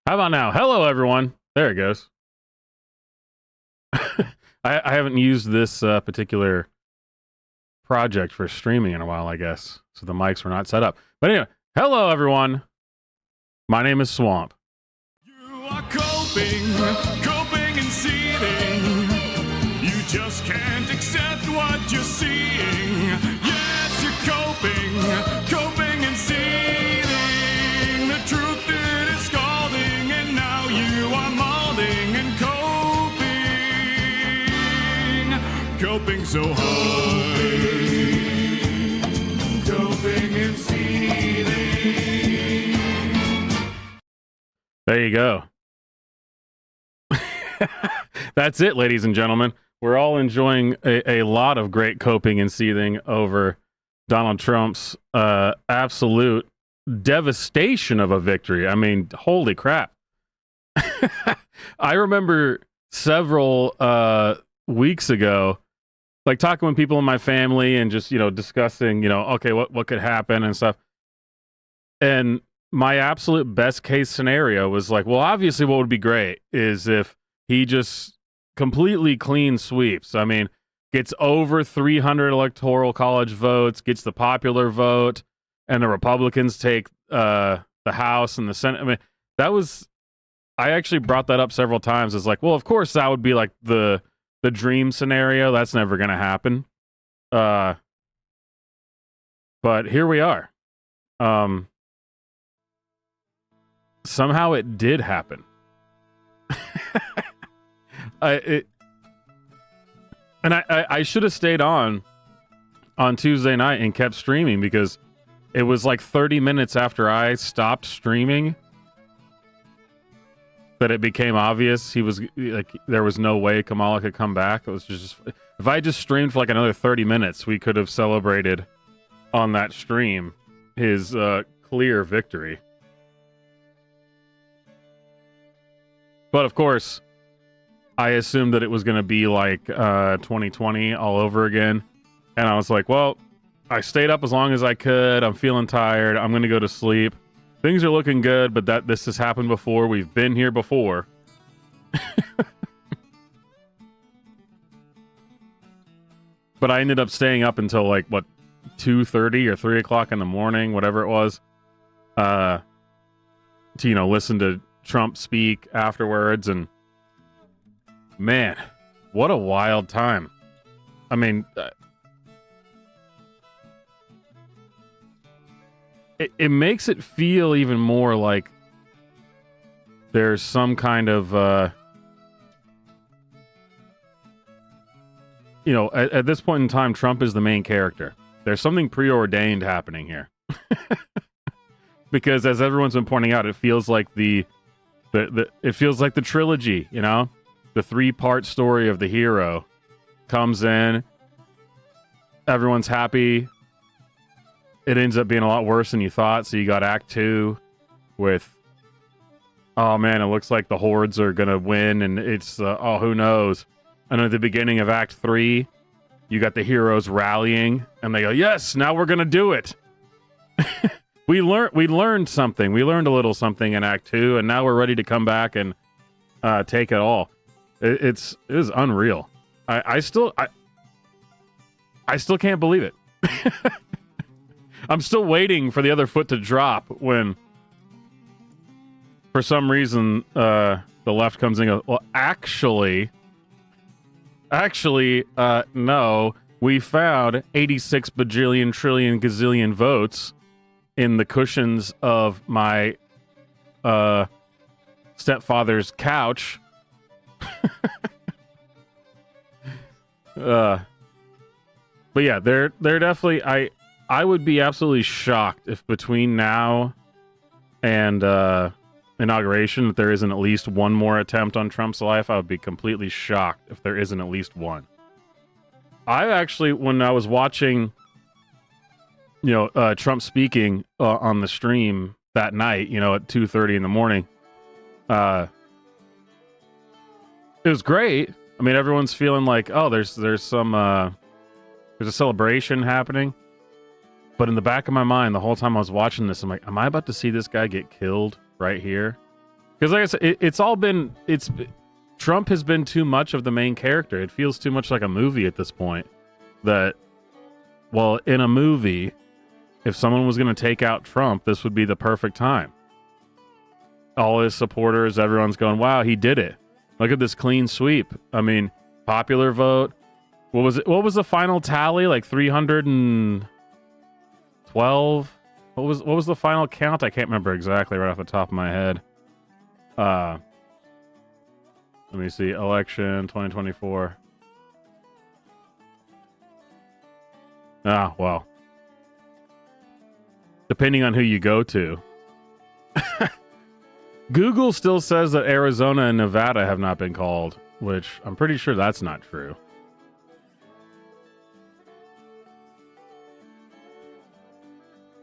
How about now? Hello, everyone. There it goes. I haven't used this particular project for streaming in a while, I guess. So the mics were not set up. But anyway, hello, everyone. My name is Swamp. You are coping and seething. You just can't accept what you're seeing. Yes, you're coping and seething. The truth it is scalding, and now you are molding and coping so hard. Coping and seething. There you go. That's it, ladies and gentlemen. We're all enjoying a lot of great coping and seething over Donald Trump's absolute devastation of a victory. I mean, holy crap. I remember several weeks ago, like talking with people in my family and just, discussing, okay, what could happen and stuff. And my absolute best case scenario was like, well, obviously what would be great is if he just completely clean sweeps. I mean, gets over 300 electoral college votes, gets the popular vote, and the Republicans take the House and the Senate. I mean, I actually brought that up several times. It's like, well, of course that would be like the dream scenario. That's never going to happen. But here we are. Somehow it did happen. I should have stayed on Tuesday night and kept streaming, because it was like 30 minutes after I stopped streaming that it became obvious he was like, there was no way Kamala could come back. It was just, if I just streamed for like another 30 minutes, we could have celebrated on that stream his clear victory. But of course, I assumed that it was going to be like 2020 all over again. And I was like, well, I stayed up as long as I could. I'm feeling tired. I'm going to go to sleep. Things are looking good, but this has happened before. We've been here before. But I ended up staying up until like, 2:30 or 3 o'clock in the morning, whatever it was, to, listen to Trump speak afterwards. And man, what a wild time. I mean, it makes it feel even more like there's some kind of, at this point in time, Trump is the main character. There's something preordained happening here. Because as everyone's been pointing out, it feels like it feels like the trilogy, the 3-part story of the hero comes in, everyone's happy. It ends up being a lot worse than you thought. So you got Act 2 with, oh man, it looks like the hordes are going to win. And it's, who knows? And at the beginning of Act 3, you got the heroes rallying and they go, yes, now we're going to do it. We learned something. We learned a little something in Act 2, and now we're ready to come back and take it all. It is unreal. I still can't believe it. I'm still waiting for the other foot to drop when, for some reason, the left comes in and goes, well, actually, no, we found 86 bajillion trillion gazillion votes in the cushions of my stepfather's couch. But yeah, they're definitely, I would be absolutely shocked if between now and inauguration that there isn't at least one more attempt on Trump's life. I would be completely shocked if there isn't at least one. I actually, when I was watching, Trump speaking on the stream that night, at 2:30 in the morning, it was great. I mean, everyone's feeling like, oh, there's some there's a celebration happening. But in the back of my mind, the whole time I was watching this, I'm like, am I about to see this guy get killed right here? Because like I said, Trump has been too much of the main character. It feels too much like a movie at this point. That, well, in a movie, if someone was going to take out Trump, this would be the perfect time. All his supporters, everyone's going, wow, he did it. Look at this clean sweep. I mean, popular vote. What was it? What was the final tally? Like 312? What was the final count? I can't remember exactly right off the top of my head. Let me see. Election 2024. Ah, well. Depending on who you go to. Google still says that Arizona and Nevada have not been called, which I'm pretty sure that's not true.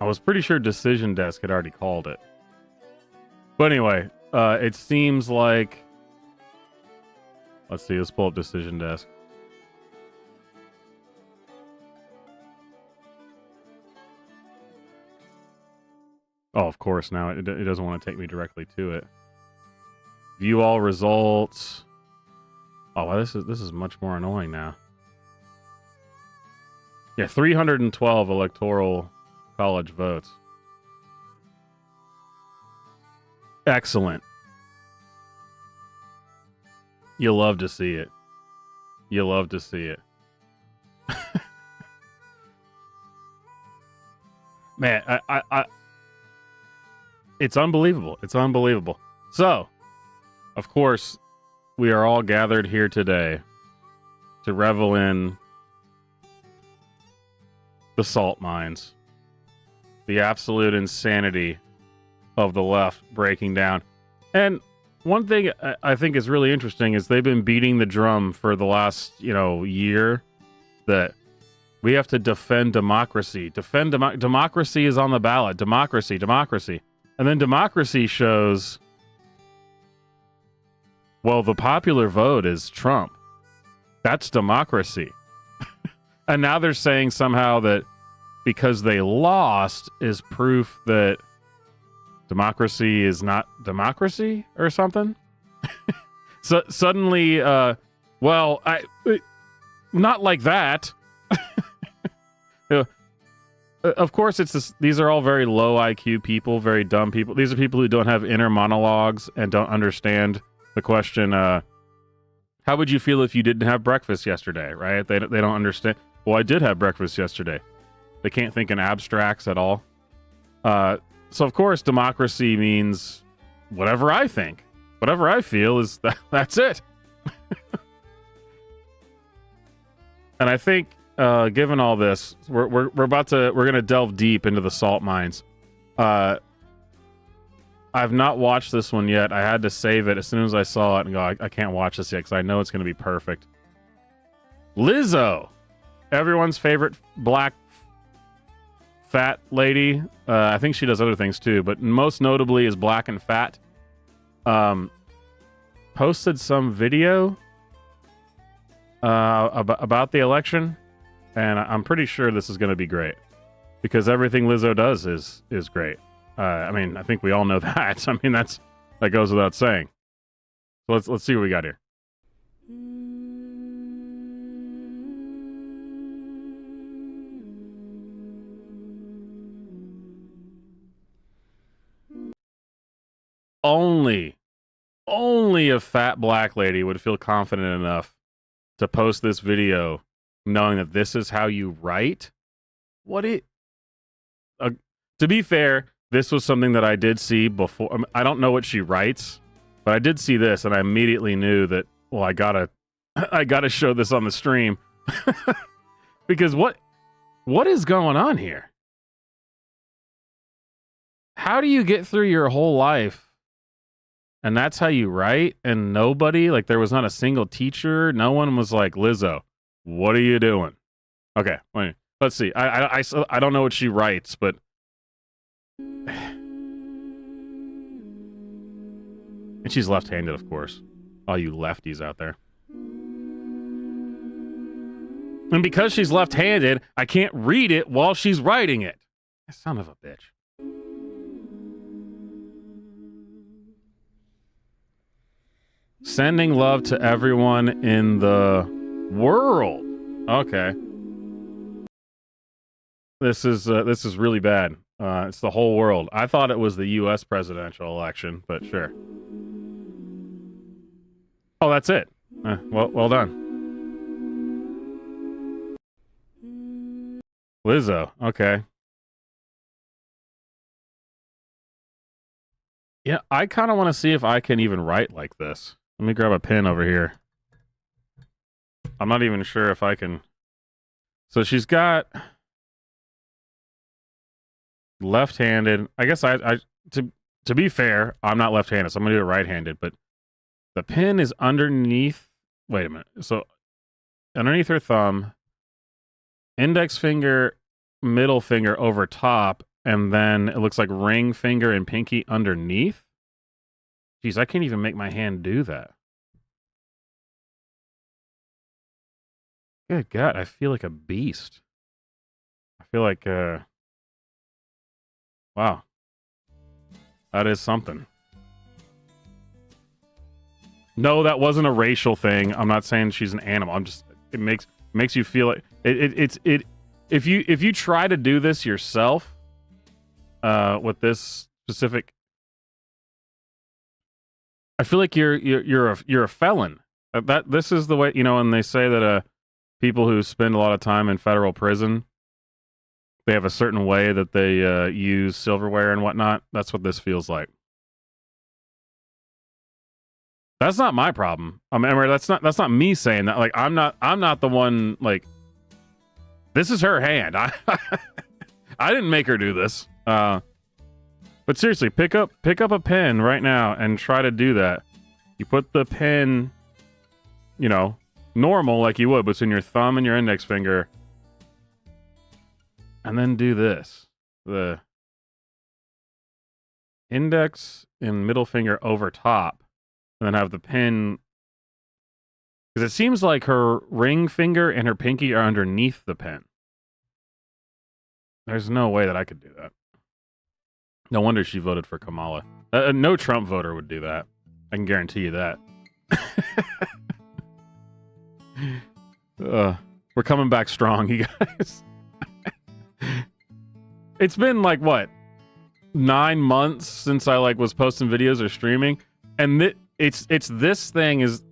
I was pretty sure Decision Desk had already called it. But anyway, it seems like... Let's see, let's pull up Decision Desk. Oh, of course, now it doesn't want to take me directly to it. View all results. Oh, wow, this is much more annoying now. Yeah, 312 electoral college votes. Excellent. You love to see it. You love to see it. Man, I it's unbelievable. It's unbelievable. So, of course, we are all gathered here today to revel in the salt mines. The absolute insanity of the left breaking down. And one thing I think is really interesting is they've been beating the drum for the last, year that we have to defend democracy. Democracy is on the ballot. Democracy. And then democracy shows, well, the popular vote is Trump. That's democracy. And now they're saying somehow that because they lost is proof that democracy is not democracy or something. So suddenly, not like that. Of course, these are all very low IQ people, very dumb people. These are people who don't have inner monologues and don't understand the question, how would you feel if you didn't have breakfast yesterday, right? They don't understand. Well, I did have breakfast yesterday. They can't think in abstracts at all. So, of course, democracy means whatever I think. Whatever I feel is that's it. And I think, given all this, we're gonna delve deep into the salt mines. I've not watched this one yet. I had to save it as soon as I saw it and go, I can't watch this yet because I know it's gonna be perfect. Lizzo, everyone's favorite black fat lady. I think she does other things too, but most notably is black and fat. Posted some video about the election. And I'm pretty sure this is going to be great because everything Lizzo does is great. I mean, I think we all know that. I mean, that goes without saying. So let's see what we got here. Only a fat black lady would feel confident enough to post this video knowing that this is how you write. To be fair, this was something that I did see before. I don't know what she writes, but I did see this and I immediately knew that, well, I gotta show this on the stream. Because what is going on here? How do you get through your whole life and that's how you write? And nobody, like there was not a single teacher. No one was like, Lizzo, what are you doing? Okay, wait, let's see. I don't know what she writes, but and she's left-handed, of course. All you lefties out there. And because she's left-handed, I can't read it while she's writing it. Son of a bitch. Sending love to everyone in the world. Okay. This is really bad. It's the whole world. I thought it was the U.S. presidential election, but sure. Oh, that's it. Well done. Lizzo. Okay. Yeah, I kind of want to see if I can even write like this. Let me grab a pen over here. I'm not even sure if I can. So she's got left-handed. I guess to be fair, I'm not left-handed, so I'm gonna do it right-handed. But the pen is underneath. Wait a minute. So underneath her thumb, index finger, middle finger over top, and then it looks like ring finger and pinky underneath. Jeez, I can't even make my hand do that. Good God, I feel like a beast. I feel like, wow. That is something. No, that wasn't a racial thing. I'm not saying she's an animal. I'm just, it makes you feel like, if you try to do this yourself, with this specific, I feel like you're a felon. This is the way, you know, and they say that people who spend a lot of time in federal prison, they have a certain way that they use silverware and whatnot. That's what this feels like. That's not my problem. I mean, that's not me saying that. Like, I'm not the one. Like, this is her hand. I didn't make her do this. But seriously, pick up a pen right now and try to do that. You put the pen, you know, normal like you would between your thumb and your index finger, and then do this: the index and middle finger over top, and then have the pen. Because it seems like her ring finger and her pinky are underneath the pen. There's no way that I could do that. No wonder she voted for Kamala. No Trump voter would do that. I can guarantee you that. We're coming back strong, you guys. It's been like, what, 9 months since I was posting videos or streaming, and it's this thing is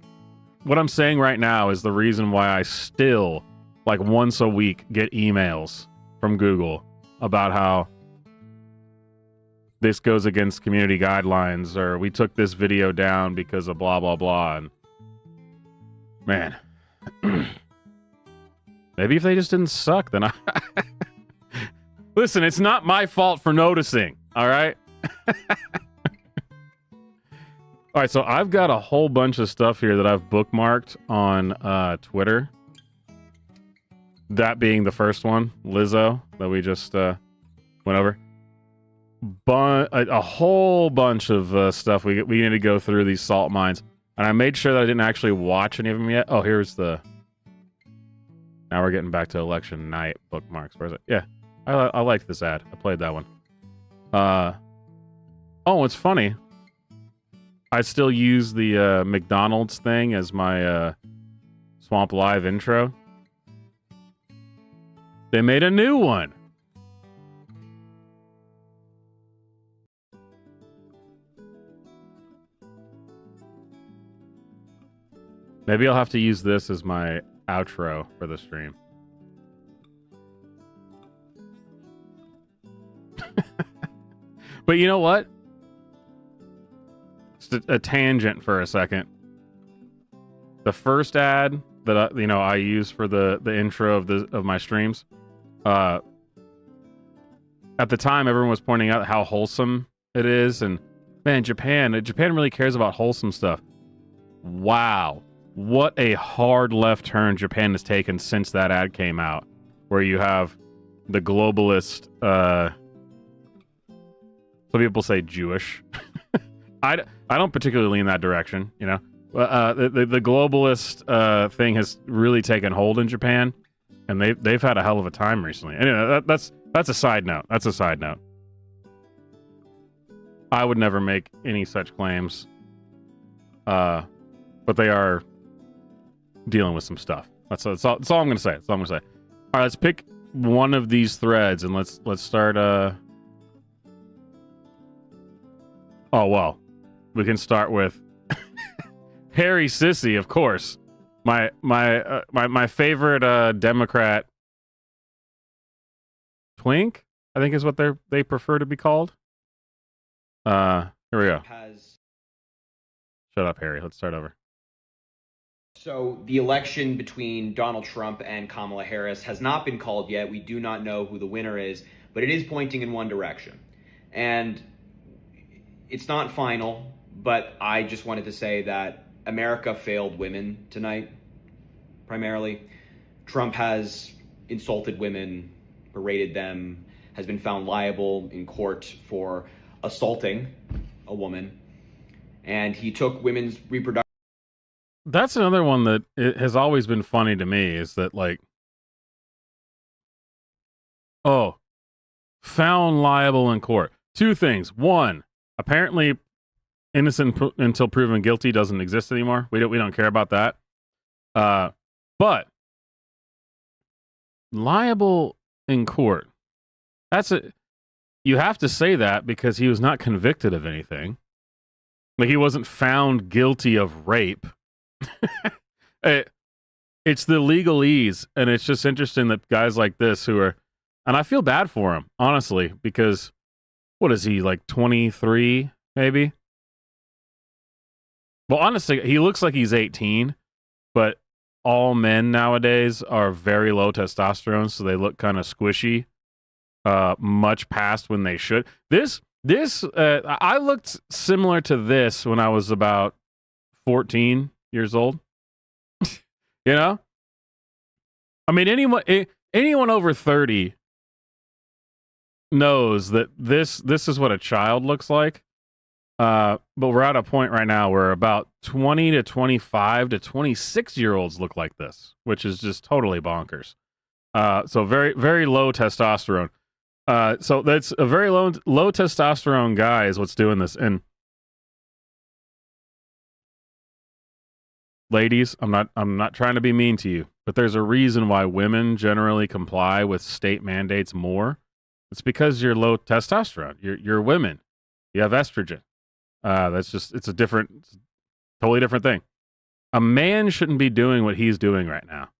what I'm saying right now is the reason why I still once a week get emails from Google about how this goes against community guidelines, or we took this video down because of blah blah blah. And man, maybe if they just didn't suck, then I listen, it's not my fault for noticing. All right. All right, so I've got a whole bunch of stuff here that I've bookmarked on Twitter. That being the first one, Lizzo, that we just went over. A whole bunch of stuff we need to go through these salt mines. And I made sure that I didn't actually watch any of them yet. Oh, here's the... Now we're getting back to election night bookmarks. Where's it? Yeah, I liked this ad. I played that one. Oh, it's funny. I still use the McDonald's thing as my Swamp Live intro. They made a new one. Maybe I'll have to use this as my outro for the stream. But you know what? Just a tangent for a second. The first ad that I use for the intro of my streams, at the time everyone was pointing out how wholesome it is, and man, Japan really cares about wholesome stuff. Wow, what a hard left turn Japan has taken since that ad came out, where you have the globalist. Some people say Jewish. I don't particularly lean that direction, you know. The globalist thing has really taken hold in Japan, and they've had a hell of a time recently. Anyway, that's a side note. That's a side note. I would never make any such claims. but they are dealing with some stuff. That's all I'm gonna say. That's all I'm gonna say. All right, let's pick one of these threads and let's start. Oh well, we can start with Harry Sissy, of course. My favorite Democrat twink, I think is what they prefer to be called. Here we go. Shut up, Harry. Let's start over. So the election between Donald Trump and Kamala Harris has not been called yet. We do not know who the winner is, but it is pointing in one direction. And it's not final, but I just wanted to say that America failed women tonight, primarily. Trump has insulted women, berated them, has been found liable in court for assaulting a woman, and he took women's reproductive. That's another one that it has always been funny to me, is that, like, oh, found liable in court. Two things. One, apparently innocent until proven guilty doesn't exist anymore. We don't care about that. But liable in court. You have to say that because he was not convicted of anything. Like, he wasn't found guilty of rape. It's the legalese, and it's just interesting that guys like this who are, and I feel bad for him, honestly, because what is he, like 23, maybe? Well, honestly, he looks like he's 18, but all men nowadays are very low testosterone, so they look kind of squishy, much past when they should. I looked similar to this when I was about 14 years old. You know? I mean, anyone over 30 knows that this is what a child looks like. But we're at a point right now where about 20 to 25 to 26-year-olds look like this, which is just totally bonkers. So very, very low testosterone. So that's a very low testosterone guy is what's doing this. And ladies, I'm not trying to be mean to you, but there's a reason why women generally comply with state mandates more. It's because you're low testosterone. You're women. You have estrogen. It's a totally different thing. A man shouldn't be doing what he's doing right now,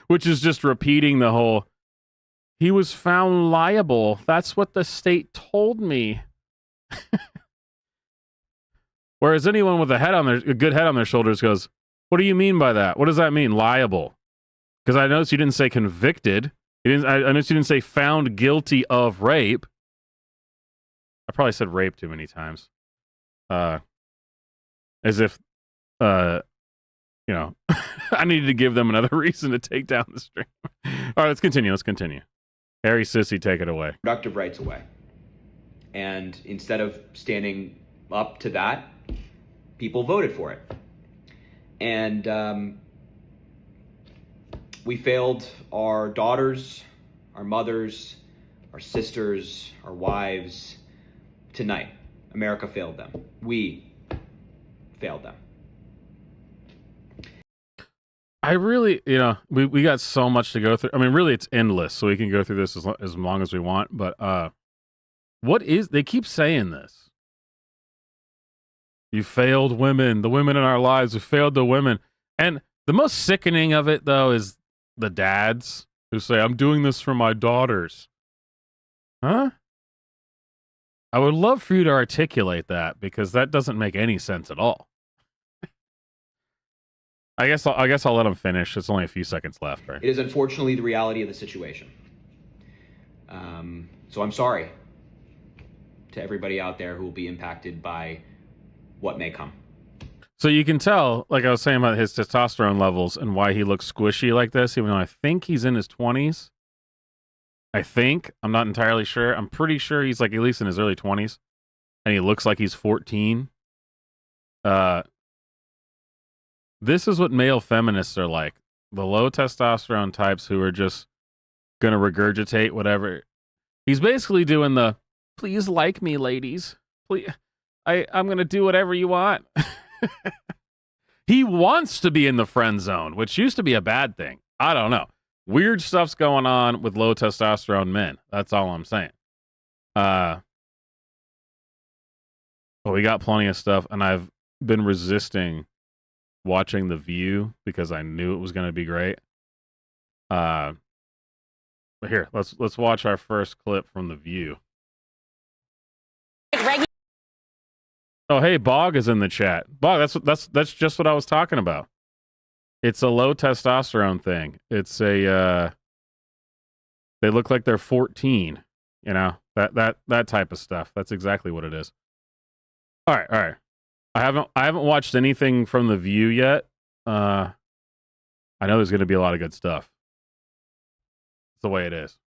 which is just repeating the whole, he was found liable. That's what the state told me. Whereas anyone with a good head on their shoulders goes, what do you mean by that? What does that mean, liable? Because I noticed you didn't say convicted. I noticed you didn't say found guilty of rape. I probably said rape too many times. As if, I needed to give them another reason to take down the stream. All right, let's continue. Harry Sissy, take it away. Productive rights away. And instead of standing up to that, people voted for it. And we failed our daughters, our mothers, our sisters, our wives tonight. America failed them. We failed them. I really, we got so much to go through. I mean, really, it's endless, so we can go through this as long as we want. But they keep saying this. You failed women, the women in our lives. We failed the women. And the most sickening of it, though, is the dads who say, I'm doing this for my daughters. Huh? I would love for you to articulate that, because that doesn't make any sense at all. I guess I'll let him finish. It's only a few seconds left, right? It is unfortunately the reality of the situation. So I'm sorry to everybody out there who will be impacted by what may come. So you can tell, like I was saying about his testosterone levels and why he looks squishy like this, even though I think he's in his 20s. I'm not entirely sure. I'm pretty sure he's like at least in his early 20s. And he looks like he's 14. This is what male feminists are like. The low testosterone types who are just going to regurgitate whatever. He's basically doing the, please like me, ladies. Please, I'm going to do whatever you want. He wants to be in the friend zone, which used to be a bad thing. I don't know. Weird stuff's going on with low testosterone men. That's all I'm saying. But we got plenty of stuff, and I've been resisting watching The View because I knew it was going to be great. But here, let's watch our first clip from The View. Oh, hey, Bog is in the chat. Bog, that's just what I was talking about. It's a low testosterone thing. It's a they look like they're 14, you know, that type of stuff. That's exactly what it is. All right. I haven't watched anything from The View yet. I know there's going to be a lot of good stuff. It's the way it is.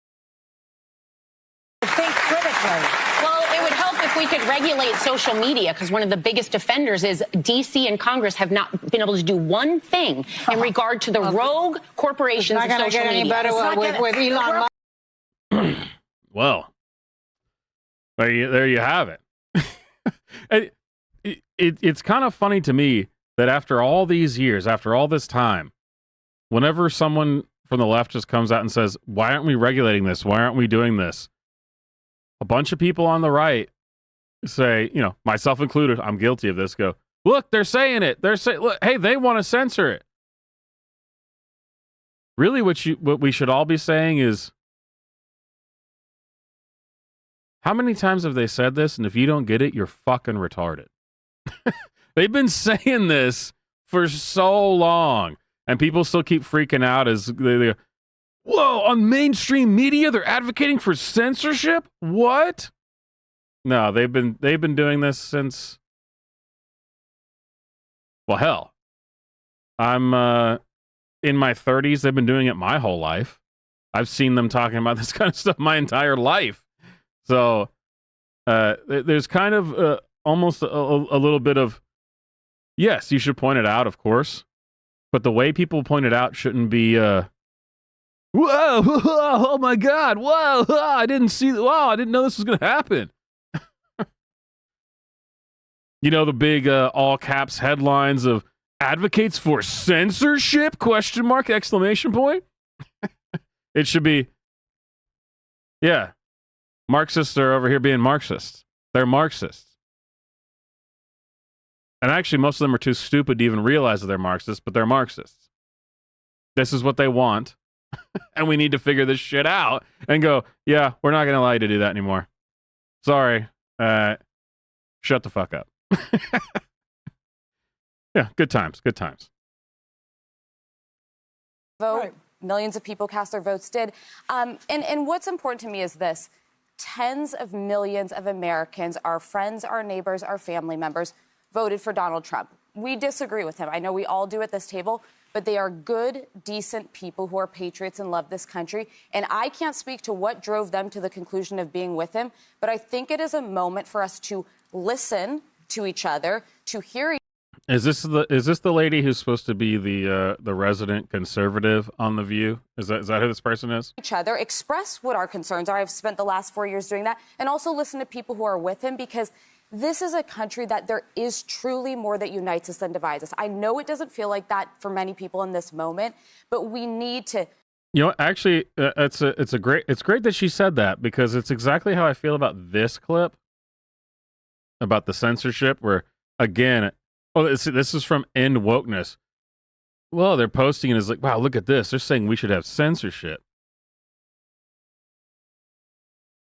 Think critically. Well, it would help if we could regulate social media, because one of the biggest offenders is D.C. and Congress have not been able to do one thing in regard to the rogue corporations of social media. It's not going to get any better with Elon Musk. Well, there you have it. It's kind of funny to me that after all these years, after all this time, whenever someone from the left just comes out and says, why aren't we regulating this? Why aren't we doing this? A bunch of people on the right say, you know, myself included, I'm guilty of this, go, look, they're saying it. They're saying, look, hey, they want to censor it. Really, what we should all be saying is, how many times have they said this? And if you don't get it, you're fucking retarded. They've been saying this for so long, and people still keep freaking out as they go, whoa, on mainstream media, they're advocating for censorship? What? No, they've been doing this since, well, hell, I'm in my 30s. They've been doing it my whole life. I've seen them talking about this kind of stuff my entire life. So there's kind of almost a little bit of, yes, you should point it out, of course, but the way people point it out shouldn't be, whoa, oh my God, whoa, I didn't see, wow, I didn't know this was going to happen. You know, the big all caps headlines of advocates for censorship, question mark, exclamation point. It should be, yeah, Marxists are over here being Marxists. They're Marxists. And actually, most of them are too stupid to even realize that they're Marxists, but they're Marxists. This is what they want. And we need to figure this shit out and go, yeah, we're not going to allow you to do that anymore. Sorry. Shut the fuck up. Yeah, good times. Vote. Right. Millions of people cast their votes did. And what's important to me is this. Tens of millions of Americans, our friends, our neighbors, our family members, voted for Donald Trump. We disagree with him. I know we all do at this table, but they are good, decent people who are patriots and love this country. And I can't speak to what drove them to the conclusion of being with him, but I think it is a moment for us to listen to each other, to hear each other. Is this the lady who's supposed to be the resident conservative on The View? Is that who this person is? Each other, express what our concerns are. I've spent the last 4 years doing that, and also listen to people who are with him, because this is a country that there is truly more that unites us than divides us. I know it doesn't feel like that for many people in this moment, but we need to. You know, actually, it's great that she said that, because it's exactly how I feel about this clip about the censorship. Where again, this is from End Wokeness. Well, they're posting it as like, wow, look at this. They're saying we should have censorship.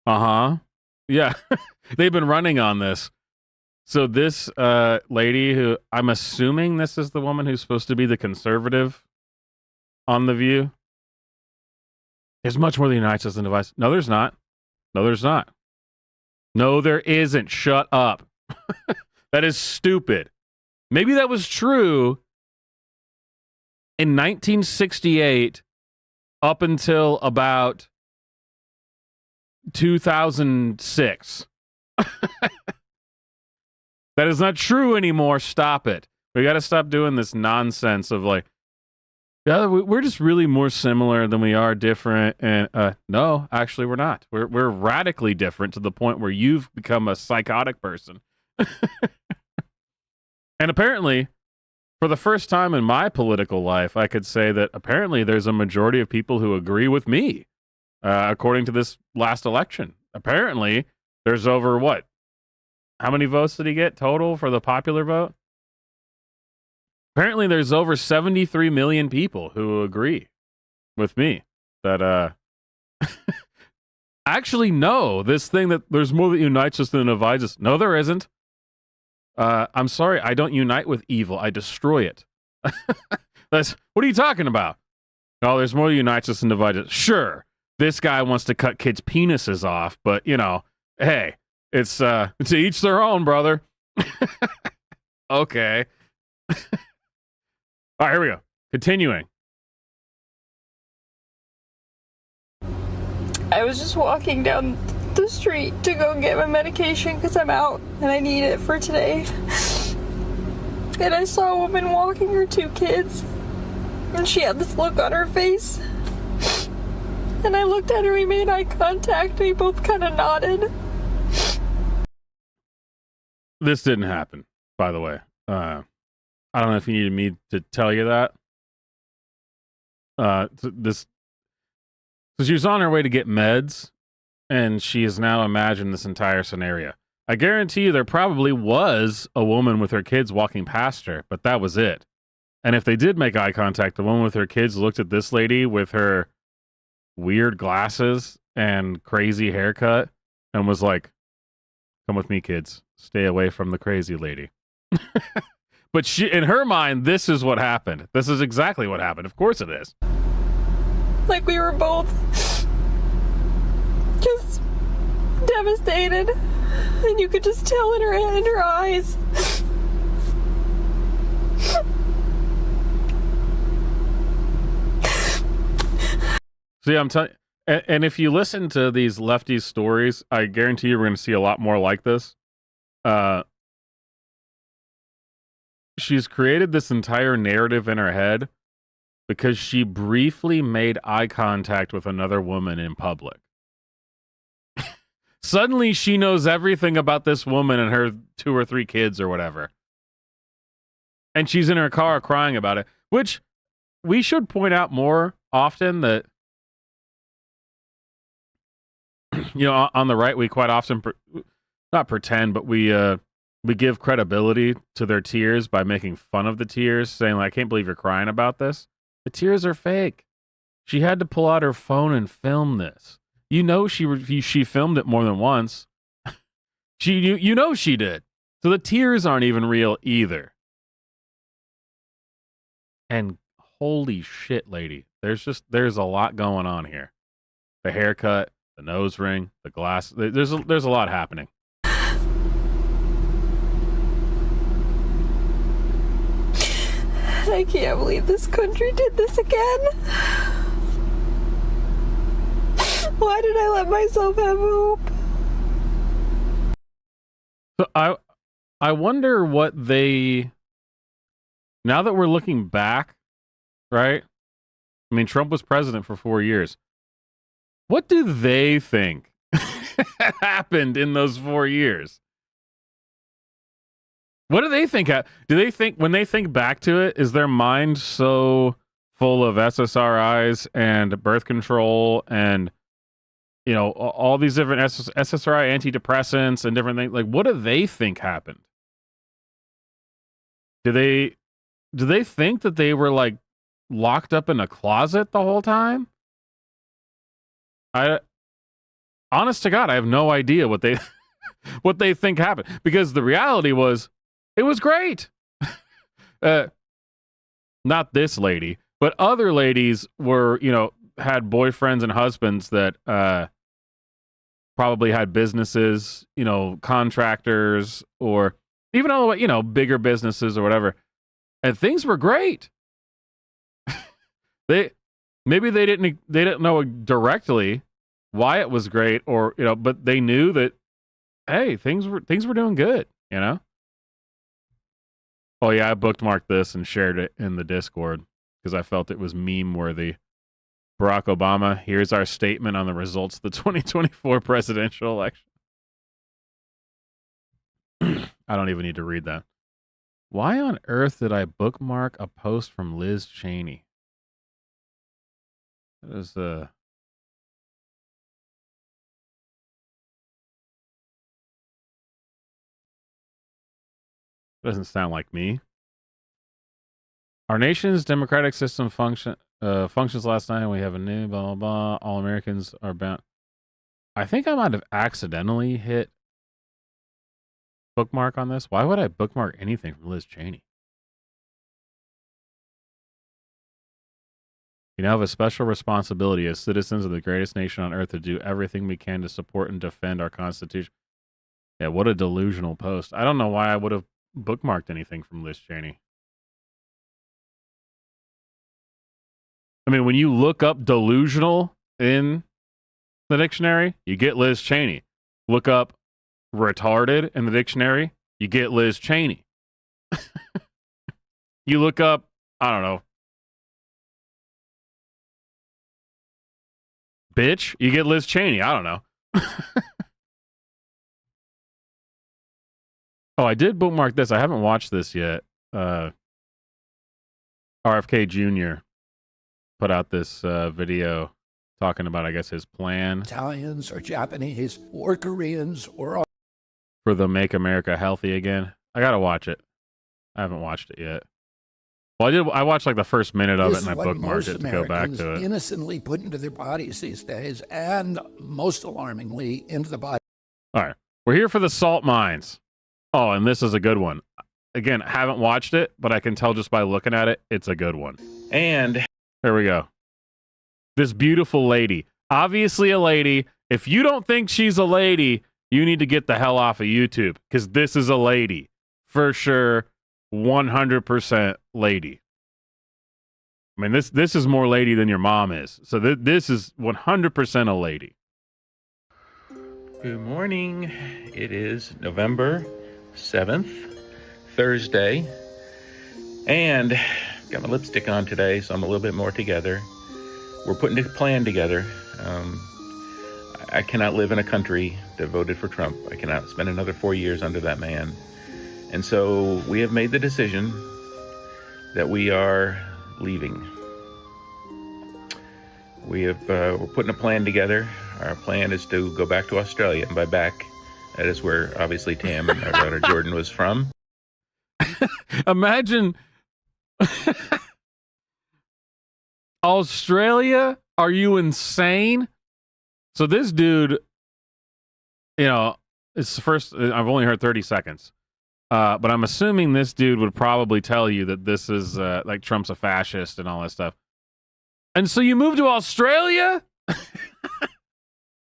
Yeah, they've been running on this. So this lady, who I'm assuming this is the woman who's supposed to be the conservative on The View. There's much more that unites us than divides. No, there's not. No, there isn't. Shut up. That is stupid. Maybe that was true in 1968 up until about 2006. That is not true anymore. Stop it. We got to stop doing this nonsense of like, yeah, we're just really more similar than we are different. And no, actually, we're not. We're radically different to the point where you've become a psychotic person. And apparently, for the first time in my political life, I could say that apparently there's a majority of people who agree with me, according to this last election. Apparently, there's over what? How many votes did he get total for the popular vote? Apparently, there's over 73 million people who agree with me that actually, no, this thing that there's more that unites us than divides us. No, there isn't. I'm sorry, I don't unite with evil. I destroy it. What are you talking about? Oh, there's more that unites us than divides us. Sure, this guy wants to cut kids' penises off, but, hey, it's to each their own, brother. Okay. All right, here we go. Continuing. I was just walking down the street to go get my medication because I'm out and I need it for today. And I saw a woman walking her 2 kids. And she had this look on her face. And I looked at her, we made eye contact, we both kind of nodded. This didn't happen, by the way. I don't know if you needed me to tell you that. So she was on her way to get meds, and she has now imagined this entire scenario. I guarantee you there probably was a woman with her kids walking past her, but that was it. And if they did make eye contact, the woman with her kids looked at this lady with her weird glasses and crazy haircut and was like, "Come with me, kids. Stay away from the crazy lady." But she, in her mind, this is what happened. This is exactly what happened. Of course it is. Like we were both just devastated. And you could just tell in her eyes. See, I'm telling you, and if you listen to these lefty stories, I guarantee you we're going to see a lot more like this. She's created this entire narrative in her head because she briefly made eye contact with another woman in public. Suddenly, she knows everything about this woman and her 2 or 3 kids or whatever. And she's in her car crying about it, which we should point out more often that, on the right, we quite often, not pretend, but we give credibility to their tears by making fun of the tears, saying, like, "I can't believe you're crying about this." The tears are fake. She had to pull out her phone and film this. She filmed it more than once. She did. So the tears aren't even real either. And holy shit, lady, there's a lot going on here. The haircut, the nose ring, the glass. There's a lot happening. I can't believe this country did this again. Why did I let myself have hope? So I wonder what they, now that we're looking back, right? I mean, Trump was president for 4 years. What do they think happened in those 4 years? What do they think? Do they think, when they think back to it, is their mind so full of SSRIs and birth control and, all these different SSRI antidepressants and different things? Like, what do they think happened? Do they think that they were, like, locked up in a closet the whole time? Honest to God, I have no idea what they think happened, because the reality was, it was great. Not this lady, but other ladies were, had boyfriends and husbands that probably had businesses, contractors, or even all the way, bigger businesses or whatever. And things were great. Maybe they didn't know directly why it was great, or but they knew that, hey, things were doing good, Oh yeah, I bookmarked this and shared it in the Discord because I felt it was meme worthy. Barack Obama, here's our statement on the results of the 2024 presidential election. I don't even need to read that. Why on earth did I bookmark a post from Liz Cheney? That is doesn't sound like me. Our nation's democratic system functions last night. We have a new blah blah blah. All Americans are bound. I think I might have accidentally hit bookmark on this. Why would I bookmark anything from Liz Cheney? You now have a special responsibility as citizens of the greatest nation on earth to do everything we can to support and defend our Constitution. Yeah, what a delusional post. I don't know why I would have bookmarked anything from Liz Cheney. I mean, when you look up delusional in the dictionary, you get Liz Cheney. Look up retarded in the dictionary, you get Liz Cheney. You look up, I don't know, bitch, you get Liz Cheney. I don't know. Oh, I did bookmark this. I haven't watched this yet. RFK Jr. put out this video talking about, I guess, his plan. Italians or Japanese or Koreans or for the Make America Healthy Again. I gotta watch it. I haven't watched it yet. Well, I watched like the first minute of it and I bookmarked it to go back to it. Innocently put into their bodies these days, and most alarmingly, into the body. All right. We're here for the salt mines. Oh, and this is a good one. Again, I haven't watched it, but I can tell just by looking at it, it's a good one. And there we go. This beautiful lady. Obviously a lady. If you don't think she's a lady, you need to get the hell off of YouTube, because this is a lady. For sure, 100% lady. I mean, this is more lady than your mom is. So this is 100% a lady. Good morning. It is November 7th, Thursday. And got my lipstick on today, so I'm a little bit more together. We're putting a plan together. I cannot live in a country that voted for Trump. I cannot spend another 4 years under that man. And so we have made the decision that we are leaving. We're putting a plan together. Our plan is to go back to Australia. And by back, that is where obviously Tam and our daughter Jordan was from. Imagine Australia? Are you insane? So this dude, it's first, I've only heard 30 seconds. But I'm assuming this dude would probably tell you that this is like Trump's a fascist and all that stuff. And so you moved to Australia?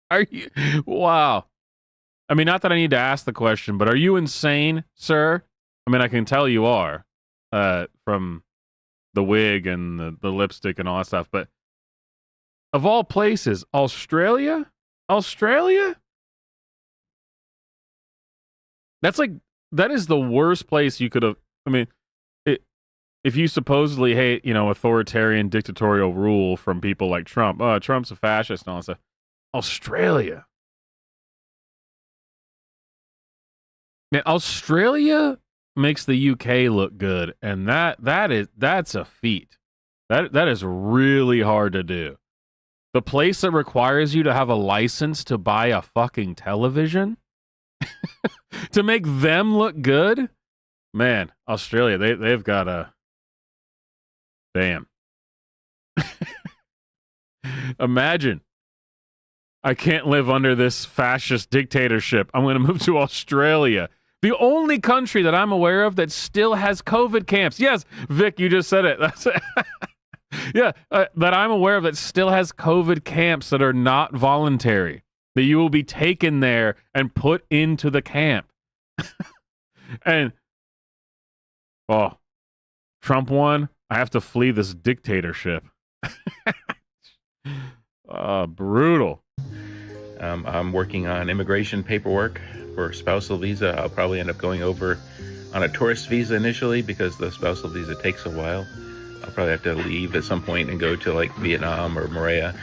Are you? Wow. I mean, not that I need to ask the question, but are you insane, sir? I mean, I can tell you are from the wig and the lipstick and all that stuff. But of all places, Australia? Australia? That is the worst place you could have. I mean, if you supposedly hate, authoritarian dictatorial rule from people like Trump, Trump's a fascist and all that stuff. Australia. Man, Australia makes the UK look good, and that's a feat. That is really hard to do. The place that requires you to have a license to buy a fucking television to make them look good, man. Australia, they've got a damn. Imagine, I can't live under this fascist dictatorship. I'm going to move to Australia, the only country that I'm aware of that still has COVID camps. Yes, Vic, you just said it. That's it. Yeah, that I'm aware of that still has COVID camps that are not voluntary. That you will be taken there and put into the camp. And, Trump won. I have to flee this dictatorship. Brutal. I'm working on immigration paperwork for spousal visa. I'll probably end up going over on a tourist visa initially because the spousal visa takes a while. I'll probably have to leave at some point and go to like Vietnam or Maria,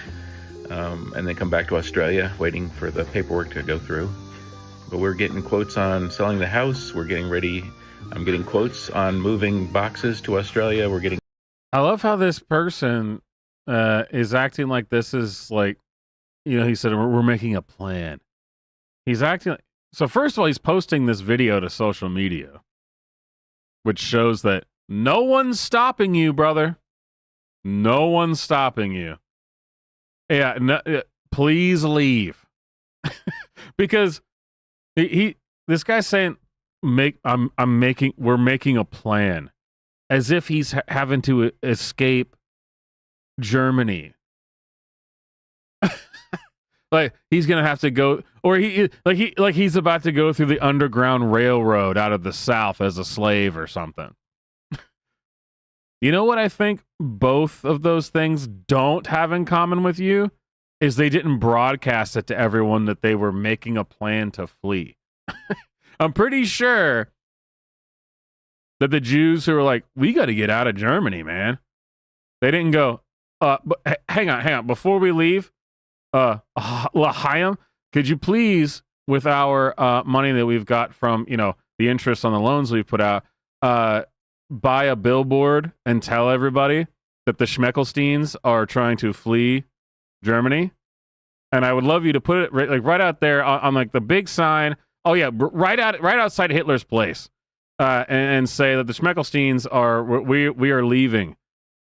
and then come back to Australia, waiting for the paperwork to go through. But we're getting quotes on selling the house. We're getting ready. I'm getting quotes on moving boxes to Australia. We're getting. I love how this person is acting like this is like, he said, we're making a plan. He's acting like, so first of all, he's posting this video to social media, which shows that no one's stopping you, brother. No one's stopping you. Yeah, no, please leave. Because this guy's saying, we're making a plan, as if he's having to escape Germany. Like he's gonna have to go, or he's about to go through the Underground Railroad out of the South as a slave or something. You know what I think both of those things don't have in common with you is they didn't broadcast it to everyone that they were making a plan to flee. I'm pretty sure that the Jews who were like, we got to get out of Germany, man. They didn't go, but hang on. Before we leave, L'Chaim, could you please, with our money that we've got from, the interest on the loans we've put out, buy a billboard and tell everybody that the Schmeckelsteins are trying to flee Germany? And I would love you to put it right out there on like the big sign. Oh yeah, right outside Hitler's place, and say that the Schmeckelsteins we are leaving,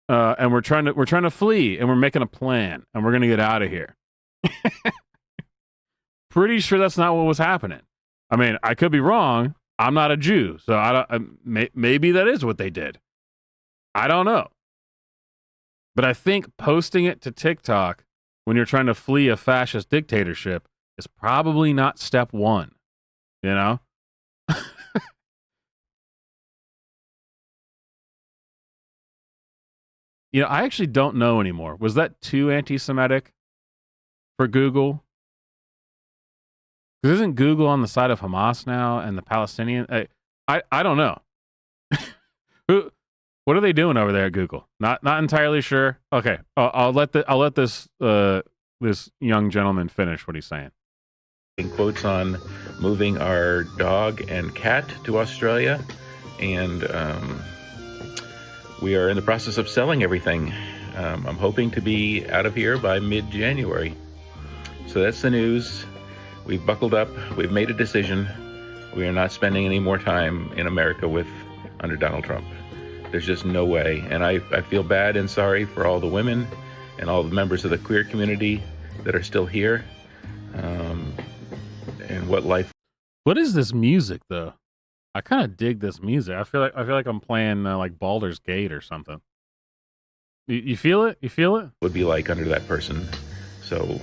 and we're trying to flee, and we're making a plan, and we're gonna get out of here. Pretty sure that's not what was happening. I mean, I could be wrong. I'm not a Jew, so I don't. Maybe that is what they did. I don't know. But I think posting it to TikTok when you're trying to flee a fascist dictatorship is probably not step one. You know? I actually don't know anymore. Was that too anti-Semitic for Google? Because isn't Google on the side of Hamas now and the Palestinian? I don't know. What are they doing over there at Google? Not entirely sure. Okay, I'll let this this young gentleman finish what he's saying. Quotes on moving our dog and cat to Australia, and we are in the process of selling everything. I'm hoping to be out of here by mid-January. So that's the news. We've buckled up. We've made a decision. We are not spending any more time in America under Donald Trump. There's just no way. And I feel bad and sorry for all the women and all the members of the queer community that are still here. And what life. What is this music though? I kind of dig this music. I feel like I'm playing like Baldur's Gate or something. You feel it? You feel it? Would be like under that person. So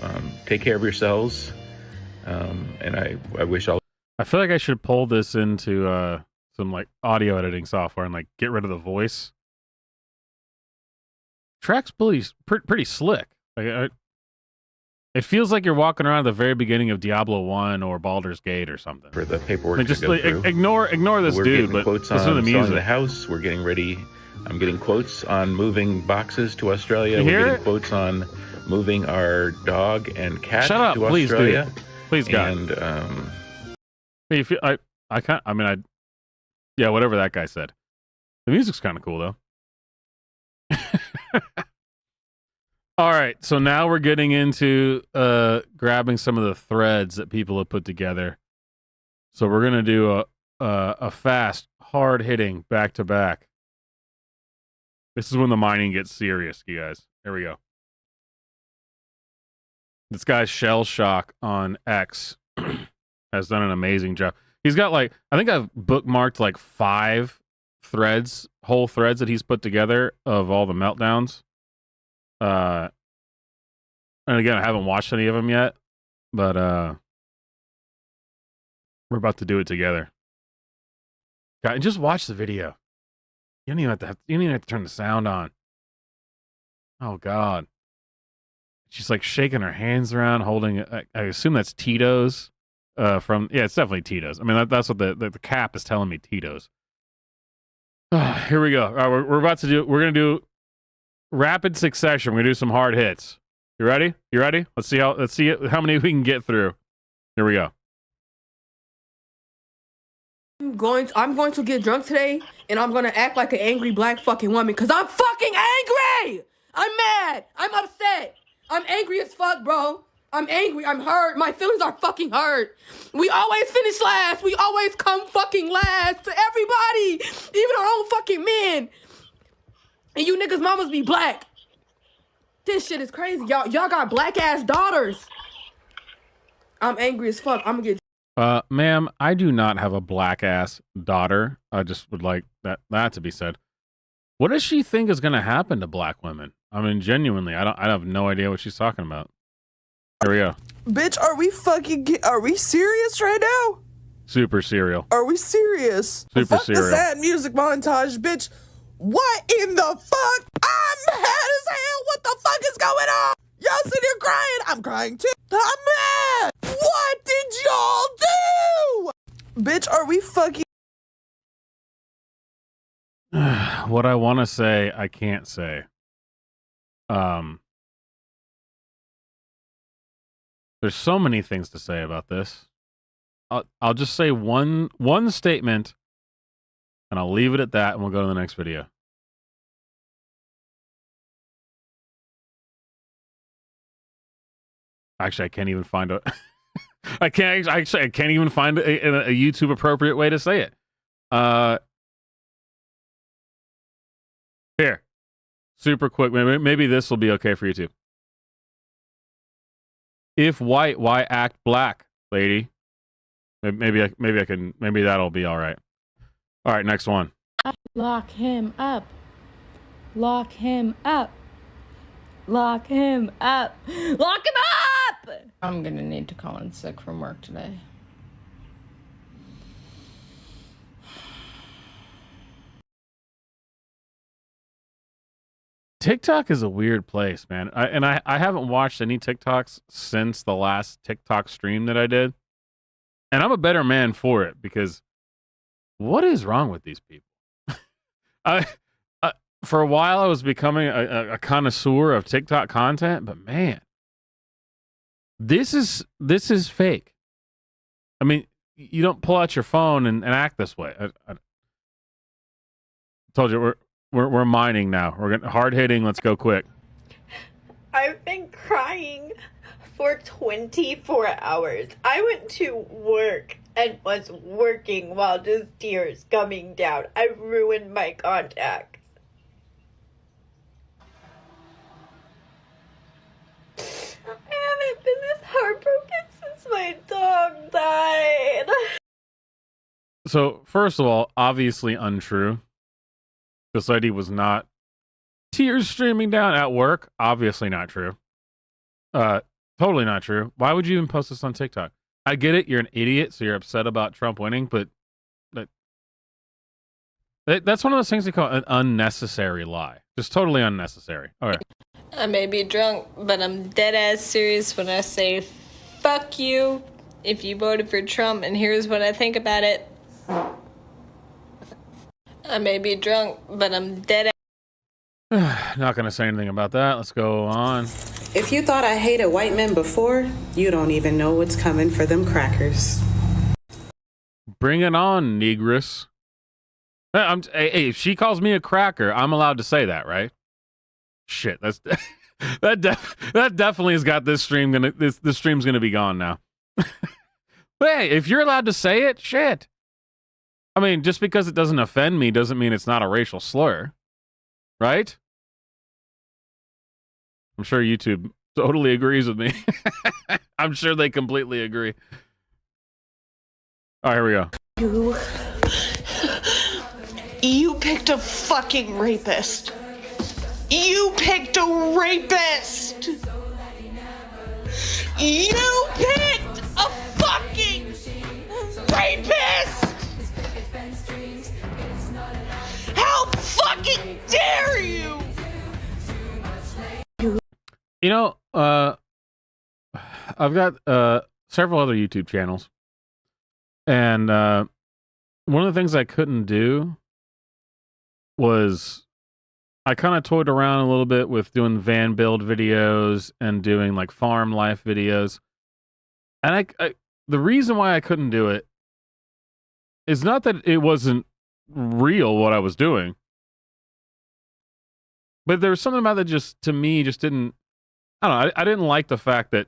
take care of yourselves. And I wish all. I feel like I should pull this into some like audio editing software and like get rid of the voice. Track's pretty slick. Like it feels like you're walking around at the very beginning of Diablo 1 or Baldur's Gate or something. For the paperwork just to go through. Ignore this dude, but listen to the music. Selling the house. We're getting ready. I'm getting quotes on moving boxes to Australia. We're getting quotes on moving our dog and cat Shut up, to please, Australia. Dude. Please, God. And hey, you feel, I can't. I mean, yeah, whatever that guy said. The music's kind of cool though. All right, so now we're getting into grabbing some of the threads that people have put together. So we're gonna do a fast, hard hitting back to back. This is when the mining gets serious, you guys. Here we go. This guy's Shell Shock on X has done an amazing job. He's got I think I've bookmarked 5 threads, whole threads that he's put together of all the meltdowns. And again, I haven't watched any of them yet, but we're about to do it together. God, and just watch the video. You don't even have to turn the sound on. Oh God. She's shaking her hands around, holding. I assume that's Tito's. It's definitely Tito's. I mean, that's what the cap is telling me. Tito's. Here we go. All right, we're about to do. We're gonna do rapid succession. We're gonna do some hard hits. You ready? You ready? Let's see how many we can get through. Here we go. I'm going to get drunk today, and I'm gonna act like an angry black fucking woman, cause I'm fucking angry. I'm mad. I'm upset. I'm angry as fuck, bro. I'm angry. I'm hurt. My feelings are fucking hurt. We always finish last. We always come fucking last to everybody, even our own fucking men. And you niggas mamas be black. This shit is crazy. Y'all got black ass daughters. I'm angry as fuck. I'm gonna get. Ma'am, I do not have a black ass daughter. I just would like that to be said. What does she think is going to happen to black women? I mean, genuinely, I have no idea what she's talking about. Here we go. Bitch, are we serious right now? Super serial. Are we serious? Super Fuck serial. the sad music montage, bitch. What in the fuck? I'm mad as hell. What the fuck is going on? Y'all sitting here crying. I'm crying too. I'm mad. What did y'all do? Bitch, are we fucking... What I want to say, I can't say. There's so many things to say about this. I'll just say one statement, and I'll leave it at that, and we'll go to the next video. Actually, I can't even find a. I can't even find a YouTube appropriate way to say it. Here, super quick. Maybe this will be okay for YouTube. If white, why act black, lady? Maybe I can. Maybe that'll be all right. All right, next one. Lock him up. Lock him up. Lock him up. Lock him up! I'm gonna need to call in sick from work today. TikTok is a weird place, man. I haven't watched any TikToks since the last TikTok stream that I did. And I'm a better man for it, because what is wrong with these people? For a while, I was becoming a connoisseur of TikTok content, but man, this is fake. I mean, you don't pull out your phone and act this way. I told you we're mining now. We're getting hard hitting. Let's go quick. I've been crying for 24 hours. I went to work and was working while just tears coming down. I ruined my contacts. I haven't been this heartbroken since my dog died. So, first of all, obviously untrue. This lady was not tears streaming down at work. Obviously not true. Totally not true. Why would you even post this on TikTok? I get it. You're an idiot, so you're upset about Trump winning, but that's one of those things they call an unnecessary lie. Just totally unnecessary. All right. I may be drunk, but I'm dead ass serious when I say fuck you if you voted for Trump, and here's what I think about it. I may be drunk, but I'm dead ass. Not going to say anything about that. Let's go on. If you thought I hated white men before, you don't even know what's coming for them crackers. Bring it on, negress. Hey, if she calls me a cracker, I'm allowed to say that, right? Shit, that definitely has got this stream this stream's gonna be gone now. But hey, if you're allowed to say it, shit. I mean, just because it doesn't offend me doesn't mean it's not a racial slur, right? I'm sure YouTube totally agrees with me. I'm sure they completely agree. All right, here we go. You picked a fucking rapist. You picked a rapist. You picked a fucking rapist. How fucking dare you? You know, I've got several other YouTube channels, and one of the things I couldn't do was I kind of toyed around a little bit with doing van build videos and doing like farm life videos, and I the reason why I couldn't do it it's not that it wasn't real what I was doing, but there was something about that just, to me, just didn't, I don't know, I didn't like the fact that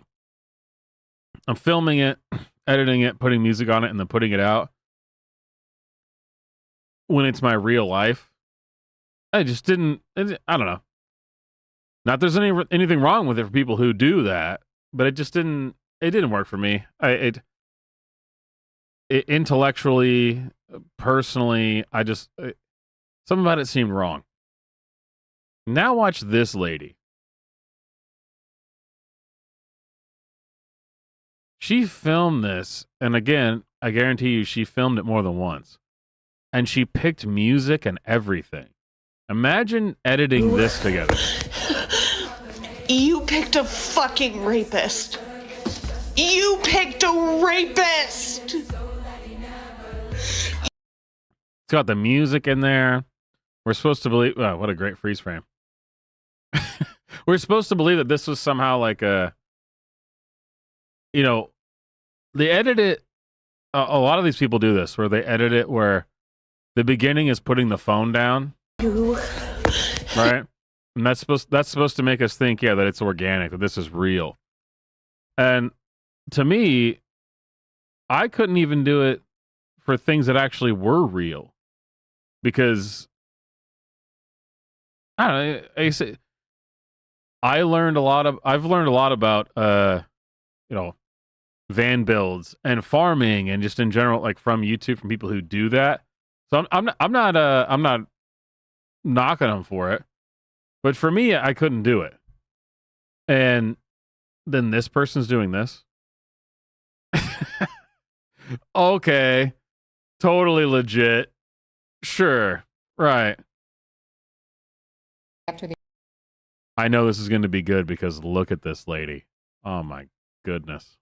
I'm filming it, editing it, putting music on it, and then putting it out when it's my real life. I just didn't, I don't know. Not there's anything wrong with it for people who do that, but it just didn't work for me. It intellectually, personally, something about it seemed wrong. Now watch this lady. She filmed this, and again, I guarantee you she filmed it more than once. And she picked music and everything. Imagine editing this together. You picked a fucking rapist. You picked a rapist! It's got the music in there. We're supposed to believe... Oh, what a great freeze frame. We're supposed to believe that this was somehow like a... You know, they edit it... a lot of these people do this, where they edit it where the beginning is putting the phone down. Right? And that's supposed to make us think, yeah, that it's organic, that this is real. And to me, I couldn't even do it for things that actually were real. Because I don't know, I've learned a lot about van builds and farming and just in general, like from YouTube, from people who do that. So I'm not knocking them for it, but for me, I couldn't do it. And then this person's doing this. Okay, totally legit. Sure, right. I know this is going to be good because look at this lady. Oh my goodness.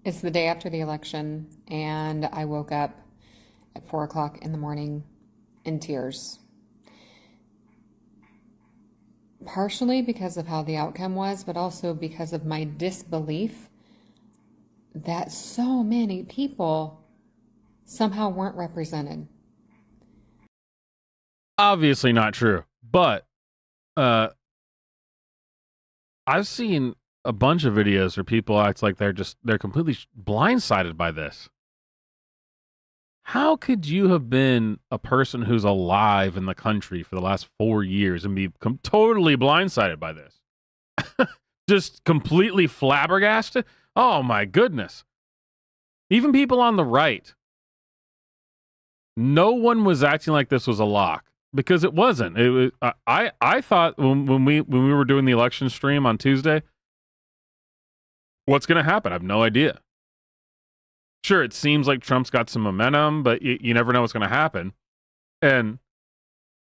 It's the day after the election, and I woke up at 4 o'clock in the morning in tears. Partially because of how the outcome was, but also because of my disbelief that so many people somehow weren't represented. Obviously not true, but I've seen a bunch of videos where people act like they're completely blindsided by this. How could you have been a person who's alive in the country for the last 4 years and be totally blindsided by this? Just completely flabbergasted? Oh my goodness. Even people on the right. No one was acting like this was a lock because it wasn't. It was, I thought when we were doing the election stream on Tuesday, what's going to happen? I have no idea. Sure, it seems like Trump's got some momentum, but you never know what's going to happen. And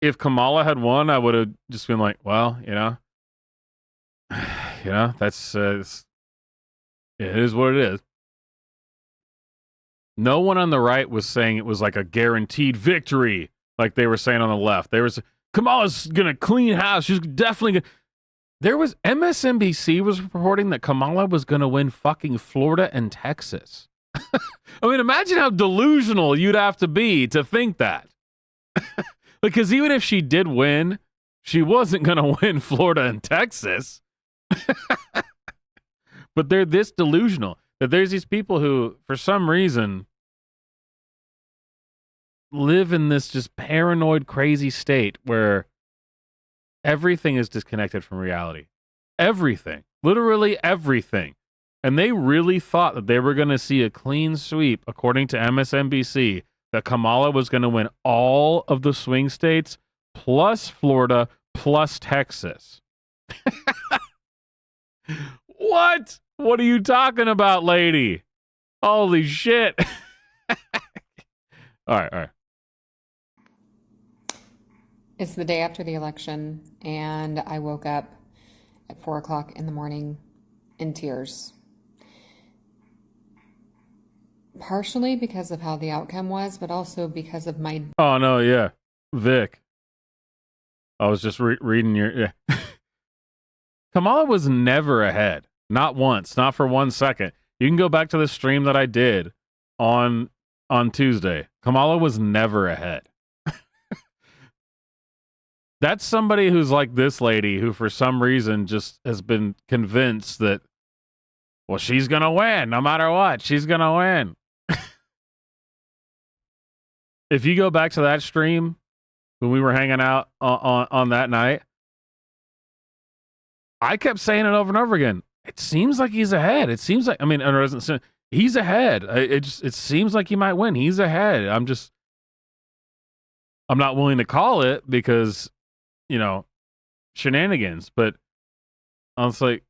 if Kamala had won, I would have just been like, well, that's it is what it is. No one on the right was saying it was like a guaranteed victory, like they were saying on the left. There was Kamala's going to clean house. She's definitely going to. There was MSNBC was reporting that Kamala was going to win fucking Florida and Texas. I mean, imagine how delusional you'd have to be to think that. Because even if she did win, she wasn't going to win Florida and Texas. But they're this delusional that there's these people who, for some reason, live in this just paranoid, crazy state where everything is disconnected from reality. Everything. Literally everything. And they really thought that they were going to see a clean sweep, according to MSNBC, that Kamala was going to win all of the swing states, plus Florida, plus Texas. What? What are you talking about, lady? Holy shit. All right. It's the day after the election, and I woke up at 4 o'clock in the morning in tears. Partially because of how the outcome was, but also because of my... Oh, no, yeah. Vic. I was just reading your... Yeah. Kamala was never ahead. Not once. Not for 1 second. You can go back to the stream that I did on Tuesday. Kamala was never ahead. That's somebody who's like this lady who for some reason just has been convinced that, well, she's going to win no matter what. She's going to win. If you go back to that stream when we were hanging out on that night, I kept saying it over and over again. It seems like he's ahead. It seems like, I mean, it doesn't, he's ahead. It seems like he might win. He's ahead. I'm not willing to call it because, you know, shenanigans. But I was like,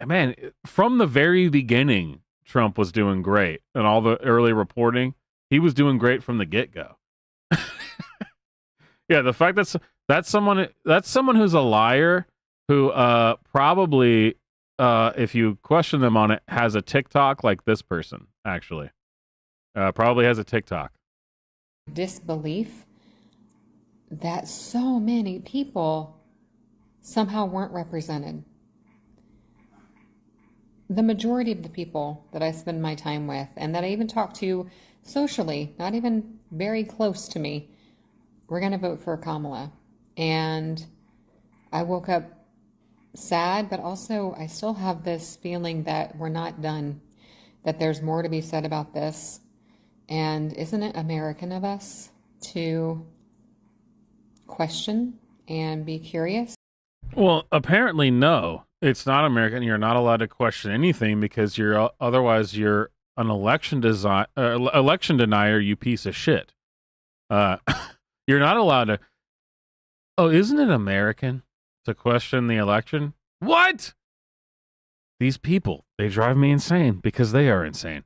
man, from the very beginning, Trump was doing great. And all the early reporting, he was doing great from the get-go. Yeah, the fact that's someone who's a liar who probably, if you question them on it, has a TikTok like this person, actually. Probably has a TikTok. Disbelief that so many people somehow weren't represented. The majority of the people that I spend my time with and that I even talk to socially, not even very close to me, we're going to vote for Kamala. And I woke up sad, but also I still have this feeling that we're not done, that there's more to be said about this. And isn't it American of us to question and be curious? Well, apparently no. It's not American. You're not allowed to question anything because otherwise you're an election denier, you piece of shit. You're not allowed to. Oh, isn't it American to question the election? What? These people, they drive me insane because they are insane.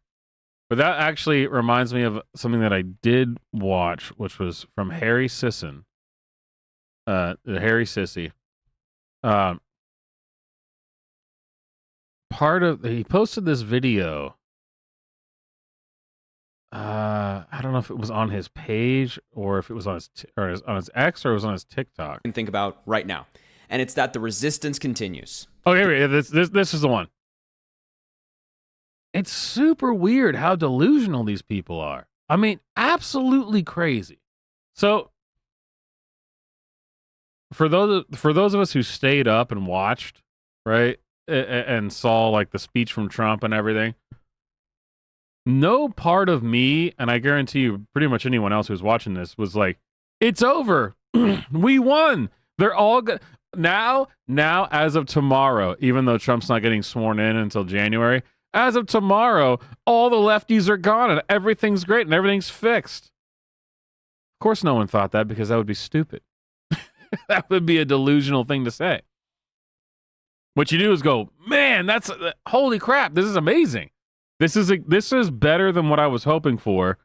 But that actually reminds me of something that I did watch, which was from Harry Sisson. The Harry Sissy. He posted this video. I don't know if it was on his page or if it was on his X or it was on his TikTok. Think about right now, and it's that the resistance continues. Oh, here this is the one. It's super weird how delusional these people are. I mean, absolutely crazy. So, for those of us who stayed up and watched, right, and saw like the speech from Trump and everything, no part of me, and I guarantee you pretty much anyone else who's watching this, was like, it's over. We won. They're all good. Now, as of tomorrow, even though Trump's not getting sworn in until January, as of tomorrow, all the lefties are gone and everything's great and everything's fixed. Of course, no one thought that because that would be stupid. That would be a delusional thing to say. What you do is go, man, holy crap, this is amazing. This is better than what I was hoping for.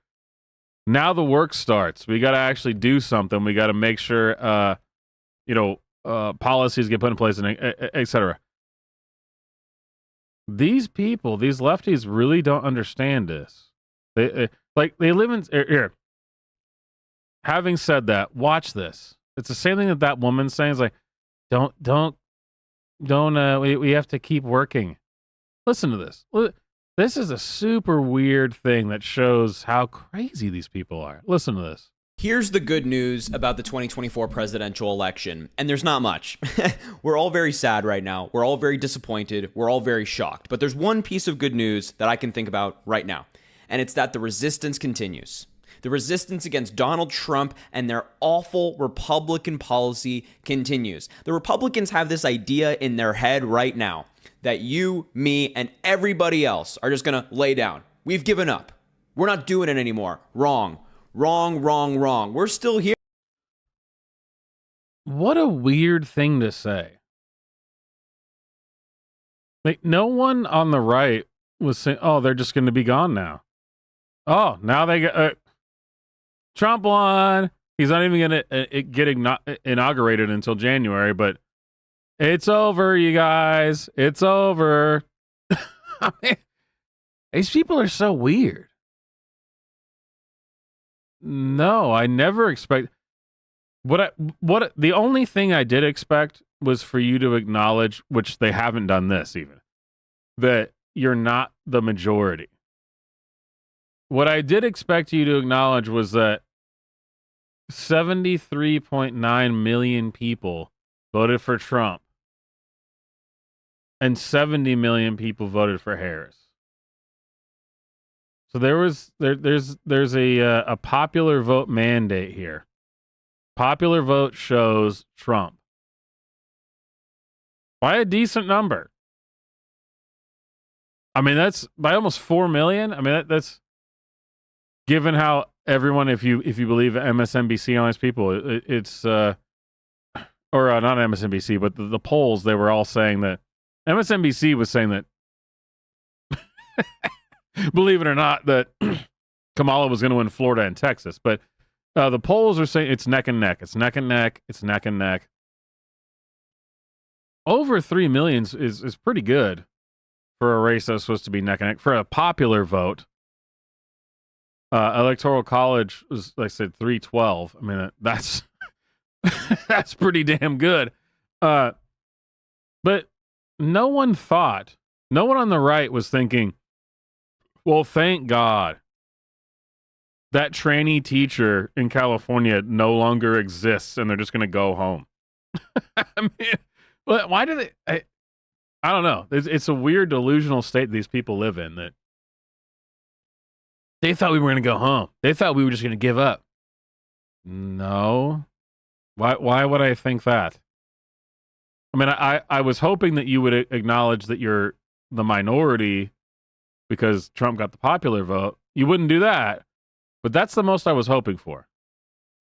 Now the work starts. We got to actually do something. We got to make sure, policies get put in place, and et cetera. These people, these lefties, really don't understand this. They live in here. Having said that, watch this. It's the same thing that woman's saying. It's like, don't. We have to keep working. Listen to this. This is a super weird thing that shows how crazy these people are. Listen to this. Here's the good news about the 2024 presidential election, and there's not much. We're all very sad right now. We're all very disappointed. We're all very shocked. But there's one piece of good news that I can think about right now, and it's that the resistance continues. The resistance against Donald Trump and their awful Republican policy continues. The Republicans have this idea in their head right now that you, me, and everybody else are just going to lay down. We've given up. We're not doing it anymore. Wrong. We're still here. What a weird thing to say. Like, no one on the right was saying, oh, they're just going to be gone now. Oh, now they get... Trump won. He's not even going to get inaugurated until January, but it's over, you guys. It's over. I mean, these people are so weird. No, I never expect. The only thing I did expect was for you to acknowledge, which they haven't done this even, that you're not the majority. what I did expect you to acknowledge was that 73.9 million people voted for Trump and 70 million people voted for Harris. So there's a popular vote mandate here. Popular vote shows Trump. By a decent number. I mean, that's by almost 4 million. I mean, that's given how everyone, if you believe MSNBC and all these people, it's not MSNBC, but the polls, they were all saying that MSNBC was saying that, believe it or not, that Kamala was going to win Florida and Texas. But the polls are saying it's neck and neck. It's neck and neck. It's neck and neck. Over 3 million is pretty good for a race that's supposed to be neck and neck. For a popular vote, Electoral College was, like I said, 312. I mean, that's that's pretty damn good. But no one on the right was thinking, well, thank God that trainee teacher in California no longer exists and they're just going to go home. I mean, why do they? I don't know. It's a weird delusional state these people live in, that they thought we were going to go home. They thought we were just going to give up. No. Why would I think that? I mean, I was hoping that you would acknowledge that you're the minority because Trump got the popular vote. You wouldn't do that. But that's the most I was hoping for,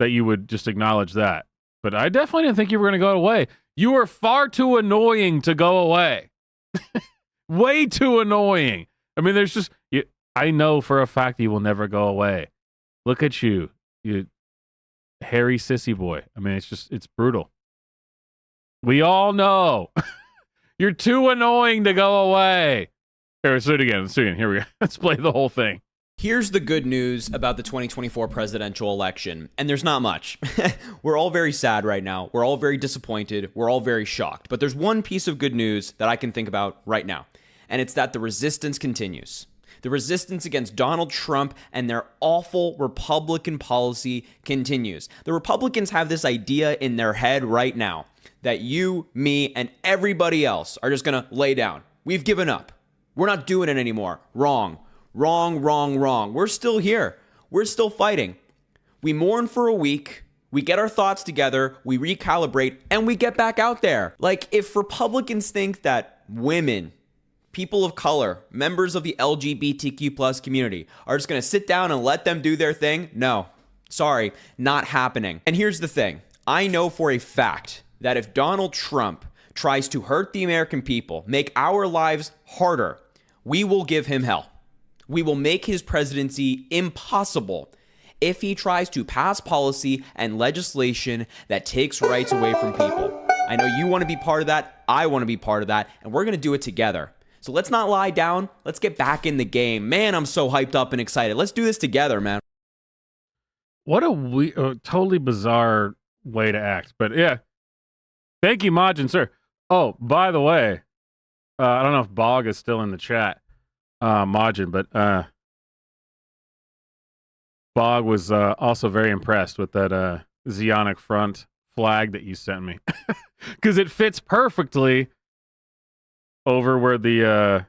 that you would just acknowledge that. But I definitely didn't think you were going to go away. You were far too annoying to go away. Way too annoying. I mean, there's just... I know for a fact you will never go away. Look at you. You hairy sissy boy. I mean, it's brutal. We all know. You're too annoying to go away. Here, let's do it again. Here we go. Let's play the whole thing. Here's the good news about the 2024 presidential election, and there's not much. We're all very sad right now. We're all very disappointed. We're all very shocked. But there's one piece of good news that I can think about right now, and it's that the resistance continues. The resistance against Donald Trump and their awful Republican policy continues. The Republicans have this idea in their head right now that you, me, and everybody else are just going to lay down. We've given up. We're not doing it anymore. Wrong. Wrong, wrong, wrong. We're still here. We're still fighting. We mourn for a week. We get our thoughts together. We recalibrate, and we get back out there. Like, if Republicans think that women, people of color, members of the LGBTQ plus community are just going to sit down and let them do their thing, no. Sorry, not happening. And here's the thing. I know for a fact that if Donald Trump tries to hurt the American people, make our lives harder, we will give him hell. We will make his presidency impossible if he tries to pass policy and legislation that takes rights away from people. I know you want to be part of that. I want to be part of that. And we're going to do it together. So let's not lie down. Let's get back in the game. Man, I'm so hyped up and excited. Let's do this together, man. What a totally bizarre way to act. But yeah. Thank you, Majin, sir. Oh, by the way, I don't know if Bog is still in the chat. Majin, but Bog was also very impressed with that Zionic Front flag that you sent me, because it fits perfectly over where where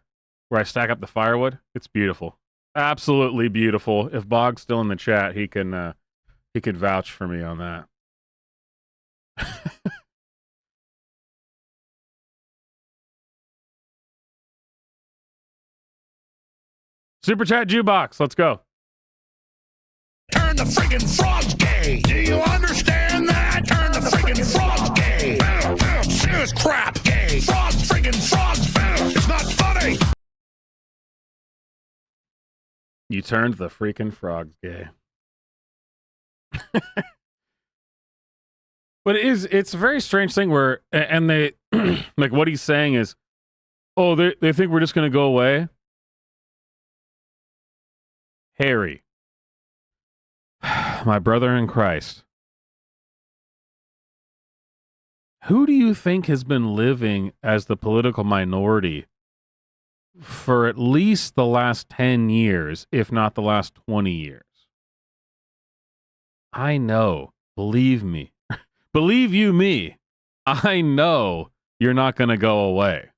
I stack up the firewood. It's beautiful, absolutely beautiful. If Bog's still in the chat, he could vouch for me on that. Super chat jukebox, let's go. Turn the friggin' frogs gay. Do you understand that? Turn the friggin' frogs gay. Serious crap. Gay. Frogs, friggin' frogs. It's not funny. You turned the freaking frogs gay. But it's a very strange thing where, and they, like what he's saying is, oh, they think we're just going to go away. Harry, my brother in Christ, who do you think has been living as the political minority for at least the last 10 years, if not the last 20 years. I know, believe me, believe you me, I know you're not going to go away.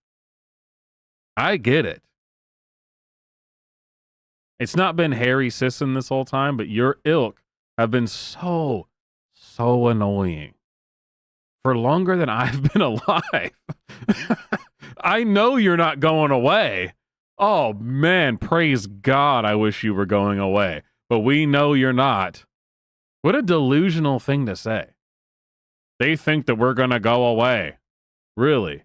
I get it. It's not been Harry Sisson this whole time, but your ilk have been so annoying for longer than I've been alive. I know you're not going away. Oh man, praise God, I wish you were going away. But we know you're not. What a delusional thing to say. They think that we're going to go away. Really?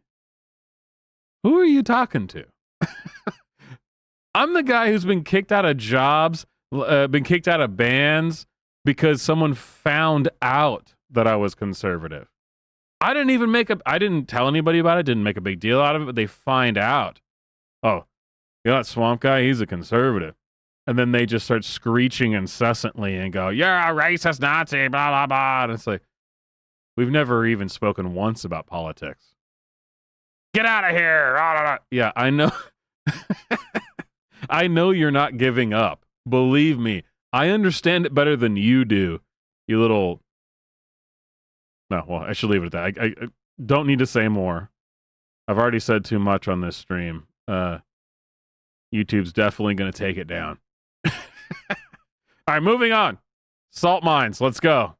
Who are you talking to? I'm the guy who's been kicked out of jobs, been kicked out of bands because someone found out that I was conservative. I didn't tell anybody about it, didn't make a big deal out of it, but they find out. Oh, you know that swamp guy? He's a conservative. And then they just start screeching incessantly and go, you're a racist Nazi, blah, blah, blah. And it's like, we've never even spoken once about politics. Get out of here. Blah, blah, blah. Yeah, I know. I know you're not giving up. Believe me, I understand it better than you do, you little... No, well, I should leave it at that. I don't need to say more. I've already said too much on this stream. YouTube's definitely going to take it down. All right, moving on. Salt mines, let's go.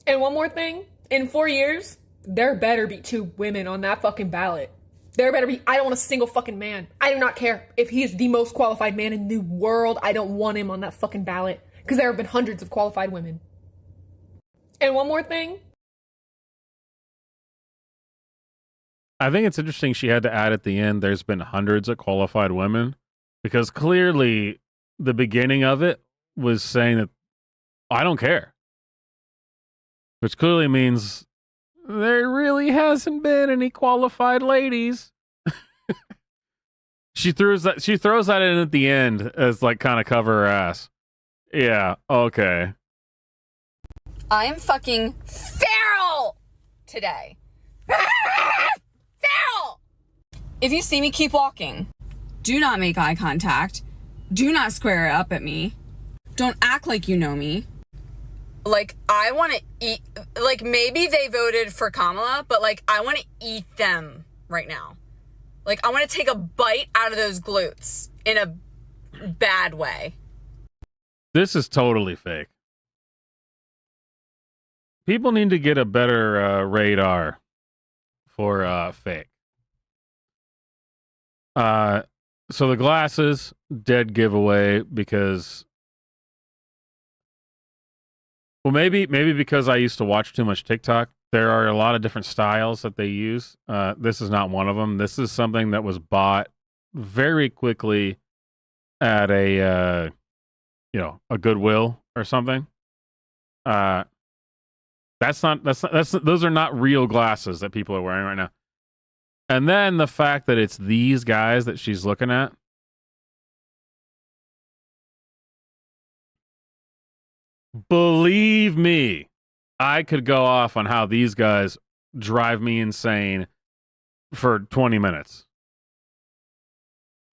And one more thing. In 4 years, there better be 2 women on that fucking ballot. There better be... I don't want a single fucking man. I do not care if he is the most qualified man in the world. I don't want him on that fucking ballot. Because there have been hundreds of qualified women. And one more thing. I think it's interesting she had to add at the end, there's been hundreds of qualified women. Because clearly, the beginning of it was saying that, I don't care. Which clearly means... there really hasn't been any qualified ladies. She throws that in at the end as like kind of cover her ass. Yeah, okay. I am fucking feral today. Feral! If you see me, keep walking. Do not make eye contact. Do not square up at me. Don't act like you know me. Like, I want to eat, like, maybe they voted for Kamala, but, like, I want to eat them right now. Like, I want to take a bite out of those glutes in a bad way. This is totally fake. People need to get a better radar for fake. So the glasses, dead giveaway because... Well, maybe because I used to watch too much TikTok. There are a lot of different styles that they use. This is not one of them. This is something that was bought very quickly at a Goodwill or something. Those are not real glasses that people are wearing right now. And then the fact that it's these guys that she's looking at. Believe me, I could go off on how these guys drive me insane for 20 minutes.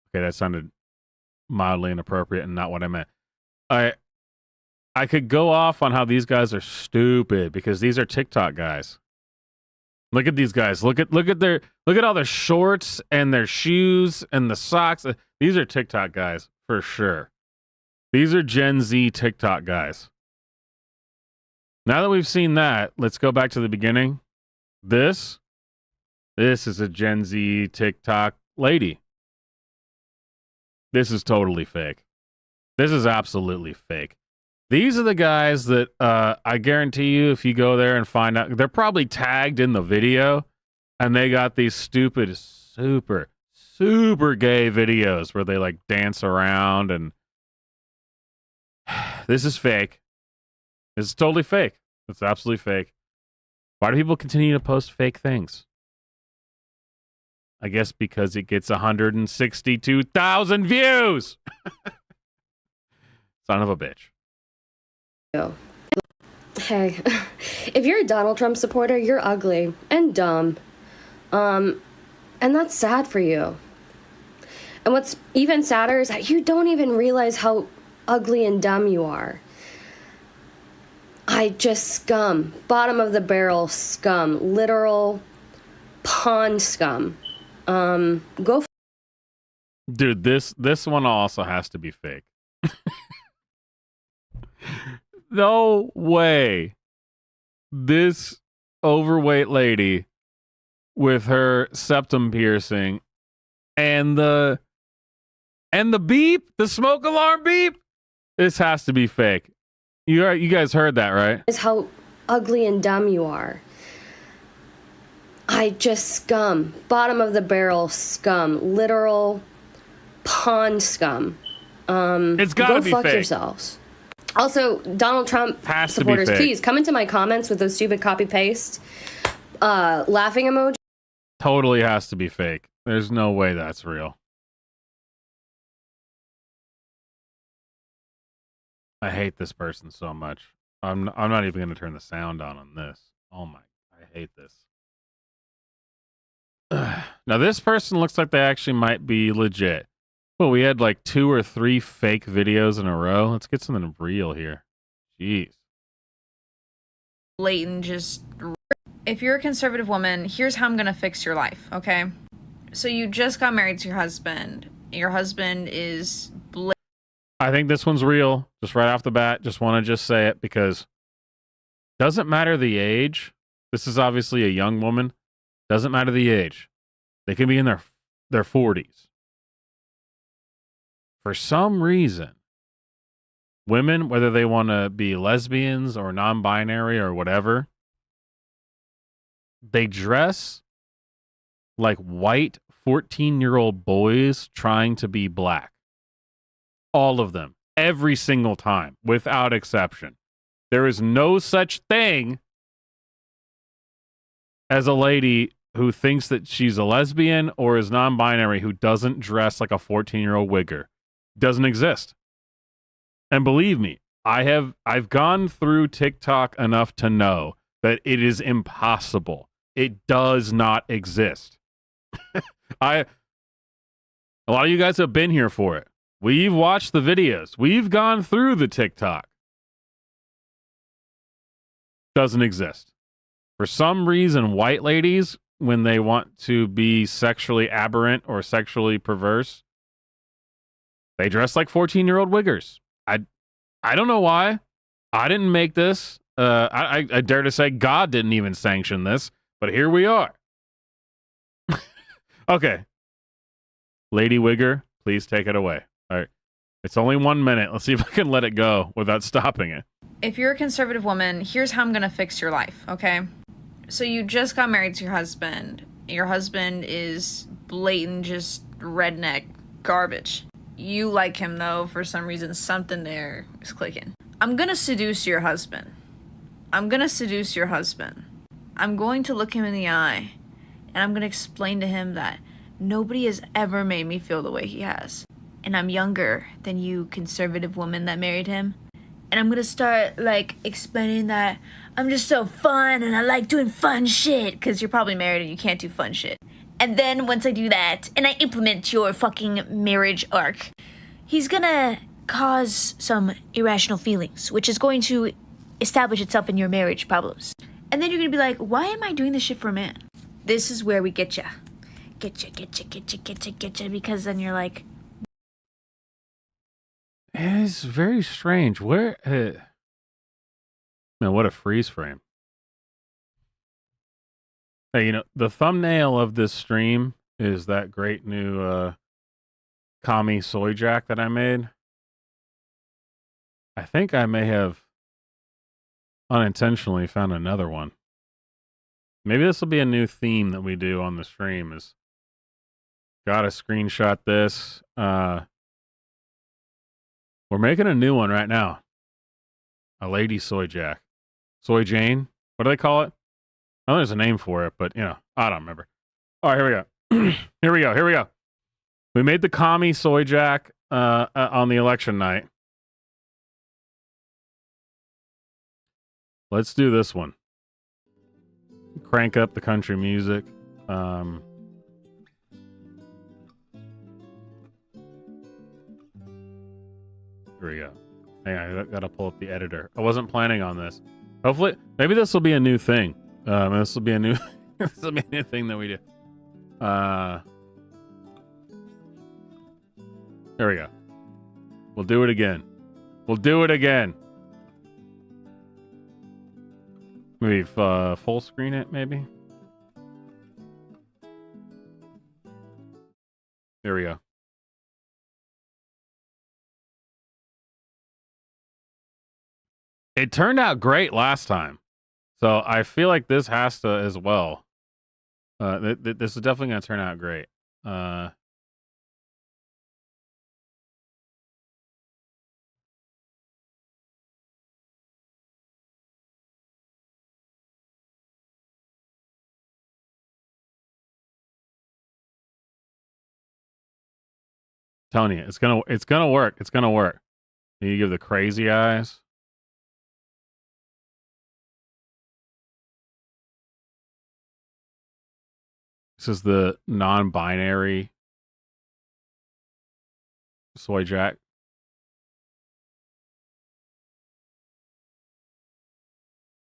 Okay, that sounded mildly inappropriate and not what I meant. I could go off on how these guys are stupid because these are TikTok guys. Look at these guys. Look at all their shorts and their shoes and the socks. These are TikTok guys for sure. These are Gen Z TikTok guys. Now that we've seen that, let's go back to the beginning. This is a Gen Z TikTok lady. This is totally fake. This is absolutely fake. These are the guys that I guarantee you, if you go there and find out, they're probably tagged in the video, and they got these stupid, super gay videos where they like dance around, and this is fake. This is totally fake. It's absolutely fake. Why do people continue to post fake things? I guess because it gets 162,000 views. Son of a bitch. Hey, if you're a Donald Trump supporter, you're ugly and dumb. And that's sad for you. And what's even sadder is that you don't even realize how ugly and dumb you are. I just scum. Bottom of the barrel scum. Literal pond scum. Go. Dude, this one also has to be fake. No way. This overweight lady with her septum piercing and the beep, the smoke alarm beep. This has to be fake. You guys heard that, right? Is how ugly and dumb you are. I just scum. Bottom of the barrel scum. Literal pond scum. It's gotta go be fuck fake. yourselves. Also, Donald Trump Has to be supporters, fake. please come into my comments with those stupid copy paste laughing emoji. Totally has to be fake. There's no way that's real. I hate this person so much. I'm not even going to turn the sound on this. Oh my, I hate this. Now this person looks like they actually might be legit. Well, we had like 2 or 3 fake videos in a row. Let's get something real here. Jeez. Blatant, just. If you're a conservative woman, here's how I'm gonna fix your life, okay? So you just got married to your husband. Your husband is I think this one's real. Just right off the bat, just want to just say it because doesn't matter the age. This is obviously a young woman. Doesn't matter the age. They can be in their 40s. For some reason, women, whether they want to be lesbians or non-binary or whatever, they dress like white 14-year-old boys trying to be black. All of them. Every single time. Without exception. There is no such thing as a lady who thinks that she's a lesbian or is non-binary who doesn't dress like a 14-year-old wigger. Doesn't exist. And believe me, I've gone through TikTok enough to know that it is impossible. It does not exist. A lot of you guys have been here for it. We've watched the videos. We've gone through the TikTok. Doesn't exist. For some reason, white ladies, when they want to be sexually aberrant or sexually perverse, they dress like 14-year-old wiggers. I don't know why. I didn't make this. I dare to say God didn't even sanction this, but here we are. Okay. Lady Wigger, please take it away. All right. It's only 1 minute. Let's see if I can let it go without stopping it. If you're a conservative woman, here's how I'm gonna fix your life, okay? So you just got married to your husband. Your husband is blatant, just redneck garbage. You like him though, for some reason, something there is clicking. I'm gonna seduce your husband. I'm gonna seduce your husband. I'm going to look him in the eye, and I'm gonna explain to him that nobody has ever made me feel the way he has. And I'm younger than you, conservative woman that married him. And I'm gonna start, like, explaining that I'm just so fun and I like doing fun shit. Because you're probably married and you can't do fun shit. And then once I do that, and I implement your fucking marriage arc, he's gonna cause some irrational feelings, which is going to establish itself in your marriage problems. And then you're gonna be like, why am I doing this shit for a man? This is where we get ya. Get ya, because then you're like... It's very strange. Where... Man, what a freeze frame. Hey, you know, the thumbnail of this stream is that great new commie soy jack that I made. I think I may have unintentionally found another one. Maybe this will be a new theme that we do on the stream is gotta screenshot this. We're making a new one right now. A lady soy jack. Soy Jane? What do they call it? Oh, there's a name for it, but, you know, I don't remember. All right, here we go. Here we go. We made the commie soy jack on the election night. Let's do this one. Crank up the country music. Here we go. Hang on, I gotta pull up the editor. I wasn't planning on this. Hopefully, maybe this will be a new thing. This will be a new, this will be a new thing that we do. There we go. We'll do it again. We'll do it again. Maybe full screen it, maybe. There we go. It turned out great last time, so I feel like this has to as well. This is definitely going to turn out great. Telling you, it's gonna work. It's gonna work. You give the crazy eyes. This is the non-binary soy jack.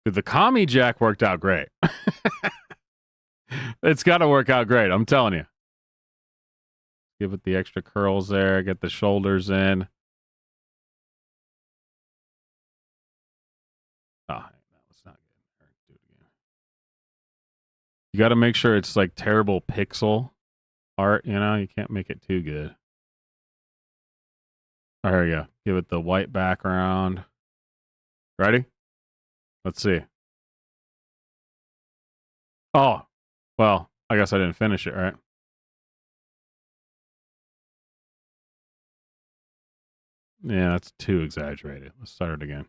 Dude, the commie jack worked out great. It's got to work out great. I'm telling you. Give it the extra curls there. Get the shoulders in. Oh, that was not good. Do it again. You got to make sure it's like terrible pixel art. You know, you can't make it too good. Oh, here we go. Give it the white background. Ready? Let's see. Oh, well, I guess I didn't finish it, right? Yeah, that's too exaggerated. Let's start it again.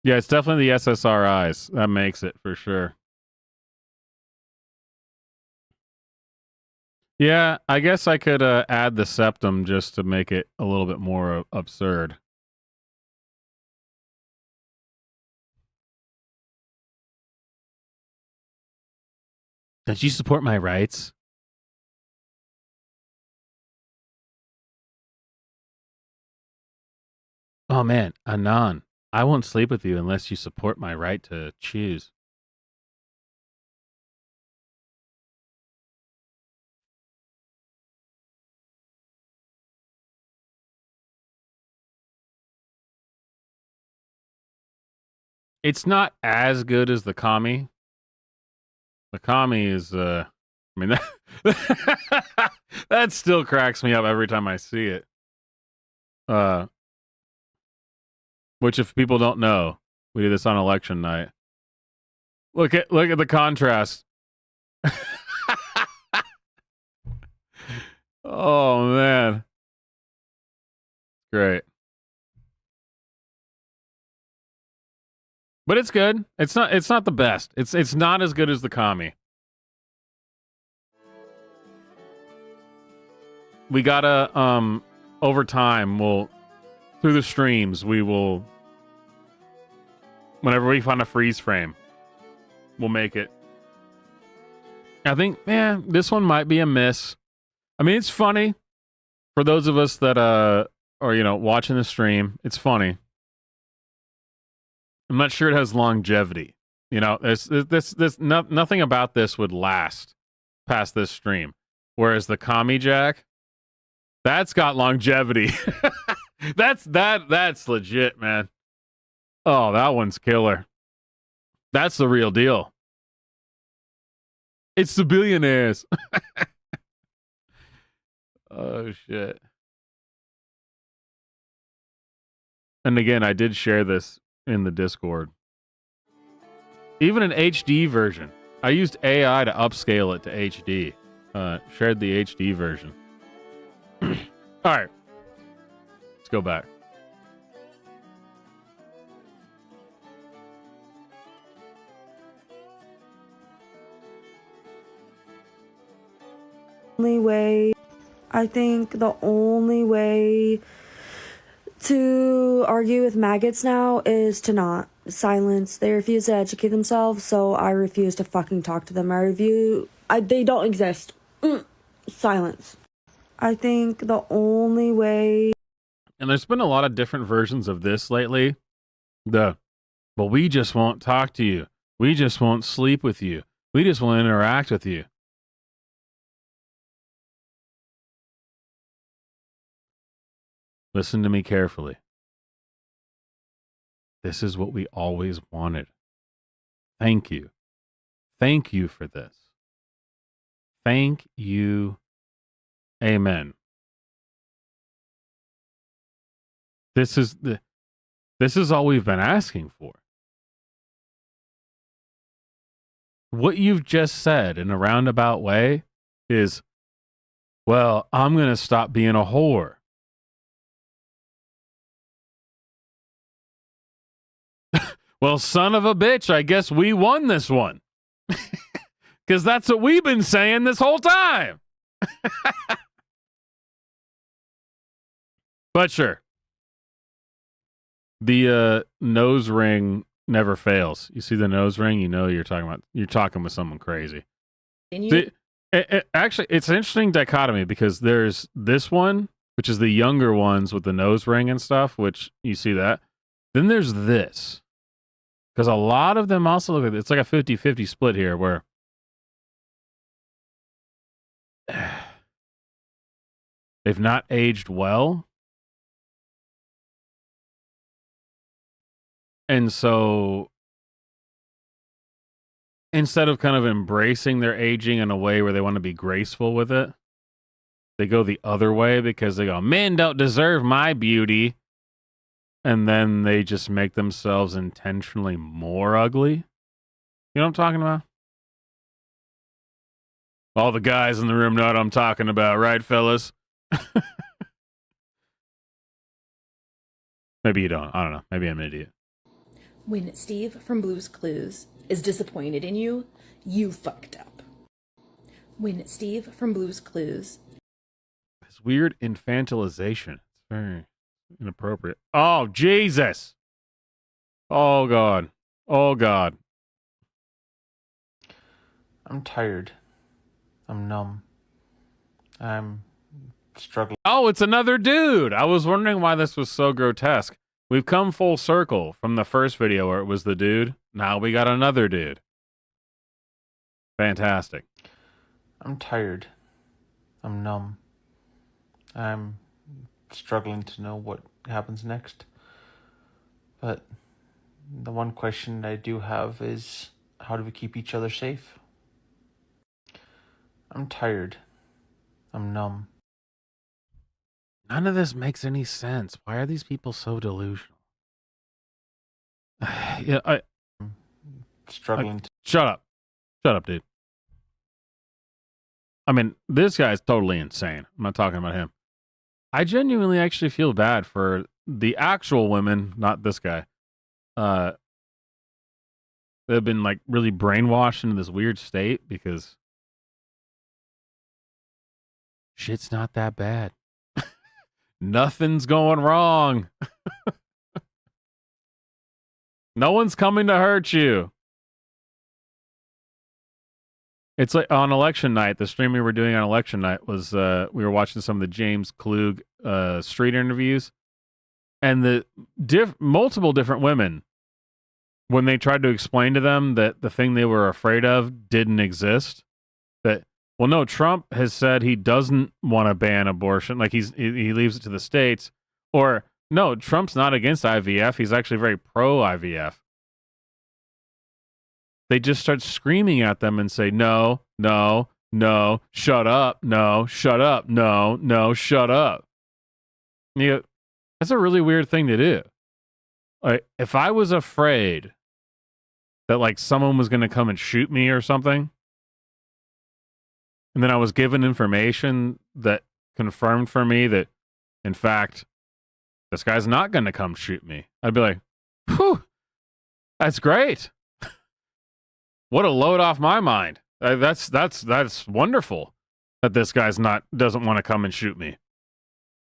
Yeah, it's definitely the SSRIs. That makes it for sure. Yeah, I guess I could add the septum just to make it a little bit more absurd. Don't you support my rights? Oh man, Anon, I won't sleep with you unless you support my right to choose. It's not as good as the commie. The commie is, I mean, that, that still cracks me up every time I see it. Which, if people don't know, we did this on election night. Look at the contrast. Oh man, great. But it's good. It's not the best. It's not as good as the commie. We gotta over time we'll through the streams we will whenever we find a freeze frame we'll make it. I think this one might be a miss. I mean, it's funny for those of us that are watching the stream. It's funny. I'm not sure it has longevity. You know, nothing about this would last past this stream. Whereas the commie jack, that's got longevity. That's legit, man. Oh, that one's killer. That's the real deal. It's the billionaires. Oh shit. And again, I did share this in the Discord. Even an HD version. I used AI to upscale it to HD. Shared the HD version. All right. Let's go back. Only way I think the only way to argue with maggots now is to not silence. They refuse to educate themselves, so I refuse to fucking talk to them. They don't exist. Silence. I think the only way. And there's been a lot of different versions of this lately. But we just won't talk to you. We just won't sleep with you. We just won't interact with you. Listen to me carefully. This is what we always wanted. Thank you. Thank you for this. Thank you. Amen. This is all we've been asking for. What you've just said in a roundabout way is, well, I'm going to stop being a whore. Well, son of a bitch, I guess we won this one. Because that's what we've been saying this whole time. But sure. The nose ring never fails. You see the nose ring, you know you're talking with someone crazy. Actually, it's an interesting dichotomy because there's this one, which is the younger ones with the nose ring and stuff, which you see that. Then there's this. Because a lot of them also look at it's like a 50-50 split here where they've not aged well. And so instead of kind of embracing their aging in a way where they want to be graceful with it, they go the other way because they go, men don't deserve my beauty. And then they just make themselves intentionally more ugly. You know what I'm talking about? All the guys in the room know what I'm talking about, right, fellas? Maybe you don't. I don't know. Maybe I'm an idiot. When Steve from Blue's Clues is disappointed in you, you fucked up. When Steve from Blue's Clues... This weird infantilization. It's very inappropriate. Oh, Jesus. Oh, God. Oh, God. I'm tired. I'm numb. I'm struggling. Oh, it's another dude. I was wondering why this was so grotesque. We've come full circle from the first video where it was the dude. Now we got another dude. Fantastic. I'm tired. I'm numb. I'm struggling to know what happens next. But the one question I do have is, how do we keep each other safe? I'm tired. I'm numb. None of this makes any sense. Why are these people so delusional? Yeah, I'm struggling to... Shut up. Shut up, dude. I mean, this guy's totally insane. I'm not talking about him. I genuinely actually feel bad for the actual women, not this guy. They've been like really brainwashed into this weird state because shit's not that bad. Nothing's going wrong. No one's coming to hurt you. It's like on election night, the stream we were doing on election night was we were watching some of the James Klug street interviews, and the multiple different women, when they tried to explain to them that the thing they were afraid of didn't exist, that, well, no, Trump has said he doesn't want to ban abortion, like he leaves it to the states, or no, Trump's not against IVF, he's actually very pro IVF. They just start screaming at them and say, no, no, no, shut up, no, shut up, no, no, shut up. You know, that's a really weird thing to do. Like, if I was afraid that like someone was going to come and shoot me or something, and then I was given information that confirmed for me that, in fact, this guy's not going to come shoot me, I'd be like, whew, that's great. What a load off my mind. That's wonderful. that this guy's doesn't want to come and shoot me.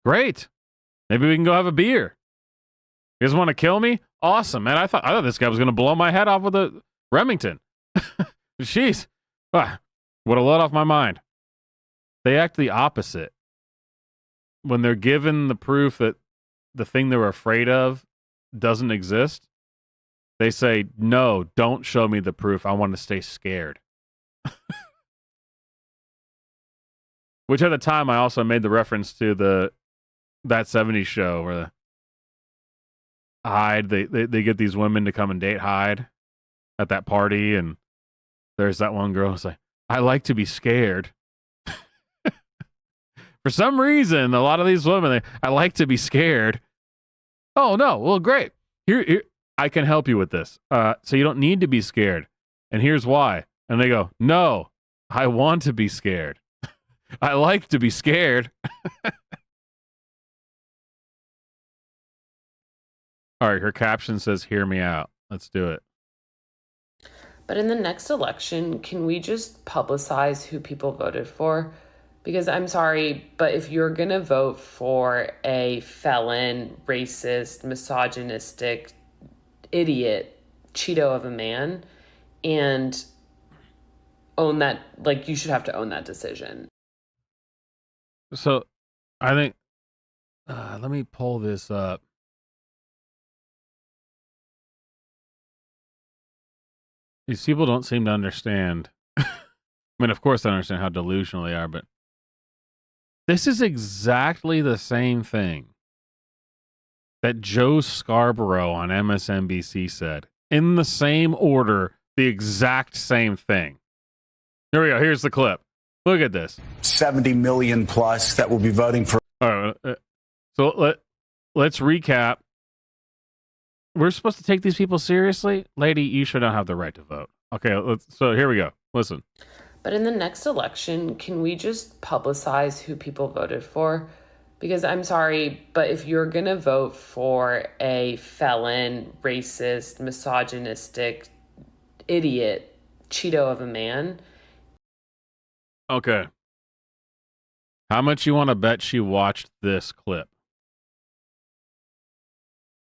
Great. Maybe we can go have a beer. You guys want to kill me? Awesome, man. I thought this guy was going to blow my head off with a Remington. Jeez. Would have let off my mind. They act the opposite. When they're given the proof that the thing they're afraid of doesn't exist, they say, no, don't show me the proof. I want to stay scared. Which at the time I also made the reference to that 70s show where Hyde, they get these women to come and date Hyde at that party, and there's that one girl who's like, I like to be scared. For some reason, a lot of these women, I like to be scared. Oh, no. Well, great. Here, I can help you with this. So you don't need to be scared. And here's why. And they go, no, I want to be scared. I like to be scared. All right, her caption says, hear me out. Let's do it. But in the next election, can we just publicize who people voted for? Because I'm sorry, but if you're going to vote for a felon, racist, misogynistic, idiot, Cheeto of a man, and own that, like, you should have to own that decision. So I think, let me pull this up. These people don't seem to understand. I mean, of course, I understand how delusional they are, but this is exactly the same thing that Joe Scarborough on MSNBC said. In the same order, the exact same thing. Here we go. Here's the clip. Look at this. 70 million plus that will be voting for. All right. So let's recap. We're supposed to take these people seriously? Lady, you should not have the right to vote. Okay, so here we go. Listen. But in the next election, can we just publicize who people voted for? Because I'm sorry, but if you're going to vote for a felon, racist, misogynistic, idiot, Cheeto of a man. Okay. How much you want to bet she watched this clip?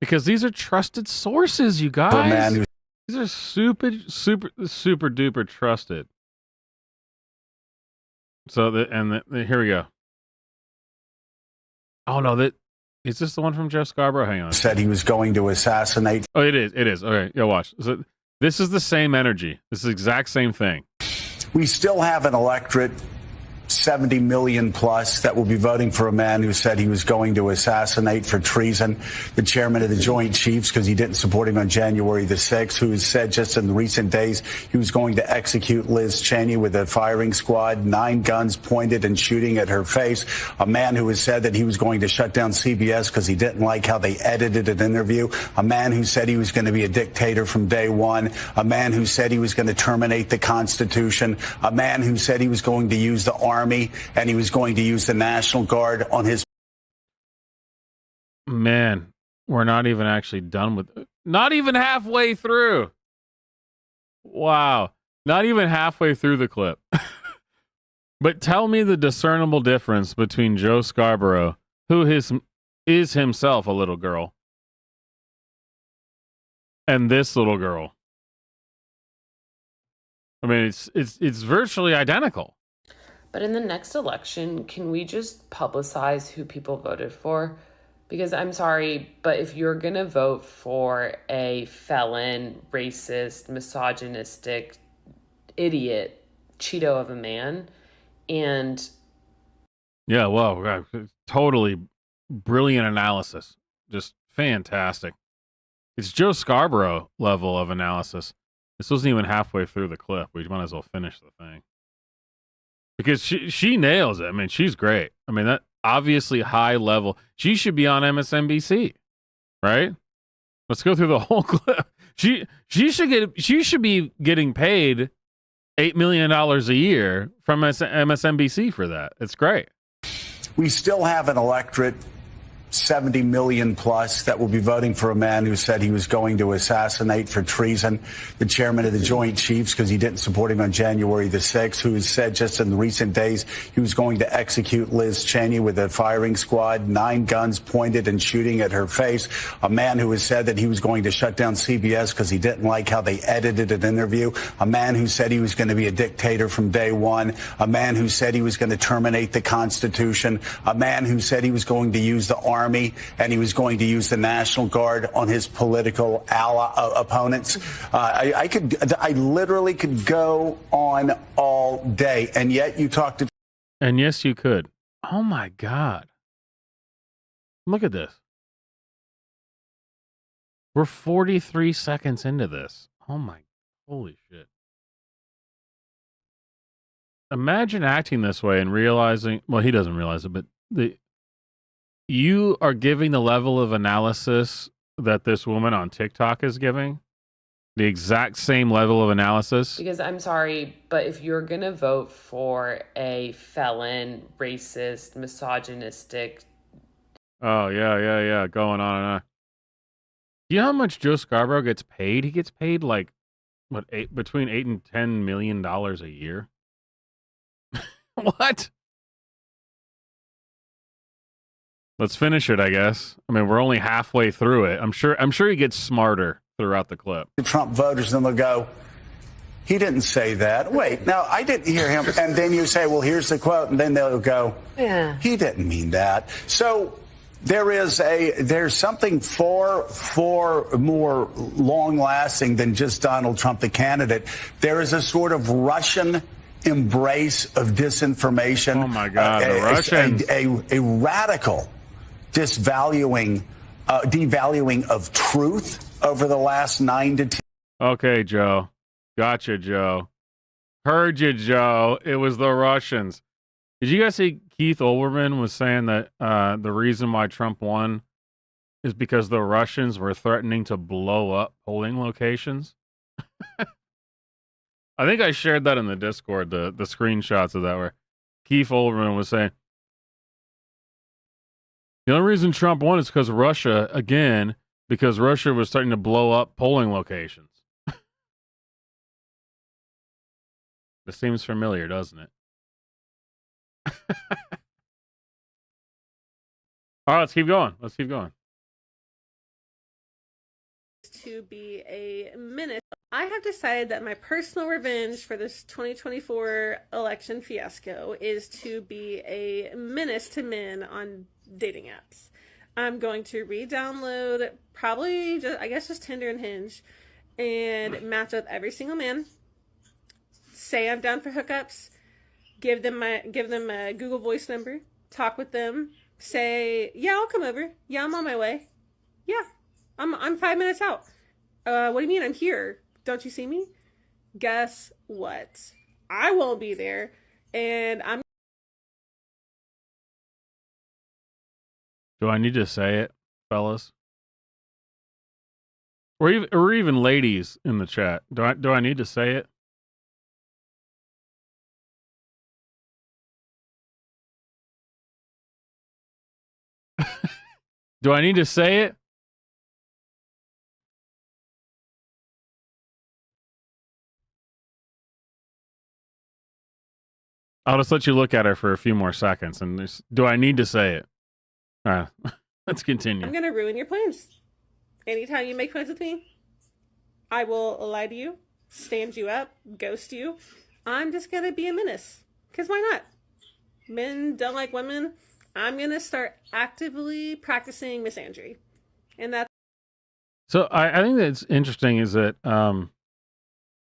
Because these are trusted sources, you guys. These are super duper trusted. So, here we go. Oh, no, is this the one from Jeff Scarborough? Hang on. Said he was going to assassinate. Oh, it is. All right, watch. So, this is the same energy. This is the exact same thing. We still have an electorate, 70 million plus, that will be voting for a man who said he was going to assassinate for treason the chairman of the Joint Chiefs because he didn't support him on January the 6th, who has said just in recent days he was going to execute Liz Cheney with a firing squad, 9 guns pointed and shooting at her face. A man who has said that he was going to shut down CBS because he didn't like how they edited an interview. A man who said he was going to be a dictator from day one. A man who said he was going to terminate the Constitution. A man who said he was going to use the Army and he was going to use the National Guard on his. Man, we're not even actually done with it. Not even halfway through. Wow. Not even halfway through the clip. But tell me the discernible difference between Joe Scarborough, who is himself a little girl, and this little girl. I mean, it's virtually identical. But in the next election, can we just publicize who people voted for? Because I'm sorry, but if you're going to vote for a felon, racist, misogynistic, idiot, Cheeto of a man, and... Yeah, well, totally brilliant analysis. Just fantastic. It's Joe Scarborough level of analysis. This wasn't even halfway through the clip. We might as well finish the thing. Because she nails it. I mean, she's great. I mean, that obviously high level. She should be on MSNBC, right? Let's go through the whole clip. She should be getting paid $8 million a year from MSNBC for that. It's great. We still have an electorate, 70 million plus that will be voting for a man who said he was going to assassinate for treason the chairman of the Joint Chiefs because he didn't support him on January the 6th, who has said just in recent days he was going to execute Liz Cheney with a firing squad, 9 guns pointed and shooting at her face. A man who has said that he was going to shut down CBS because he didn't like how they edited an interview. A man who said he was going to be a dictator from day one. A man who said he was going to terminate the Constitution. A man who said he was going to use the army and he was going to use the National Guard on his political opponents. I literally could go on all day. And yet you talk to. And yes, you could. Oh my God. Look at this. We're 43 seconds into this. Oh my, holy shit. Imagine acting this way and realizing, well, he doesn't realize it, but you are giving the level of analysis that this woman on TikTok is giving. The exact same level of analysis. Because I'm sorry, but if you're going to vote for a felon, racist, misogynistic. Oh, yeah. Going on and on. You know how much Joe Scarborough gets paid? He gets paid like, what, between $8 and $10 million a year? What? Let's finish it, I guess. I mean, we're only halfway through it. I'm sure he gets smarter throughout the clip. The Trump voters, and they'll go, he didn't say that. Wait, now I didn't hear him. And then you say, well, here's the quote. And then they'll go, yeah, he didn't mean that. So there's something far more long lasting than just Donald Trump, the candidate. There is a sort of Russian embrace of disinformation. Oh my God, the Russians. A radical devaluing of truth over the last 9 to 10. Okay, Joe. Gotcha, Joe. Heard you, Joe. It was the Russians. Did you guys see Keith Olbermann was saying that the reason why Trump won is because the Russians were threatening to blow up polling locations? I think I shared that in the Discord, the screenshots of that where Keith Olbermann was saying, the only reason Trump won is because Russia, again, because Russia was starting to blow up polling locations. This seems familiar, doesn't it? All right, let's keep going. To be a menace. I have decided that my personal revenge for this 2024 election fiasco is to be a menace to men on dating apps. I'm going to re-download probably just Tinder and Hinge and match up every single man. Say I'm down for hookups. Give them a Google Voice number. Talk with them. Say, yeah, I'll come over. Yeah, I'm on my way. Yeah, I'm 5 minutes out. What do you mean? I'm here. Don't you see me? Guess what? I won't be there, and I'm. Do I need to say it, fellas? Or even ladies in the chat? Do I need to say it? Do I need to say it? I'll just let you look at her for a few more seconds. And do I need to say it? Let's continue. I'm going to ruin your plans. Anytime you make plans with me, I will lie to you, stand you up, ghost you. I'm just going to be a menace. Because why not? Men don't like women. I'm going to start actively practicing misandry. And that's... So I think that's interesting is that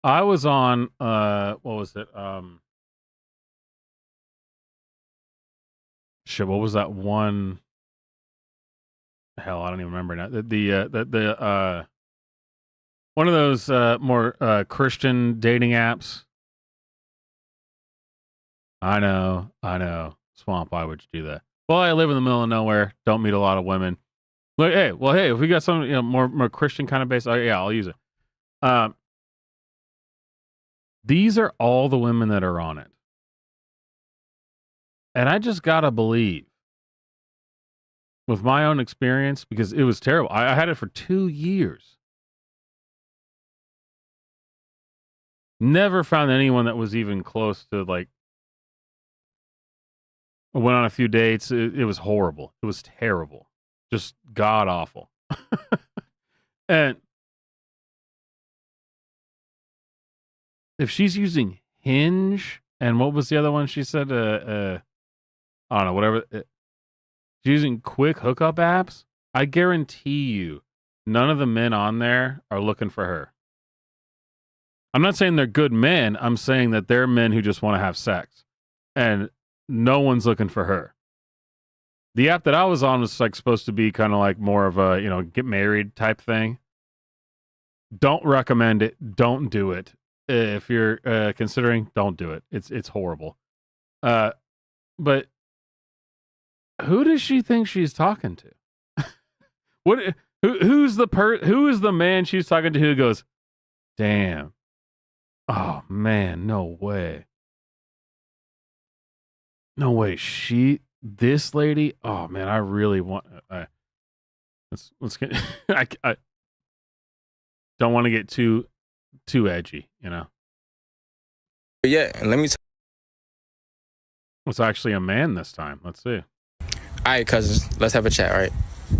I was on, what was it? Shit, what was that one? Hell, I don't even remember now. The one of those more Christian dating apps. I know. Swamp, why would you do that? Well, I live in the middle of nowhere. Don't meet a lot of women. Like, hey, if we got some, more Christian kind of base, yeah, I'll use it. These are all the women that are on it. And I just gotta believe with my own experience, because it was terrible. I had it for 2 years. Never found anyone that was even close to like. I went on a few dates. It was horrible. It was terrible. Just god awful. And if she's using Hinge and what was the other one she said? I don't know, whatever. She's using quick hookup apps. I guarantee you, none of the men on there are looking for her. I'm not saying they're good men. I'm saying that they're men who just want to have sex. And no one's looking for her. The app that I was on was like supposed to be kind of like more of a, get married type thing. Don't recommend it. Don't do it. If you're considering, don't do it. It's horrible. But who does she think she's talking to? Who is the man she's talking to who goes, damn. Oh man, no way. No way. This lady. Oh man, I really want. Let's get. I don't want to get too edgy, Yeah, and let me. It's actually a man this time. Let's see. All right, cousins, let's have a chat, right?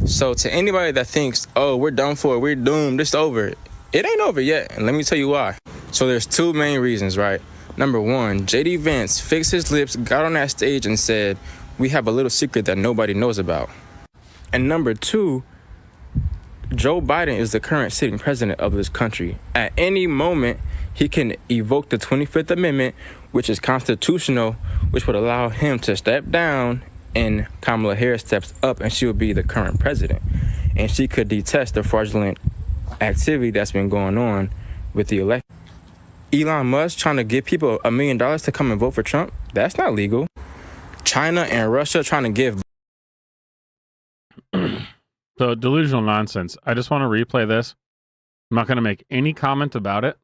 So to anybody that thinks, oh, we're done for, we're doomed, it's over. It ain't over yet, and let me tell you why. So there's two main reasons, right? Number one, JD Vance fixed his lips, got on that stage and said, we have a little secret that nobody knows about. And number two, Joe Biden is the current sitting president of this country. At any moment, he can evoke the 25th Amendment, which is constitutional, which would allow him to step down, and Kamala Harris steps up and she will be the current president. And she could detest the fraudulent activity that's been going on with the election. Elon Musk trying to give people $1 million to come and vote for Trump, that's not legal. China and Russia trying to give. So delusional nonsense. I just want to replay this. I'm not going to make any comment about it.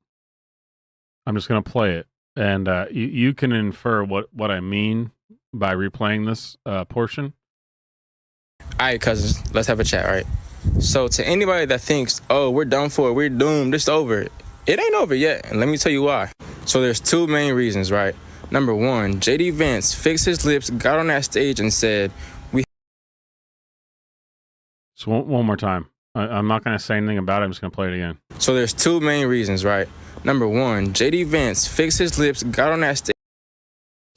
I'm just going to play it. And you can infer what I mean by replaying this portion. All right, cousins, let's have a chat, right? So to anybody that thinks, oh, we're done for, we're doomed, it's over. It ain't over yet, and let me tell you why. So there's two main reasons, right? Number one, JD Vance fixed his lips, got on that stage and said, So one more time. I'm not going to say anything about it. I'm just going to play it again. So there's two main reasons, right? Number one, JD Vance fixed his lips, got on that stage.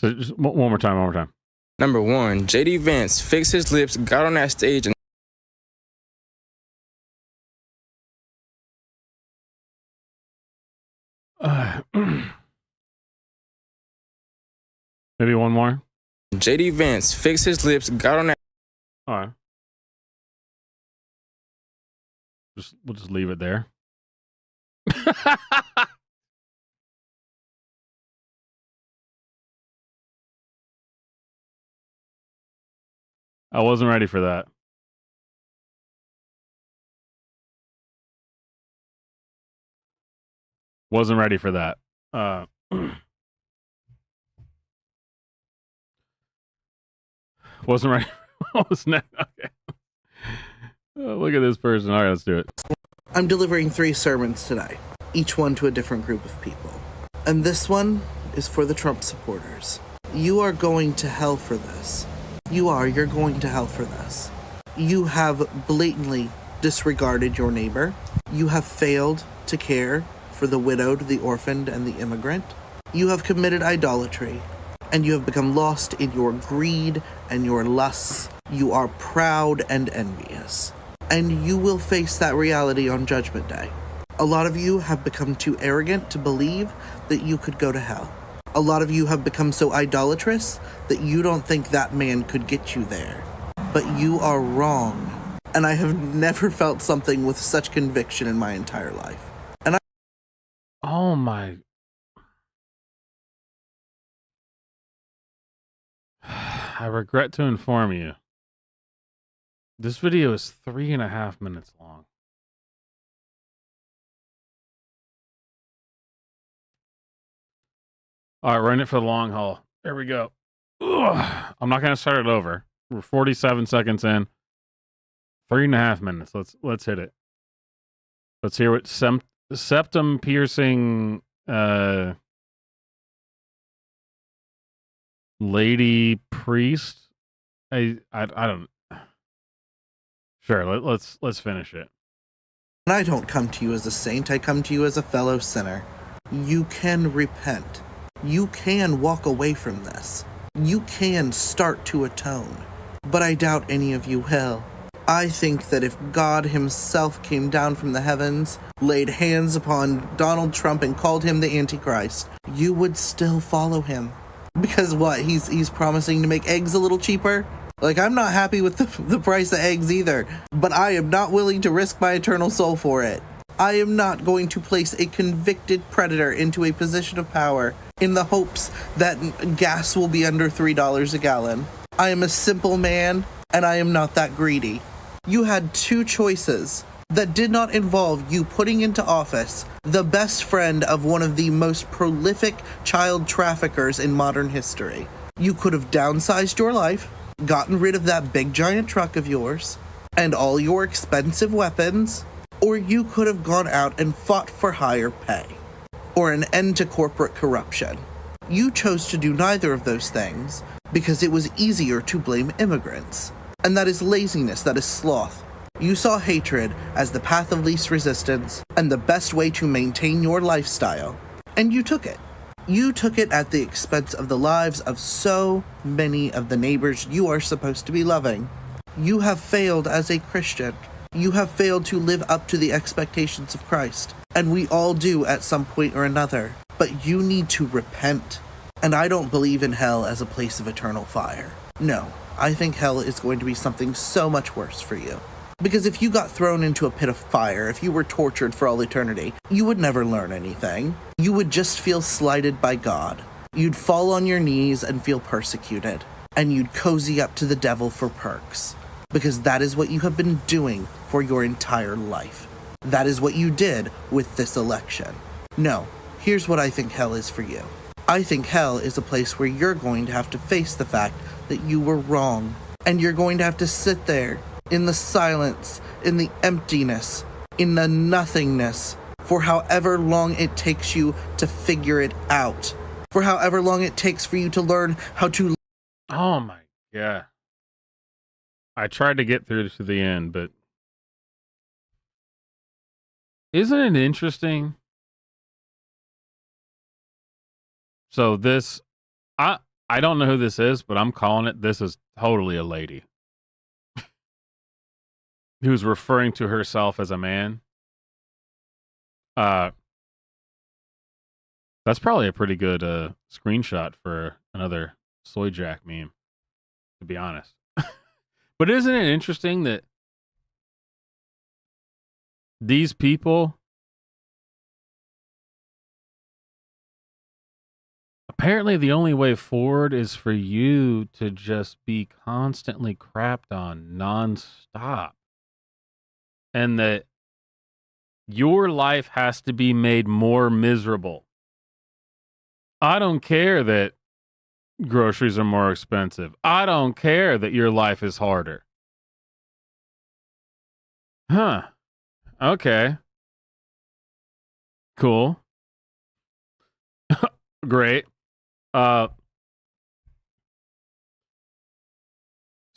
So just one more time. Number one, JD Vance fixed his lips, got on that stage and maybe one more. JD Vance fixed his lips, got on that. All right. We'll just leave it there. I wasn't ready for that. Wasn't ready for that. Wasn't ready. What was next? Okay. Look at this person. All right, let's do it. I'm delivering 3 sermons today, each one to a different group of people. And this one is for the Trump supporters. You are going to hell for this. You're going to hell for this. You have blatantly disregarded your neighbor. You have failed to care for the widowed, the orphaned, and the immigrant. You have committed idolatry, and you have become lost in your greed and your lusts. You are proud and envious. And you will face that reality on Judgment Day. A lot of you have become too arrogant to believe that you could go to hell. A lot of you have become so idolatrous that you don't think that man could get you there. But you are wrong. And I have never felt something with such conviction in my entire life. Oh my. I regret to inform you. This video is 3.5 minutes long. All right, we're in it for the long haul. There we go. Ugh. I'm not going to start it over. We're 47 seconds in. 3.5 minutes. Let's hit it. Let's hear what septum piercing lady priest. I don't. Sure, let's finish it. And I don't come to you as a saint, I come to you as a fellow sinner. You can repent. You can walk away from this. You can start to atone. But I doubt any of you will. I think that if God himself came down from the heavens, laid hands upon Donald Trump and called him the Antichrist, you would still follow him. Because what, he's promising to make eggs a little cheaper? Like, I'm not happy with the price of eggs either, but I am not willing to risk my eternal soul for it. I am not going to place a convicted predator into a position of power in the hopes that gas will be under $3 a gallon. I am a simple man, and I am not that greedy. You had two choices that did not involve you putting into office the best friend of one of the most prolific child traffickers in modern history. You could have downsized your life, gotten rid of that big giant truck of yours, and all your expensive weapons, or you could have gone out and fought for higher pay, or an end to corporate corruption. You chose to do neither of those things because it was easier to blame immigrants. And that is laziness, that is sloth. You saw hatred as the path of least resistance and the best way to maintain your lifestyle, and you took it. You took it at the expense of the lives of so many of the neighbors you are supposed to be loving. You have failed as a Christian. You have failed to live up to the expectations of Christ. And we all do at some point or another. But you need to repent. And I don't believe in hell as a place of eternal fire. No, I think hell is going to be something so much worse for you. Because if you got thrown into a pit of fire, if you were tortured for all eternity, you would never learn anything. You would just feel slighted by God. You'd fall on your knees and feel persecuted. And you'd cozy up to the devil for perks. Because that is what you have been doing for your entire life. That is what you did with this election. No, here's what I think hell is for you. I think hell is a place where you're going to have to face the fact that you were wrong. And you're going to have to sit there in the silence, in the emptiness, in the nothingness, for however long it takes you to figure it out. For however long it takes for you to learn how to... Oh my God. I tried to get through to the end, but... Isn't it interesting? So this... I don't know who this is, but I'm calling it, this is totally a lady. Who's referring to herself as a man. That's probably a pretty good screenshot for another soy jack meme, to be honest. But isn't it interesting that these people apparently the only way forward is for you to just be constantly crapped on nonstop. And that your life has to be made more miserable. I don't care that groceries are more expensive. I don't care that your life is harder. Huh. Okay. Cool. Great. So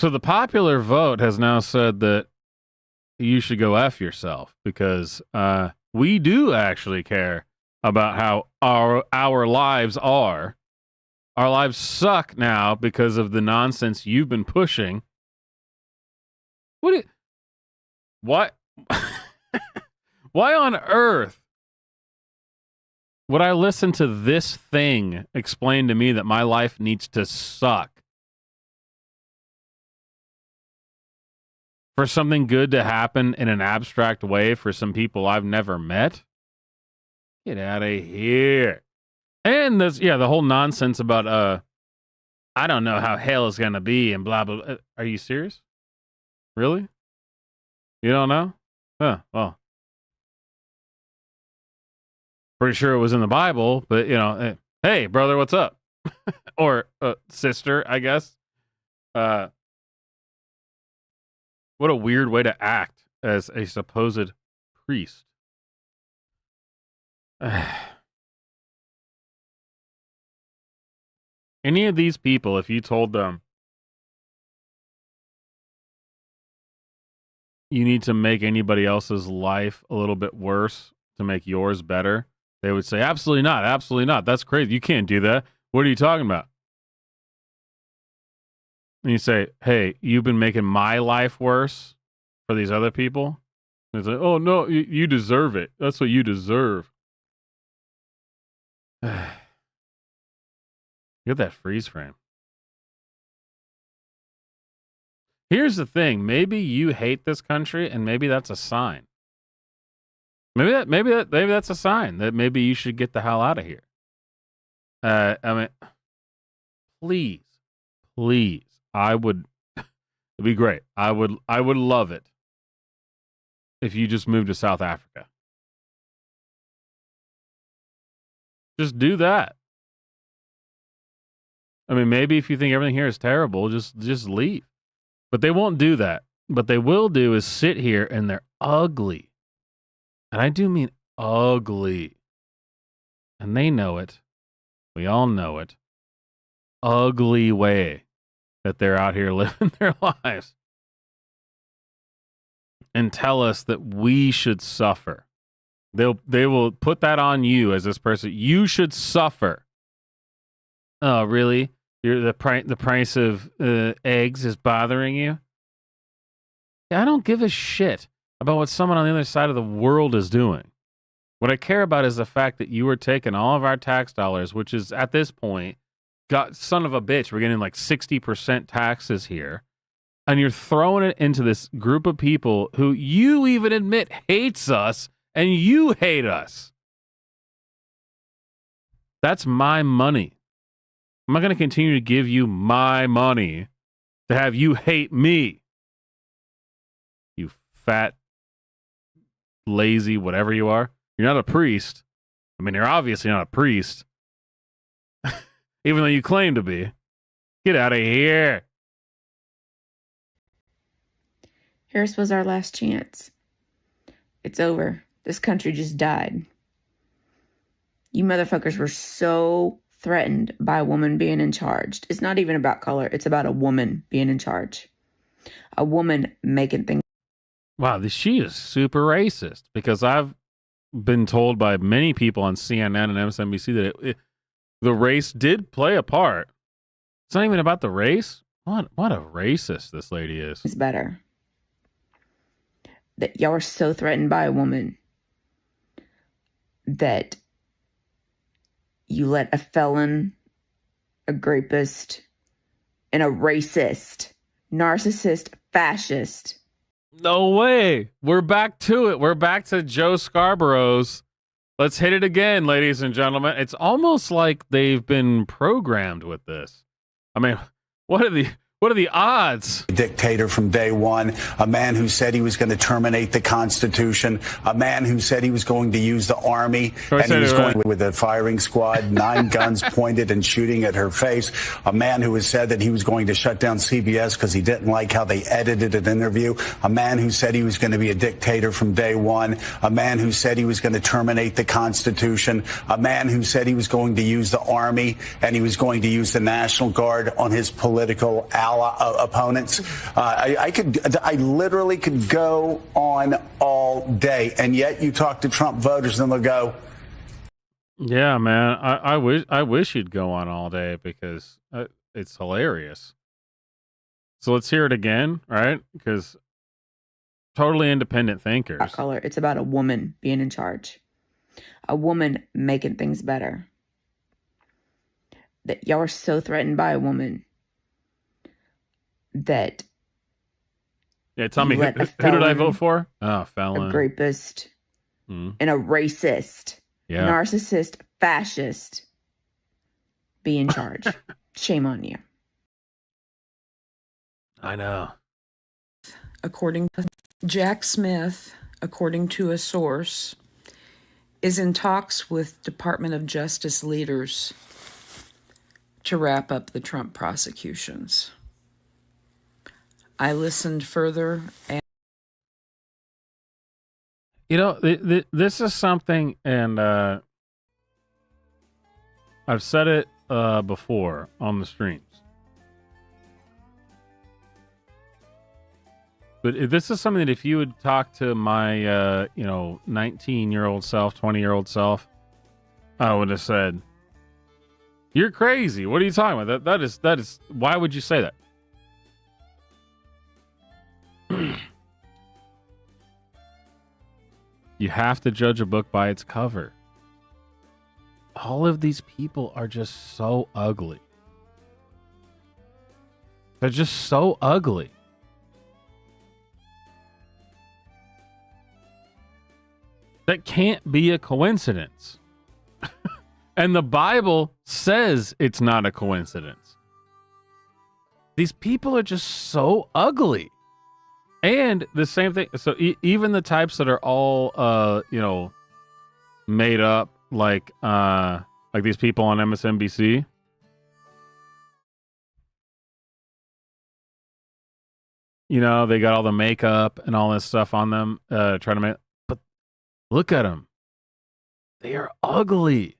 the popular vote has now said that you should go F yourself because we do actually care about how our lives are. Our lives suck now because of the nonsense you've been pushing. What? Why on earth would I listen to this thing explain to me that my life needs to suck? For something good to happen in an abstract way for some people I've never met? Get out of here. And this, the whole nonsense about, I don't know how hell is going to be and blah, blah, blah. Are you serious? Really? You don't know? Huh, well. Pretty sure it was in the Bible, but, hey, brother, what's up? Or sister, I guess. What a weird way to act as a supposed priest. Any of these people, if you told them you need to make anybody else's life a little bit worse to make yours better, they would say, absolutely not. Absolutely not. That's crazy. You can't do that. What are you talking about? And you say, hey, you've been making my life worse for these other people. And it's like, oh, no, you deserve it. That's what you deserve. Get that freeze frame. Here's the thing. Maybe you hate this country, and maybe that's a sign. Maybe that's a sign that maybe you should get the hell out of here. I mean, please. I would. It'd be great. I would love it if you just moved to South Africa. Just do that. I mean, maybe if you think everything here is terrible, just leave. But they won't do that. What they will do is sit here and they're ugly. And I do mean ugly. And they know it. We all know it. Ugly way that they're out here living their lives. And tell us that we should suffer. They will put that on you as this person. You should suffer. Oh, really? The price of eggs is bothering you? Yeah, I don't give a shit about what someone on the other side of the world is doing. What I care about is the fact that you are taking all of our tax dollars, which is at this point, son of a bitch, we're getting like 60% taxes here, and you're throwing it into this group of people who you even admit hates us, and you hate us. That's my money. I'm not going to continue to give you my money to have you hate me. You fat, lazy, whatever you are. You're not a priest. I mean, you're obviously not a priest. Even though you claim to be. Get out of here. Harris was our last chance. It's over. This country just died. You motherfuckers were so threatened by a woman being in charge. It's not even about color. It's about a woman being in charge. A woman making things. Wow, she is super racist, because I've been told by many people on CNN and MSNBC that the race did play a part. It's not even about the race. What a racist this lady is. It's better. That y'all are so threatened by a woman that you let a felon, a rapist, and a racist, narcissist, fascist. No way. We're back to it. We're back to Joe Scarborough's. Let's hit it again, ladies and gentlemen. It's almost like they've been programmed with this. I mean, what are the odds? Dictator from day one, a man who said he was going to terminate the Constitution, a man who said he was going to use the army, and he was going with a firing squad, 9 guns pointed and shooting at her face, a man who has said that he was going to shut down CBS because he didn't like how they edited an interview, a man who said he was going to be a dictator from day one, a man who said he was going to terminate the Constitution, a man who said he was going to use the army and he was going to use the National Guard on his political opponents. I literally could go on all day, and yet you talk to Trump voters and they'll go, yeah, man, I wish you'd go on all day, because it's hilarious. So let's hear it again, right? Because totally independent thinkers. Color. It's about a woman being in charge, a woman making things better. That y'all are so threatened by a woman that. Yeah, tell me, who did I vote for? Oh, felon. A rapist, and a racist, narcissist, fascist be in charge. Shame on you. I know. According to Jack Smith, according to a source, is in talks with Department of Justice leaders to wrap up the Trump prosecutions. I listened further and You know, this is something, and I've said it before on the streams. But this is something that if you would talk to my, 19-year-old self, 20-year-old self, I would have said, "You're crazy. What are you talking about? That is. Why would you say that?" You have to judge a book by its cover. All of these people are just so ugly. They're just so ugly. That can't be a coincidence. And the Bible says it's not a coincidence. These people are just so ugly. And the same thing, so even the types that are all, made up, like these people on MSNBC. You know, they got all the makeup and all this stuff on them, trying to make, but look at them. They are ugly.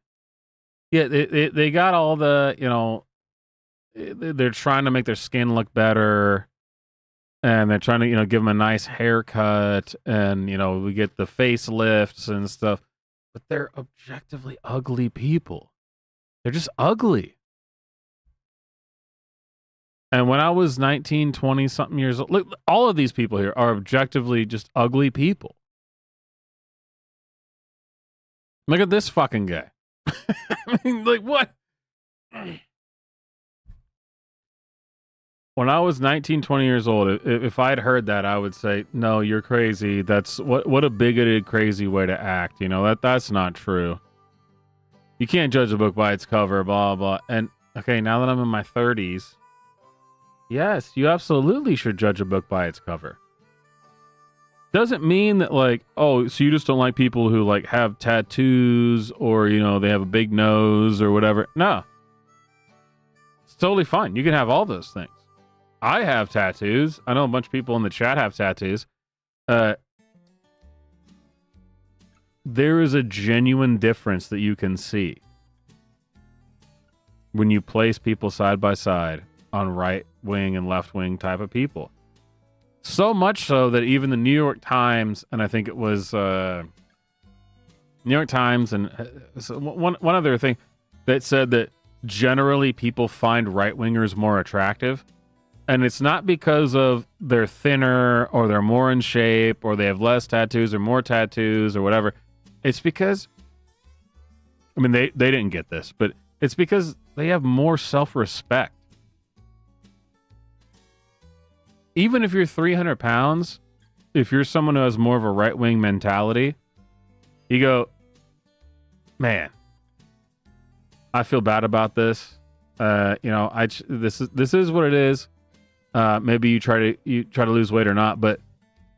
Yeah, they got all the, they're trying to make their skin look better. And they're trying to, give them a nice haircut, and, we get the facelifts and stuff. But they're objectively ugly people. They're just ugly. And when I was 19, 20 something years old, look, all of these people here are objectively just ugly people. Look at this fucking guy. I mean, like, what? When I was 19, 20 years old, if I'd heard that, I would say, "No, you're crazy. That's what a bigoted, crazy way to act. That's not true. You can't judge a book by its cover, blah, blah." And okay, now that I'm in my 30s, yes, you absolutely should judge a book by its cover. Doesn't mean that, like, oh, so you just don't like people who, like, have tattoos or, they have a big nose or whatever. No. It's totally fine. You can have all those things. I have tattoos. I know a bunch of people in the chat have tattoos. There is a genuine difference that you can see when you place people side by side on right wing and left wing type of people. So much so that even the New York Times, and I think it was New York Times, and one other thing that said that generally people find right wingers more attractive. And it's not because of they're thinner or they're more in shape or they have less tattoos or more tattoos or whatever. It's because, I mean, they didn't get this, but it's because they have more self-respect. Even if you're 300 pounds, if you're someone who has more of a right-wing mentality, you go, "Man, I feel bad about this. This is what it is. Maybe you try to lose weight or not, but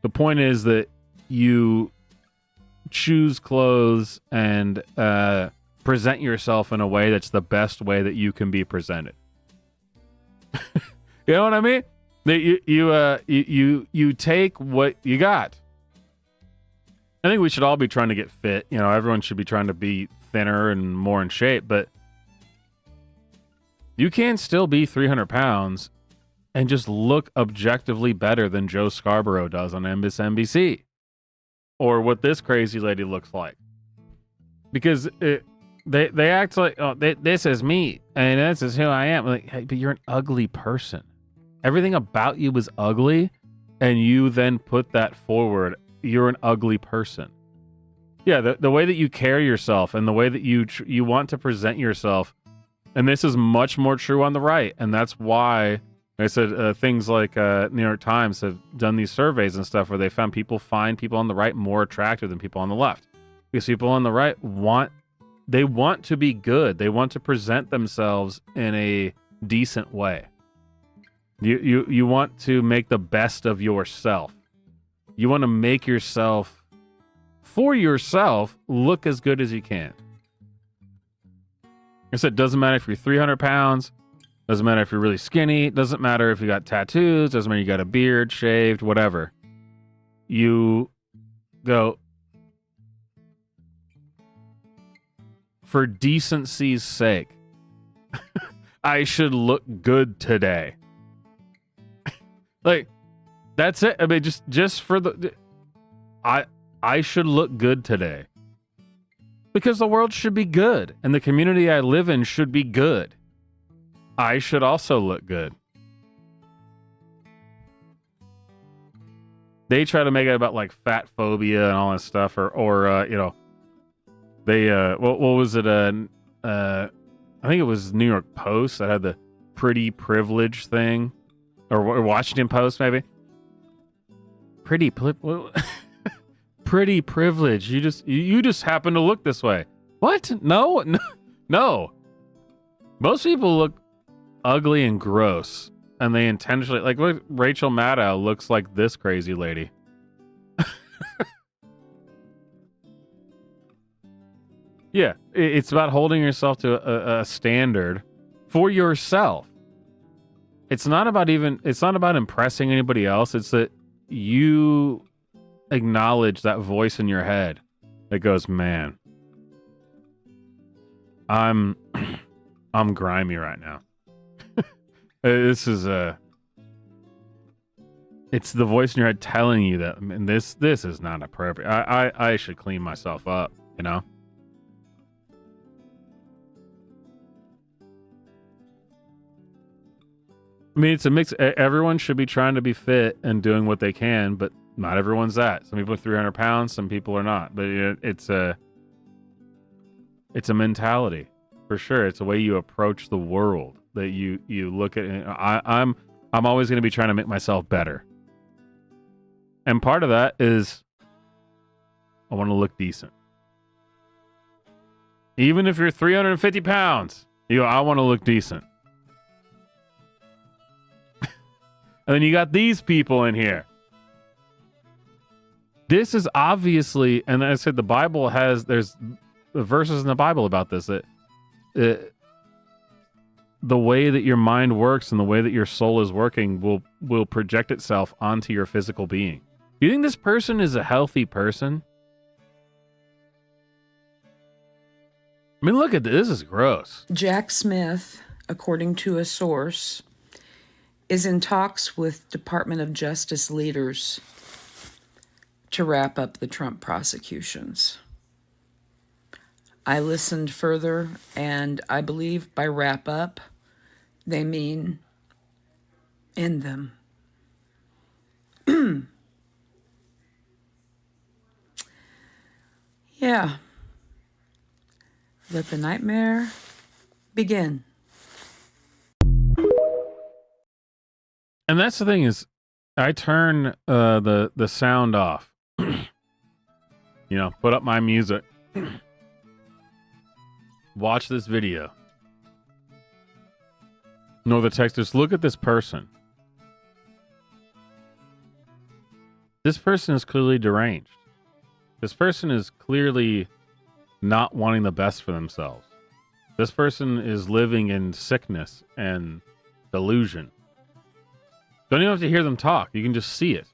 the point is that you choose clothes and present yourself in a way that's the best way that you can be presented." You know what I mean? That you take what you got. I think we should all be trying to get fit. Everyone should be trying to be thinner and more in shape, but you can still be 300 pounds and just look objectively better than Joe Scarborough does on MSNBC. Or what this crazy lady looks like. Because they act like, "Oh, this is me, and this is who I am." Like, hey, but you're an ugly person. Everything about you is ugly, and you then put that forward. You're an ugly person. Yeah, the way that you carry yourself and the way that you want to present yourself, and this is much more true on the right, and that's why I said things like New York Times have done these surveys and stuff where they find people on the right more attractive than people on the left. Because people on the right want to be good. They want to present themselves in a decent way. You want to make the best of yourself. You want to make yourself, for yourself, look as good as you can. I said, it doesn't matter if you're 300 pounds, Doesn't matter if you're really skinny. Doesn't matter if you got tattoos. Doesn't matter if you got a beard, shaved, whatever. You go, for decency's sake, I should look good today. Like, that's it. I mean, just for the... I should look good today. Because the world should be good. And the community I live in should be good. I should also look good. They try to make it about like fat phobia and all that stuff, or you know, they what was it? I think it was New York Post that had the pretty privilege thing, or Washington Post maybe. Pretty privilege. You just happen to look this way. What? No. Most people look ugly and gross, and they intentionally, like, look, Rachel Maddow looks like this crazy lady. Yeah, it's about holding yourself to a standard for yourself. It's not about impressing anybody else. It's that you acknowledge that voice in your head that goes, man, I'm grimy right now. This is it's the voice in your head telling you that, man, this is not appropriate. I should clean myself up, you know? I mean, it's a mix. Everyone should be trying to be fit and doing what they can, but not everyone's that. Some people are 300 pounds, some people are not. But it's a mentality, for sure. It's a way you approach the world, that you look at. I'm always going to be trying to make myself better, and part of that is I want to look decent. Even if you're 350 pounds, I want to look decent. And then you got these people in here. This is obviously, and I said the Bible there's verses in the Bible about this, that the way that your mind works and the way that your soul is working will project itself onto your physical being. Do you think this person is a healthy person? I mean, look at this. This is gross. Jack Smith, according to a source, is in talks with Department of Justice leaders to wrap up the Trump prosecutions. I listened further, and I believe by wrap up, they mean end them. Yeah. Let the nightmare begin. And that's the thing is, I turn the sound off. Put up my music. Watch this video. No, the text is, look at this person. This person is clearly deranged. This person is clearly not wanting the best for themselves. This person is living in sickness and delusion. Don't even have to hear them talk. You can just see it.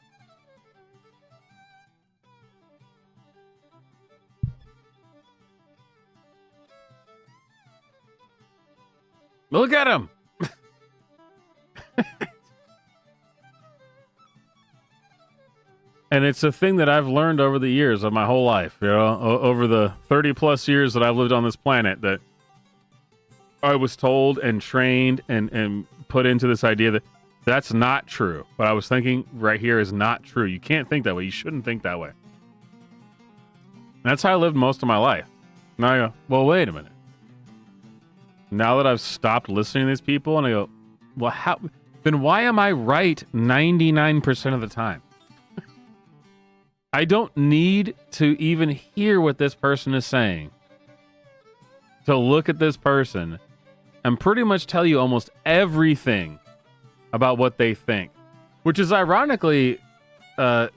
Look at him. And it's a thing that I've learned over the years of my whole life, over the 30 plus years that I've lived on this planet, that I was told and trained and put into this idea that that's not true. What I was thinking right here is not true. You can't think that way. You shouldn't think that way. That's how I lived most of my life. Now I go, well, wait a minute. Now that I've stopped listening to these people, and I go, well, then why am I right 99% of the time? I don't need to even hear what this person is saying to look at this person and pretty much tell you almost everything about what they think, which is ironically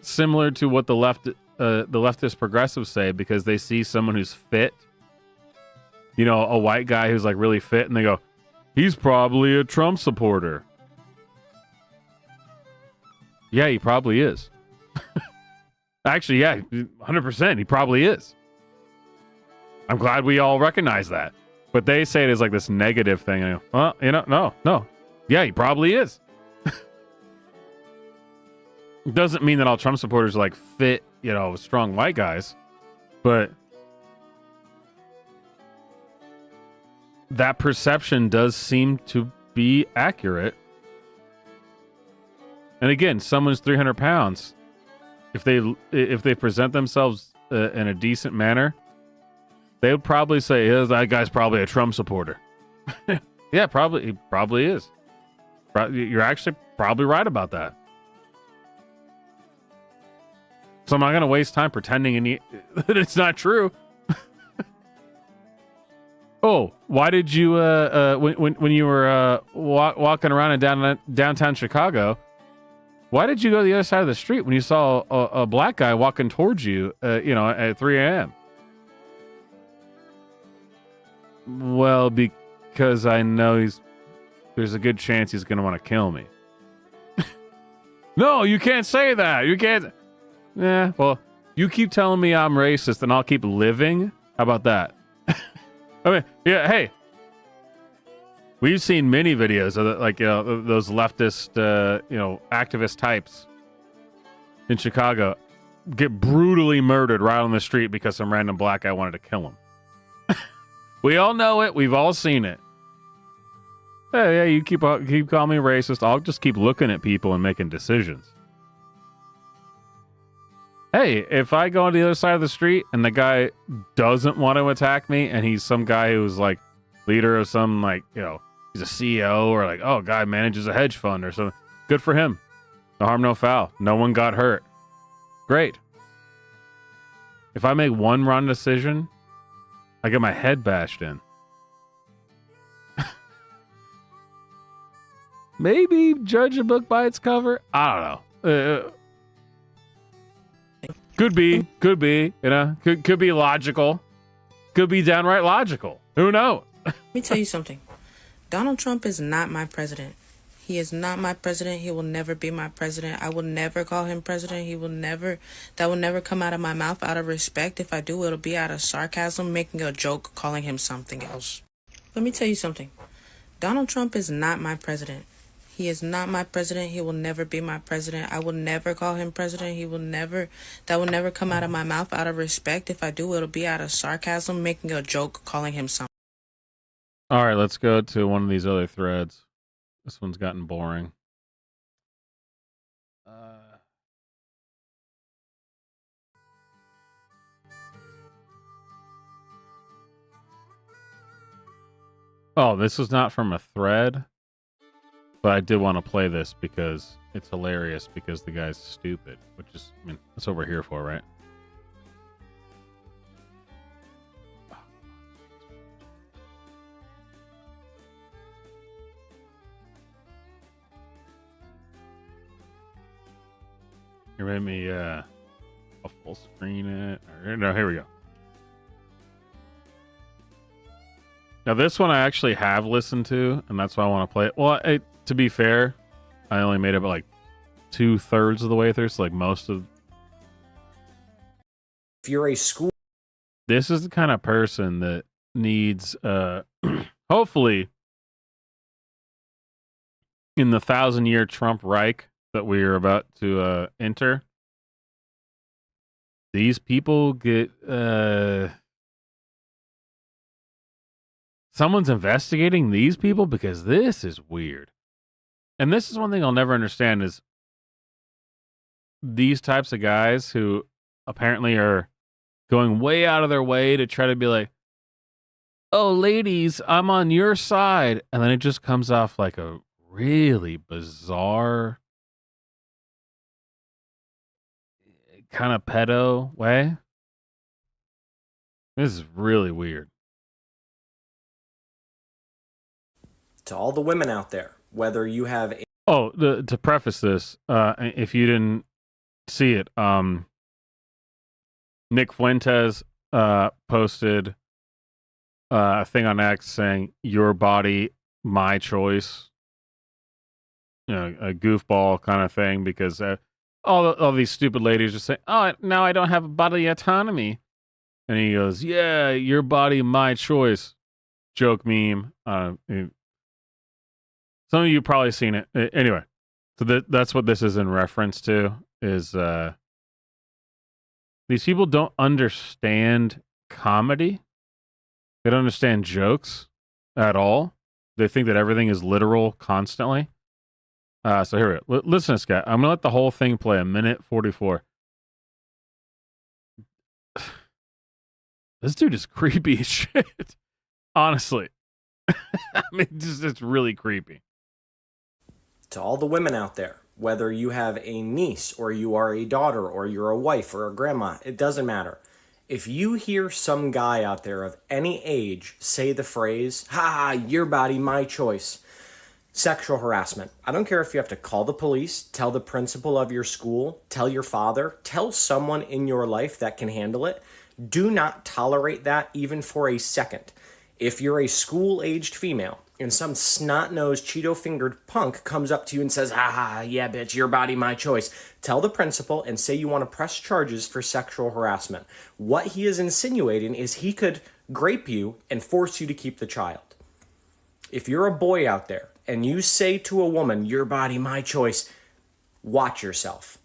similar to what the leftist progressives say, because they see someone who's fit, a white guy who's like really fit, and they go, He's probably a Trump supporter. Yeah, he probably is. Actually, yeah, 100%. He probably is. I'm glad we all recognize that. But they say it as like this negative thing. And I go, well, no. Yeah, he probably is. It doesn't mean that all Trump supporters are like fit, strong white guys. But that perception does seem to be accurate. And again, someone's 300 pounds. If they present themselves in a decent manner, they would probably say, "Yeah, that guy's probably a Trump supporter." Yeah, he probably is. You're actually probably right about that. So I'm not going to waste time pretending that it's not true. Oh, why did you when you were walking around in downtown Chicago? Why did you go to the other side of the street when you saw a black guy walking towards you? At 3 a.m. Well, because I know there's a good chance he's going to want to kill me. No, you can't say that. You can't. Yeah, well, you keep telling me I'm racist and I'll keep living. How about that? I mean, yeah, hey. We've seen many videos of those leftist, activist types in Chicago get brutally murdered right on the street because some random black guy wanted to kill him. We all know it. We've all seen it. Hey, yeah, you keep calling me racist. I'll just keep looking at people and making decisions. Hey, if I go on the other side of the street and the guy doesn't want to attack me and he's some guy who's like leader of some he's a CEO or guy manages a hedge fund or something, good for him. No harm, no foul. No one got hurt. Great. If I make one wrong decision, I get my head bashed in. Maybe judge a book by its cover. I don't know. Could be. Could be logical. Could be downright logical. Who knows? Let me tell you something. Donald Trump is not my president. He is not my president. He will never be my president. I will never call him president. That will never come out of my mouth out of respect. If I do, it'll be out of sarcasm, making a joke, calling him something else. Let me tell you something. Donald Trump is not my president. He is not my president. He will never be my president. I will never call him president. That will never come out of my mouth out of respect. If I do, it'll be out of sarcasm, making a joke, calling him something. All right, let's go to one of these other threads. This one's gotten boring. Oh, this is not from a thread. But I did want to play this because it's hilarious because the guy's stupid, which is, that's what we're here for, right? You made me I'll full screen it. No, here we go. Now this one I actually have listened to, and that's why I want to play it. Well, to be fair, I only made it about 2/3 of the way through, so most of. If you're a school, this is the kind of person that needs, hopefully, in the 1,000-year Trump Reich that we are about to enter, these people get someone's investigating these people because this is weird. And this is one thing I'll never understand is these types of guys who apparently are going way out of their way to try to be like, oh, ladies, I'm on your side. And then it just comes off like a really bizarre kind of pedo way. This is really weird. to all the women out there, whether you have a to preface this, if you didn't see it, Nick Fuentes posted a thing on X saying your body my choice, you know, a goofball kind of thing, because all these stupid ladies just say, "Oh, now I don't have bodily autonomy," and he goes, "Yeah, your body, my choice." Joke meme. Some of you probably seen it. Anyway, so that's what this is in reference to. Is these people don't understand comedy? They don't understand jokes at all. They think that everything is literal constantly. So here we go. Listen to this guy. I'm going to let the whole thing play, 1:44. This dude is creepy as shit. Honestly. I mean, it's really creepy. To all the women out there, whether you have a niece or you are a daughter or you're a wife or a grandma, it doesn't matter. If you hear some guy out there of any age say the phrase, "Ha, your body, my choice," sexual harassment. I don't care if you have to call the police, tell the principal of your school, tell your father, tell someone in your life that can handle it. Do not tolerate that even for a second. If you're a school-aged female and some snot-nosed, Cheeto-fingered punk comes up to you and says, yeah, bitch, your body, my choice," tell the principal and say you want to press charges for sexual harassment. What he is insinuating is he could grape you and force you to keep the child. If you're a boy out there and you say to a woman, "Your body, my choice," watch yourself.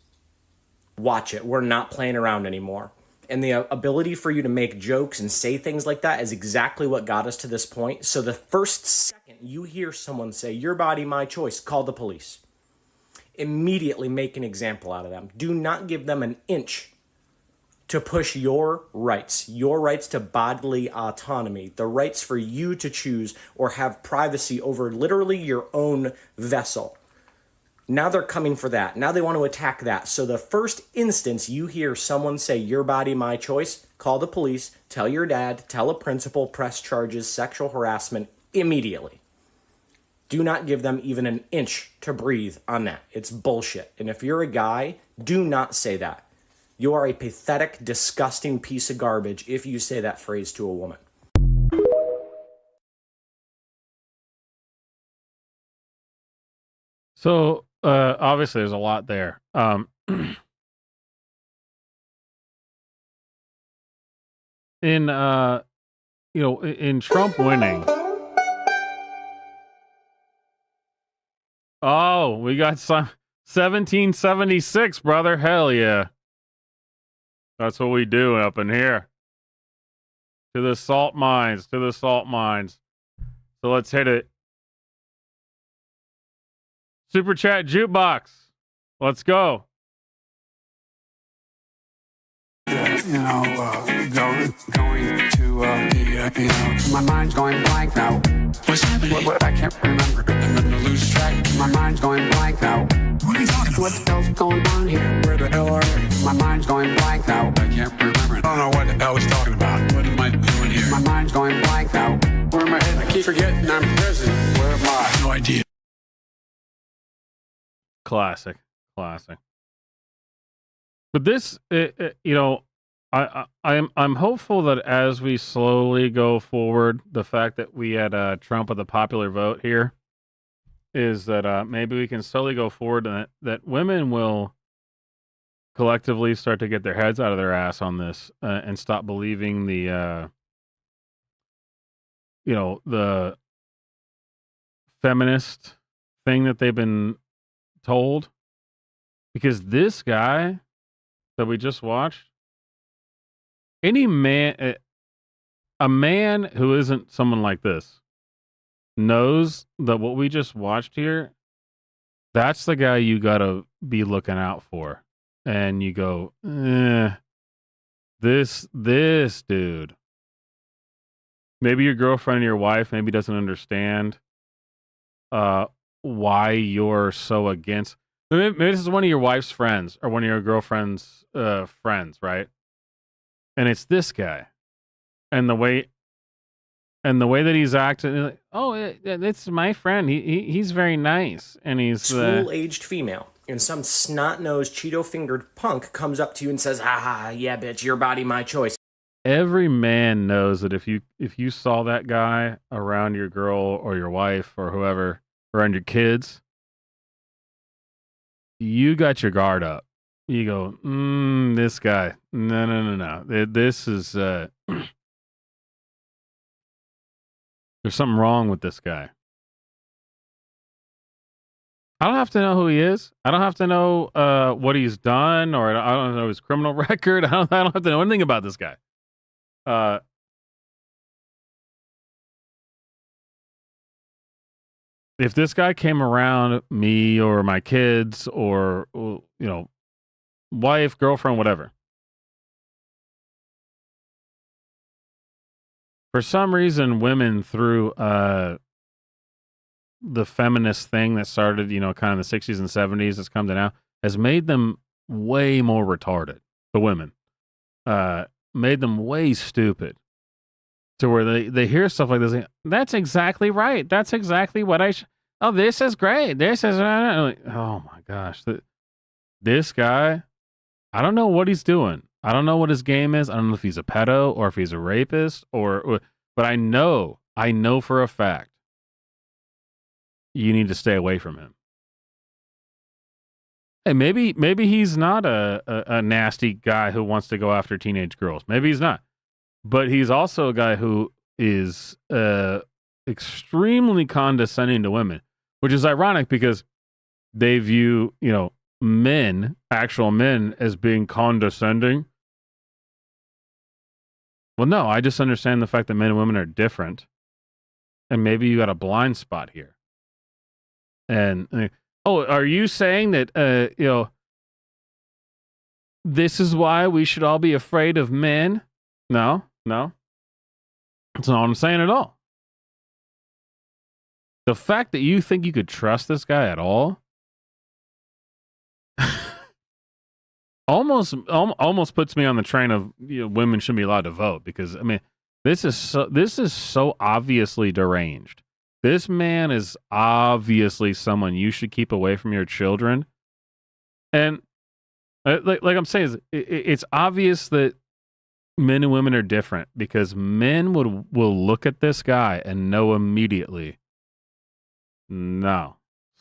Watch it. We're not playing around anymore. And the ability for you to make jokes and say things like that is exactly what got us to this point. So the first second you hear someone say, "Your body, my choice," call the police. Immediately make an example out of them. Do not give them an inch to push your rights to bodily autonomy, the rights for you to choose or have privacy over literally your own vessel. Now they're coming for that. Now they want to attack that. So the first instance you hear someone say, "Your body, my choice," call the police, tell your dad, tell a principal, press charges, sexual harassment immediately. Do not give them even an inch to breathe on that. It's bullshit. And if you're a guy, do not say that. You are a pathetic, disgusting piece of garbage if you say that phrase to a woman. So, obviously there's a lot there. In in Trump winning. Oh, we got some 1776, brother. Hell yeah. That's what we do up in here. To the salt mines, to the salt mines. So let's hit it. Super chat jukebox. Let's go. Going to my mind's going blank now. What's happening? What I can't remember. I'm gonna lose track. My mind's going blank now. What are you talking about? What the hell's going on here? Where the hell are you? My mind's going blank now. I can't remember. I don't know what the hell he's talking about. What am I doing here? My mind's going blank now. Where am I headed? I keep forgetting I'm president. Where am I? No idea. Classic. But this, I'm hopeful that as we slowly go forward, the fact that we had Trump with the popular vote here is that maybe we can slowly go forward, and that women will collectively start to get their heads out of their ass on this and stop believing the feminist thing that they've been told. Because this guy that we just watched, any man, a man who isn't someone like this knows that what we just watched here, that's the guy you gotta be looking out for. And you go, this dude. Maybe your girlfriend or your wife maybe doesn't understand why you're so against. Maybe this is one of your wife's friends or one of your girlfriend's friends, right? And it's this guy, and the way that he's acting. Like, oh, it's my friend. He's very nice, and he's school-aged female, and some snot-nosed, Cheeto-fingered punk comes up to you and says, yeah, bitch, your body, my choice." every man knows that if you saw that guy around your girl or your wife or whoever, around your kids, you got your guard up. You go, this guy. No. This is there's something wrong with this guy. I don't have to know who he is. I don't have to know what he's done, or I don't know his criminal record. I don't have to know anything about this guy. If this guy came around me or my kids or wife, girlfriend, whatever, for some reason, women through the feminist thing that started, kind of the 60s and 70s that's come to now, has made them way more retarded. The women made them way stupid to where they hear stuff like this. That's exactly right. That's exactly what oh, this is great. This is, like, oh my gosh. This guy, I don't know what he's doing. I don't know what his game is. I don't know if he's a pedo or if he's a rapist but I know for a fact you need to stay away from him. Hey, maybe he's not a nasty guy who wants to go after teenage girls. Maybe he's not. But he's also a guy who is extremely condescending to women, which is ironic because they view, men, actual men, as being condescending. Well, no, I just understand the fact that men and women are different. And maybe you got a blind spot here. And, are you saying that, this is why we should all be afraid of men? No. That's not what I'm saying at all. The fact that you think you could trust this guy at all almost puts me on the train of women shouldn't be allowed to vote, because this is so obviously deranged. This man is obviously someone you should keep away from your children. And like I'm saying, it's obvious that men and women are different, because men will look at this guy and know immediately, no,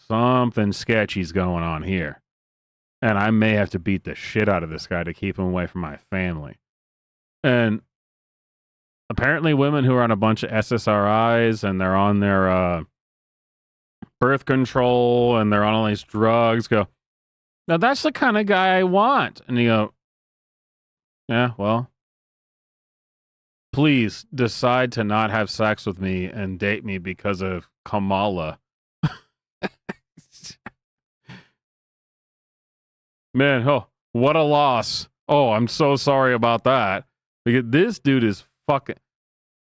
something sketchy's going on here. And I may have to beat the shit out of this guy to keep him away from my family. And apparently women who are on a bunch of SSRIs and they're on their birth control and they're on all these drugs go, now that's the kind of guy I want. And you go, yeah, well, please decide to not have sex with me and date me because of Kamala. Man, what a loss. Oh, I'm so sorry about that. Because this dude is fucking...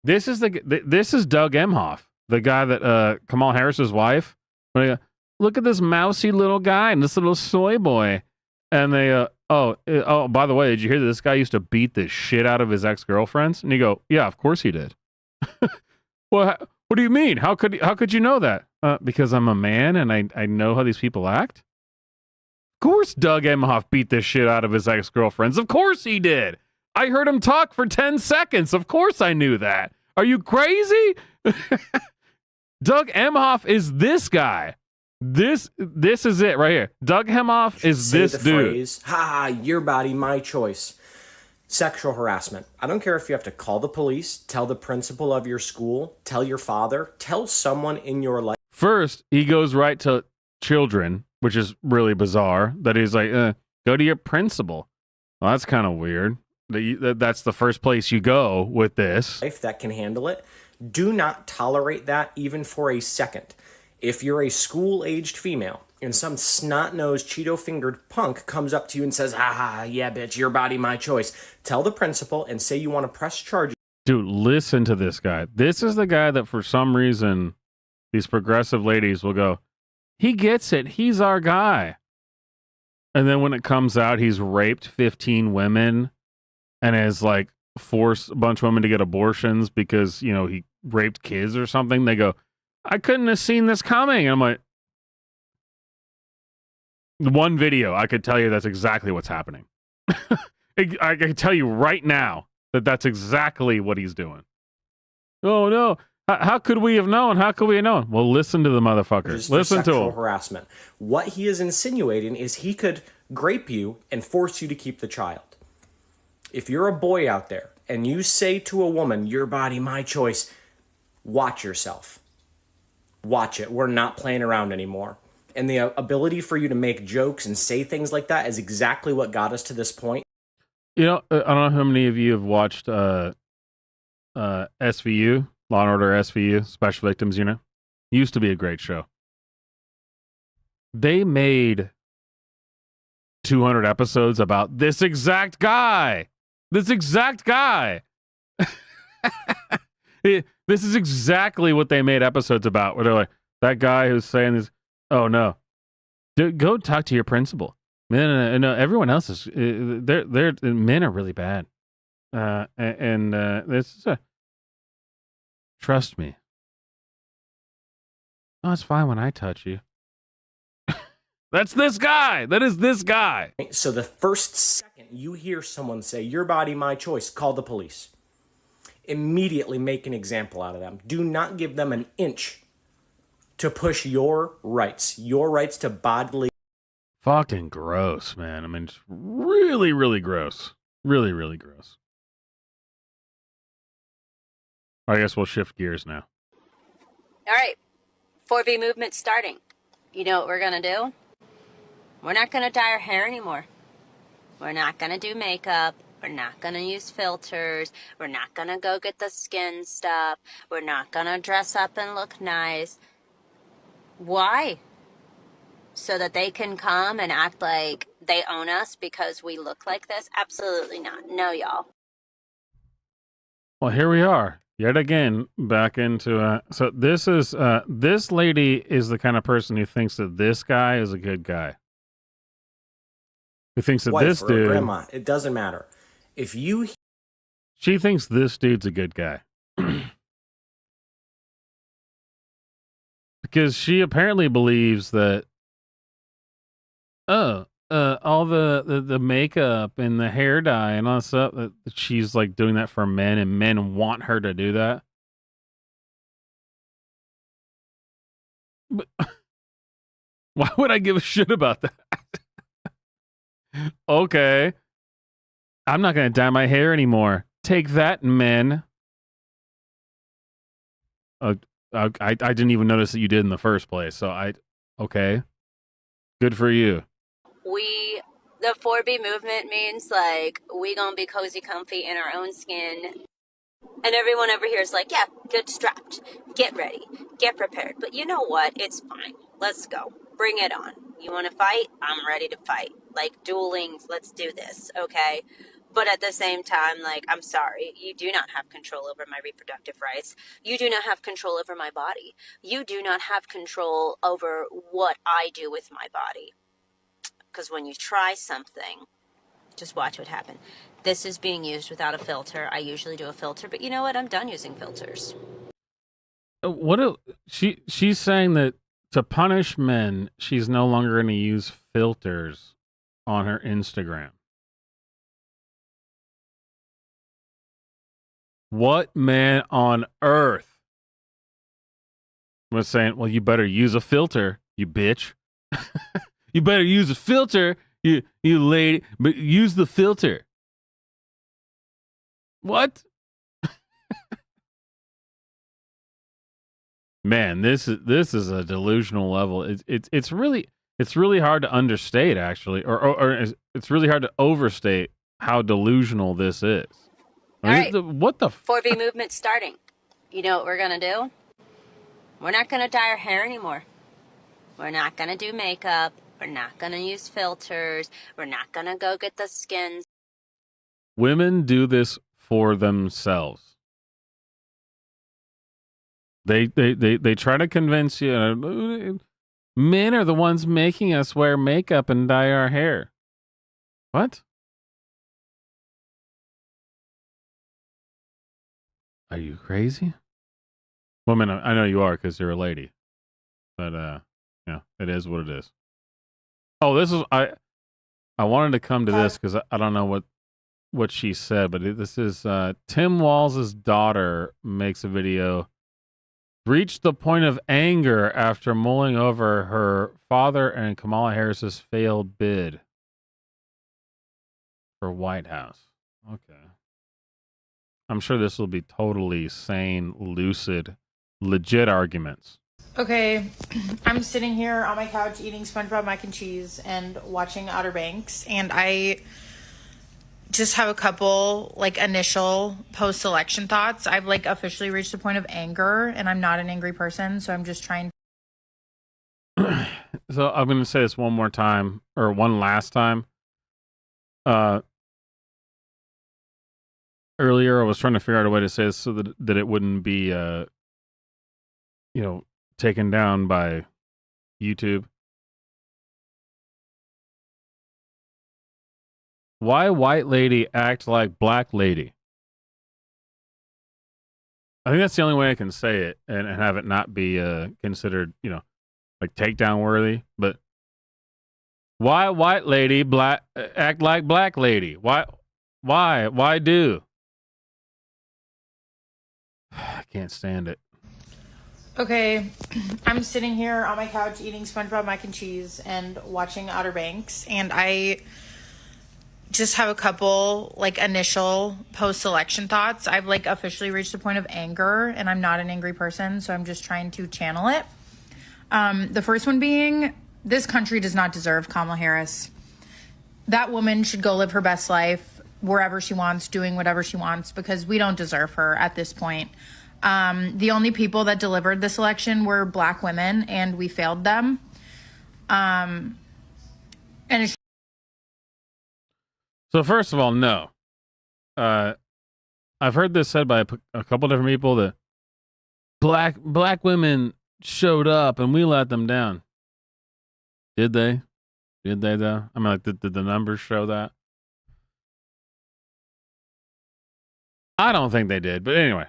This is Doug Emhoff, the guy that Kamala Harris's wife. Look at this mousy little guy and this little soy boy. And they, by the way, did you hear that this guy used to beat the shit out of his ex-girlfriends? And you go, yeah, of course he did. Well, what do you mean? How could you know that? Because I'm a man and I know how these people act. Of course Doug Emhoff beat the shit out of his ex-girlfriends. Of course he did. I heard him talk for 10 seconds. Of course I knew that. Are you crazy? Doug Emhoff is this guy. This is it right here. Doug Emhoff is this dude. Phrase, your body, my choice. Sexual harassment. I don't care if you have to call the police, tell the principal of your school, tell your father, tell someone in your life. First, he goes right to children, which is really bizarre. That he's like, go to your principal. Well, that's kind of weird. That's the first place you go with this. Life that can handle it. Do not tolerate that even for a second. If you're a school-aged female and some snot-nosed, Cheeto-fingered punk comes up to you and says, yeah, bitch, your body, my choice, tell the principal and say you want to press charges. Dude, listen to this guy. This is the guy that for some reason these progressive ladies will go, he gets it. He's our guy. And then when it comes out, he's raped 15 women and has like forced a bunch of women to get abortions because, he raped kids or something. They go, I couldn't have seen this coming. And I'm like, one video, I could tell you that's exactly what's happening. I can tell you right now, that's exactly what he's doing. Oh no. How could we have known? How could we have known? Well, listen to the motherfucker. Listen to sexual him. harassment. What he is insinuating is he could grape you and force you to keep the child. If you're a boy out there and you say to a woman, your body, my choice, watch yourself. Watch it. We're not playing around anymore. And the ability for you to make jokes and say things like that is exactly what got us to this point. You know, I don't know how many of you have watched SVU, Law and Order SVU, Special Victims Unit. Used to be a great show. They made 200 episodes about this exact guy. This exact guy. This is exactly what they made episodes about, where they're like, that guy who's saying this, oh no, go talk to your principal. Man, no, everyone else is, men are really bad. This is trust me. Oh, it's fine when I touch you. That's this guy. That is this guy. So the first second you hear someone say, your body, my choice, call the police. Immediately make an example out of them. Do not give them an inch to push your rights to bodily. Fucking gross, man. I mean, it's really, really gross. Really, really gross. I guess we'll shift gears now. All right, 4B movement starting. You know what we're gonna do? We're not gonna dye our hair anymore. We're not gonna do makeup. We're not gonna use filters. We're not gonna go get the skin stuff. We're not gonna dress up and look nice. Why? So that they can come and act like they own us because we look like this? Absolutely not. No, y'all. Well, here we are. Yet again, back into so this is this lady is the kind of person who thinks that this guy is a good guy. Who thinks that Wife this or dude, grandma, it doesn't matter. If you, she thinks this dude's a good guy. Because she apparently believes that all the makeup and the hair dye and all that stuff, that she's like doing that for men and men want her to do that. But why would I give a shit about that? Okay. I'm not going to dye my hair anymore. Take that, men. I didn't even notice that you did in the first place. So okay. Good for you. The 4B movement means like we gonna be cozy comfy in our own skin. And everyone over here is like, yeah, get strapped, get ready, get prepared. But you know what? It's fine. Let's go. Bring it on. You want to fight? I'm ready to fight. Like dueling, let's do this, okay? But at the same time, like, I'm sorry, you do not have control over my reproductive rights. You do not have control over my body. You do not have control over what I do with my body. Because when you try something, just watch what happens. This is being used without a filter. I usually do a filter, but you know what? I'm done using filters. She's saying that to punish men, she's no longer going to use filters on her Instagram. What man on earth was saying, well, you better use a filter, you bitch. You better use a filter, you lady, but use the filter. What? Man, this is a delusional level. It's really hard to understate, actually, or it's really hard to overstate how delusional this is. All right. What the 4B movement starting. You know what we're gonna do? We're not gonna dye our hair anymore. We're not gonna do makeup. We're not gonna use filters. We're not gonna go get the skin. Women do this for themselves. They try to convince you. Men are the ones making us wear makeup and dye our hair. What? Are you crazy? Woman, I know you are because you're a lady. But yeah, it is what it is. Oh, this is I wanted to come to this because I don't know what she said, but this is Tim Walz's daughter makes a video. Reached the point of anger after mulling over her father and Kamala Harris's failed bid for White House. Okay. I'm sure this will be totally sane, lucid, legit arguments. Okay, I'm sitting here on my couch eating SpongeBob mac and cheese and watching Outer Banks, and I just have a couple like initial post-election thoughts. I've like officially reached the point of anger, and I'm not an angry person, so I'm just trying. So I'm going to say this one more time, or one last time. Earlier, I was trying to figure out a way to say this so that it wouldn't be, taken down by YouTube. Why white lady act like black lady? I think that's the only way I can say it and have it not be considered, like takedown worthy. But why white lady act like black lady? Why do? I can't stand it. Okay, I'm sitting here on my couch eating SpongeBob mac and cheese and watching Outer Banks, and I just have a couple like initial post-election thoughts. I've like officially reached the point of anger, and I'm not an angry person, so I'm just trying to channel it. The first one being, this country does not deserve Kamala Harris. That woman should go live her best life wherever she wants, doing whatever she wants, because we don't deserve her at this point. The only people that delivered this election were black women, and we failed them. And it's So first of all, no. I've heard this said by a couple different people that black women showed up and we let them down. Did they? Did they though? I mean, like, did the numbers show that? I don't think they did, but anyway.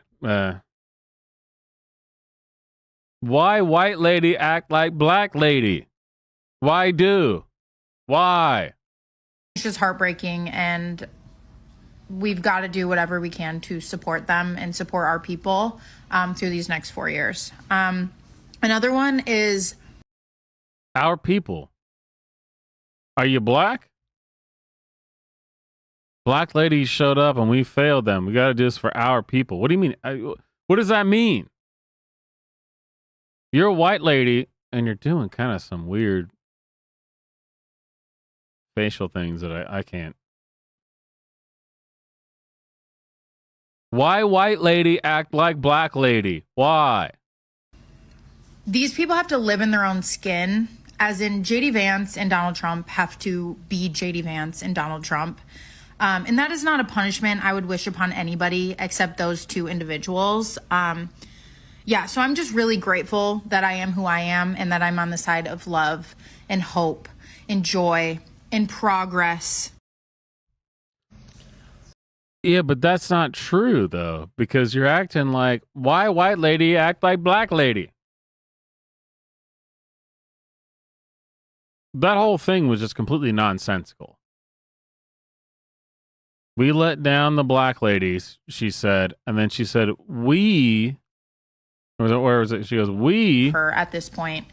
Why white lady act like black lady? Why do? Why? It's just heartbreaking, and we've got to do whatever we can to support them and support our people through these next 4 years. Another one is our people. Are you black? Black ladies showed up and we failed them. We got to do this for our people. What do you mean? What does that mean? You're a white lady and you're doing kind of some weird facial things that I can't. Why white lady act like black lady? Why? these people have to live in their own skin, as in JD Vance and Donald Trump have to be JD Vance and Donald Trump. And that is not a punishment I would wish upon anybody except those two individuals. Yeah, so I'm just really grateful that I am who I am and that I'm on the side of love and hope and joy and progress. Yeah, but that's not true, though, because you're acting like, why white lady act like black lady? That whole thing was just completely nonsensical. We let down the black ladies, she said, and then she said, we, where was it? She goes, we. For at this point,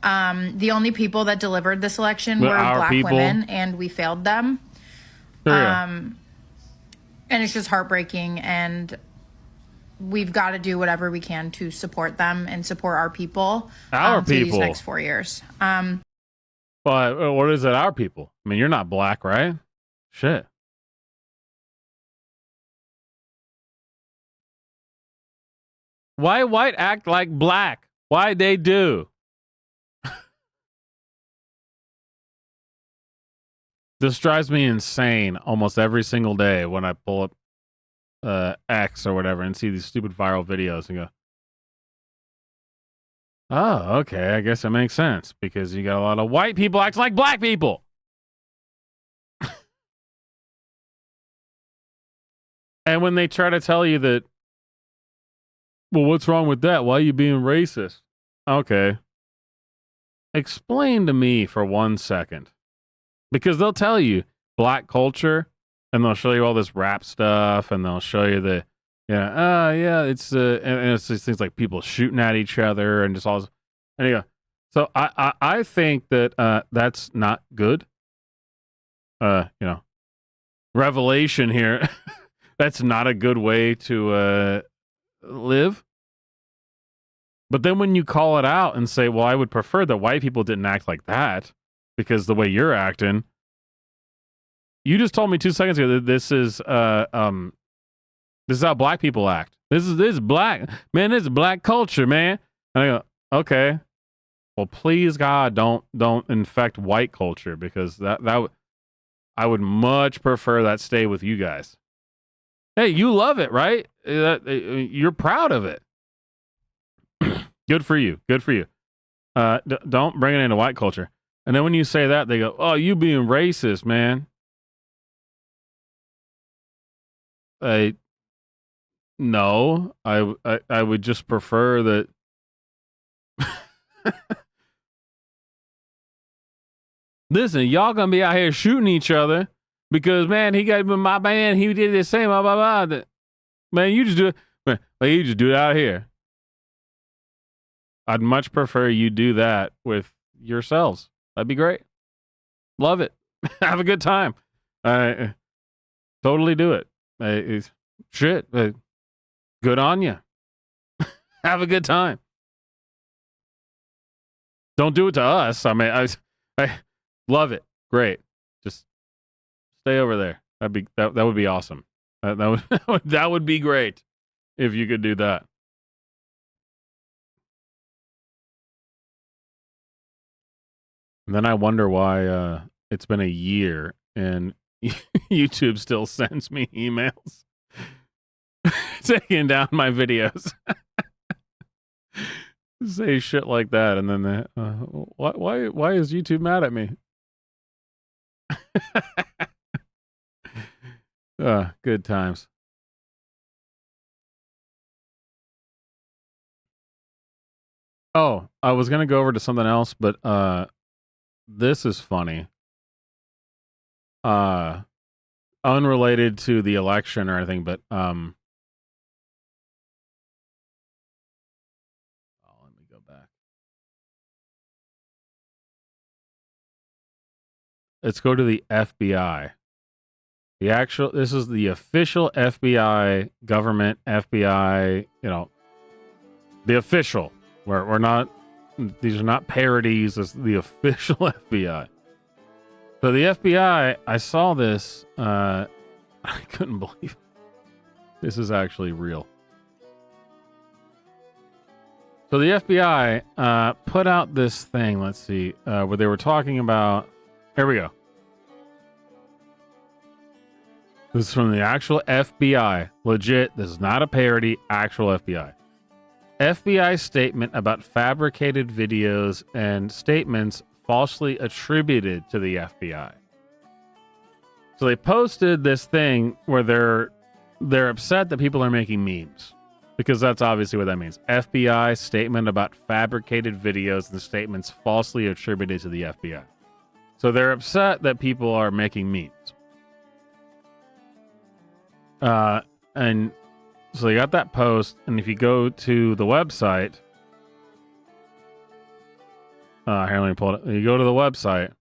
the only people that delivered this election were our black people. women, and we failed them. And it's just heartbreaking, and we've got to do whatever we can to support them and support our people. Our through these people. next 4 years. But what is it, our people? I mean, you're not black, right? Shit. Why white act like black? Why they do? This drives me insane almost every single day when I pull up X or whatever and see these stupid viral videos and go, oh, okay, I guess it makes sense because you got a lot of white people acting like black people. And when they try to tell you that, well, what's wrong with that? Why are you being racist? Okay. Explain to me for 1 second. Because they'll tell you black culture and they'll show you all this rap stuff, and they'll show you the it's and it's just things like people shooting at each other and just all this. Anyway, so I think that that's not good. Revelation here. That's not a good way to live. But then when you call it out and say, well, I would prefer that white people didn't act like that because the way you're acting, you just told me 2 seconds ago that this is how black people act. This is black, man. This is black culture, man. And I go, okay, well, please God, don't infect white culture, because that I would much prefer that stay with you guys. Hey, you love it, right? You're proud of it. Good for you. Good for you. Don't bring it into white culture. And then when you say that, they go, "Oh, you being racist, man." No, I would just prefer that. Listen, y'all gonna be out here shooting each other because, man, he got my man. He did the same. Blah blah blah. Man, you just do it. Man, like, you just do it out here. I'd much prefer you do that with yourselves. That'd be great. Love it. Have a good time. Totally do it. Shit. Good on you. Have a good time. Don't do it to us. I mean, I love it. Great. Just stay over there. That would be awesome. That would be great if you could do that. And then I wonder why it's been a year and YouTube still sends me emails taking down my videos. Say shit like that, and then why is YouTube mad at me? Good times. Oh, I was gonna go over to something else, but this is funny. Unrelated to the election or anything, but let me go back. Let's go to the FBI. This is the official FBI, government FBI, the official. We're not, these are not parodies. It's the official FBI. So the FBI, I saw this, I couldn't believe it. This is actually real. So the FBI put out this thing, let's see, where they were talking about, here we go. This is from the actual FBI. Legit, this is not a parody, actual FBI. FBI statement about fabricated videos and statements falsely attributed to the FBI. So they posted this thing where they're upset that people are making memes, because that's obviously what that means. FBI statement about fabricated videos and statements falsely attributed to the FBI. So they're upset that people are making memes. And so they got that post, and if you go to the website, here, let me pull it up. You go to the website.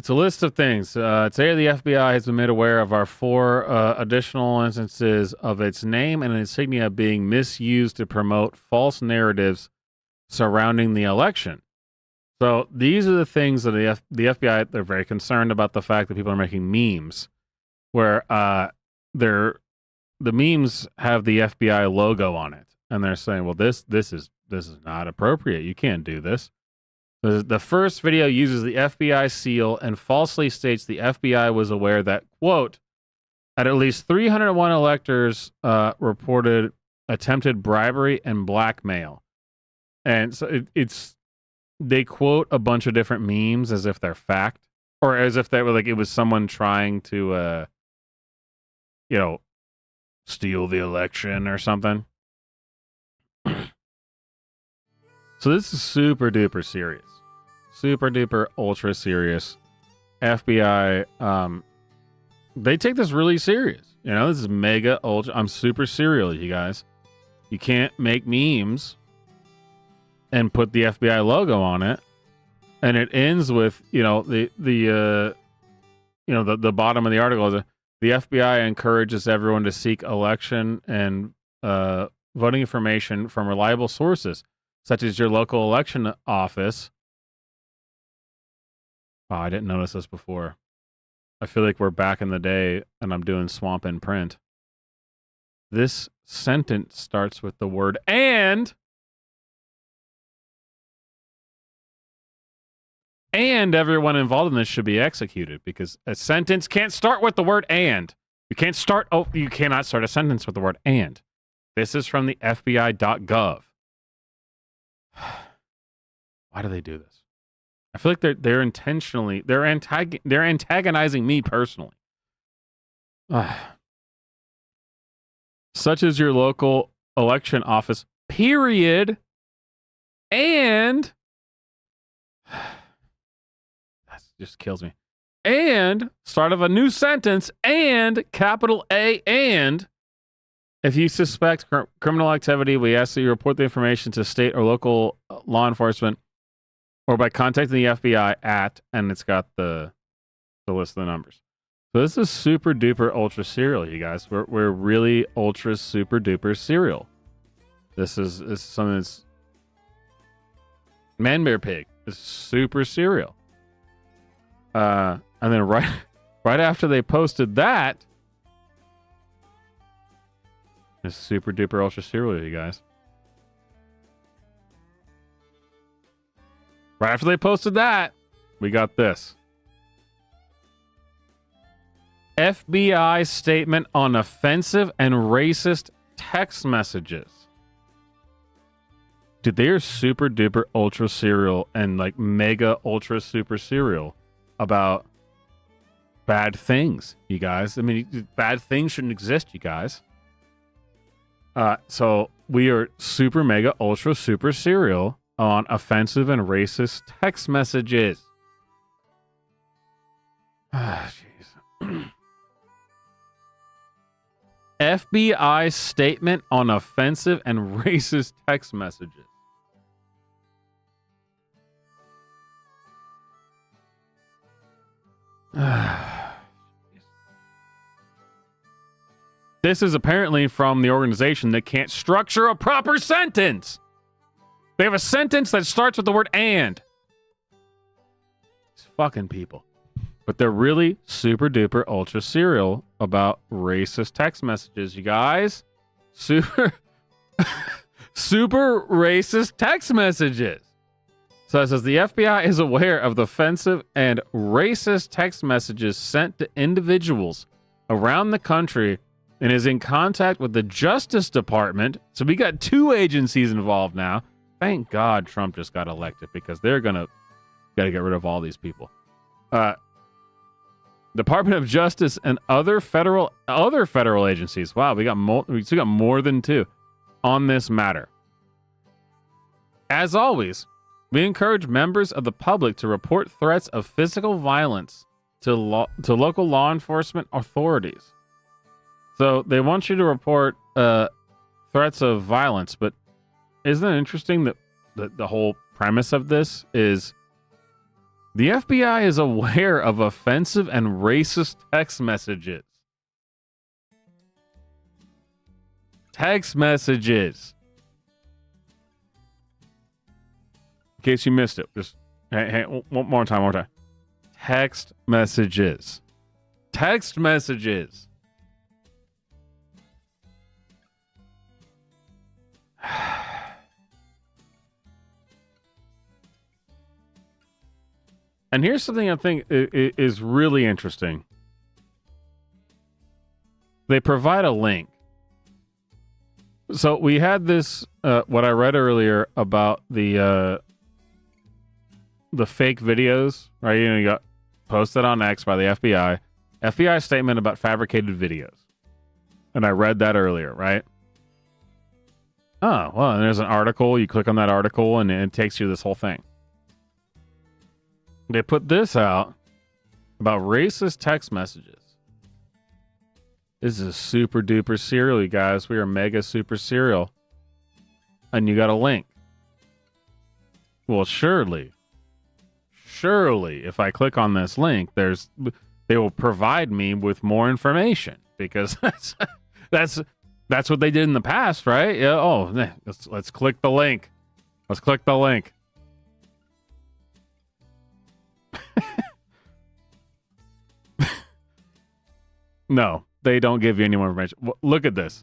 It's a list of things. Today, the FBI has been made aware of our 4 additional instances of its name and insignia being misused to promote false narratives surrounding the election. So these are the things that the FBI, they're very concerned about the fact that people are making memes, where the memes have the FBI logo on it, and they're saying, well, this is not appropriate. You can't do this. The first video uses the FBI seal and falsely states the FBI was aware that, quote, at least 301 electors reported attempted bribery and blackmail. And so they quote a bunch of different memes as if they're fact, or as if they were like it was someone trying to steal the election or something. So this is super duper serious. Super duper ultra serious. FBI they take this really serious. You know, this is mega ultra. I'm super serial, you guys. You can't make memes and put the FBI logo on it. And it ends with, you know, the bottom of the article is the FBI encourages everyone to seek election and voting information from reliable sources, such as your local election office. Oh, I didn't notice this before. I feel like we're back in the day and I'm doing swamp in print. This sentence starts with the word and everyone involved in this should be executed, because a sentence can't start with the word and. You cannot start a sentence with the word and. This is from the FBI.gov. Why do they do this? I feel like they're intentionally they're antagonizing me personally. Such as your local election office, period. And that just kills me. And start of a new sentence, and capital A, and if you suspect criminal activity, we ask that you report the information to state or local law enforcement, or by contacting the FBI at, and it's got the list of the numbers. So this is super duper ultra serial, you guys. We're really ultra super duper serial. This is something that's Man Bear Pig is super serial. And then right after they posted that, it's super duper ultra serial, you guys. Right after they posted that, we got this. FBI statement on offensive and racist text messages. Dude, they are super duper ultra serial and like mega ultra super serial about bad things, you guys. I mean, bad things shouldn't exist, you guys. So we are super mega ultra super serial on offensive and racist text messages. Ah, jeez. FBI statement on offensive and racist text messages. This is apparently from the organization that can't structure a proper sentence. They have a sentence that starts with the word and. These fucking people. But they're really super duper ultra serial about racist text messages, you guys. Super racist text messages. So it says the FBI is aware of the offensive and racist text messages sent to individuals around the country and is in contact with the Justice Department. So we got two agencies involved now. Thank God Trump just got elected, because they're gotta get rid of all these people. Department of Justice and other federal agencies. Wow, we still got more than two on this matter. As always, we encourage members of the public to report threats of physical violence to local law enforcement authorities. So they want you to report threats of violence, but isn't it interesting that the whole premise of this is the FBI is aware of offensive and racist text messages. Text messages. In case you missed it, just hey, one more time. Text messages. Text messages. And here's something I think is really interesting. They provide a link. So we had this, what I read earlier about the fake videos, right? You know, you got posted on X by the FBI. FBI statement about fabricated videos. And I read that earlier, right? Oh, well, and there's an article. You click on that article and it takes you this whole thing. They put this out about racist text messages. This is super duper serial, you guys. We are mega super serial. And you got a link. Well, surely, if I click on this link, they will provide me with more information, because that's what they did in the past, right? Yeah. Oh, let's click the link. Let's click the link. No, they don't give you any more information. Look at this.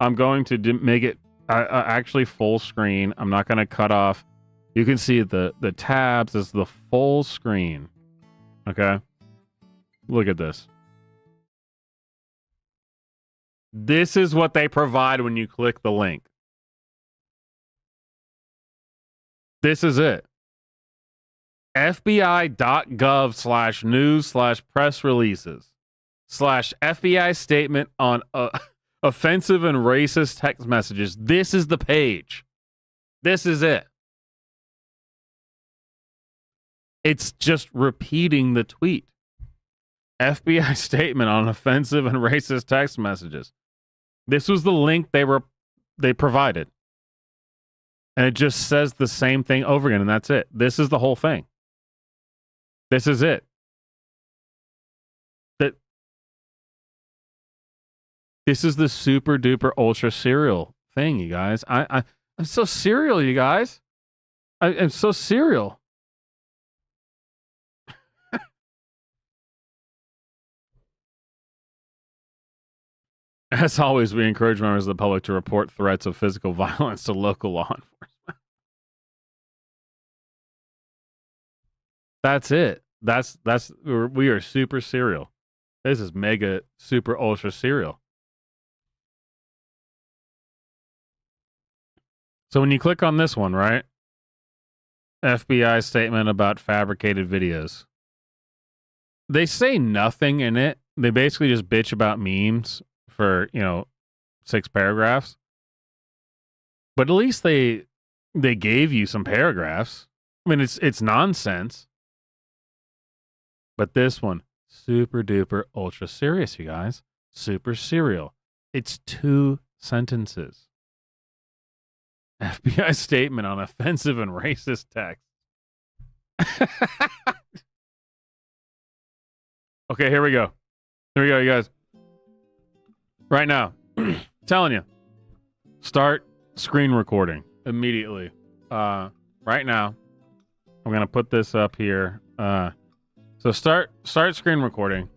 I'm going to make it actually full screen. I'm not going to cut off. You can see the tabs. This is the full screen. Okay. Look at this. This is what they provide when you click the link. This is it. FBI.gov/news/press releases /FBI statement on offensive and racist text messages. This is the page. This is it. It's just repeating the tweet. FBI statement on offensive and racist text messages. This was the link they provided. And it just says the same thing over again, and that's it. This is the whole thing. This is it. This is the super duper ultra serial thing, you guys. I'm so serial, you guys. I'm so serial. As always, we encourage members of the public to report threats of physical violence to local law enforcement. That's it. We are super serial. This is mega super ultra serial. So when you click on this one, right? FBI statement about fabricated videos. They say nothing in it. They basically just bitch about memes for, 6 paragraphs. But at least they gave you some paragraphs. I mean, it's nonsense. But this one, super duper ultra serious, you guys. Super serial. It's 2 sentences. FBI statement on offensive and racist text. Okay, here we go. Here we go, you guys. Right now, telling you, start screen recording immediately. Right now, I'm gonna put this up here. So start screen recording.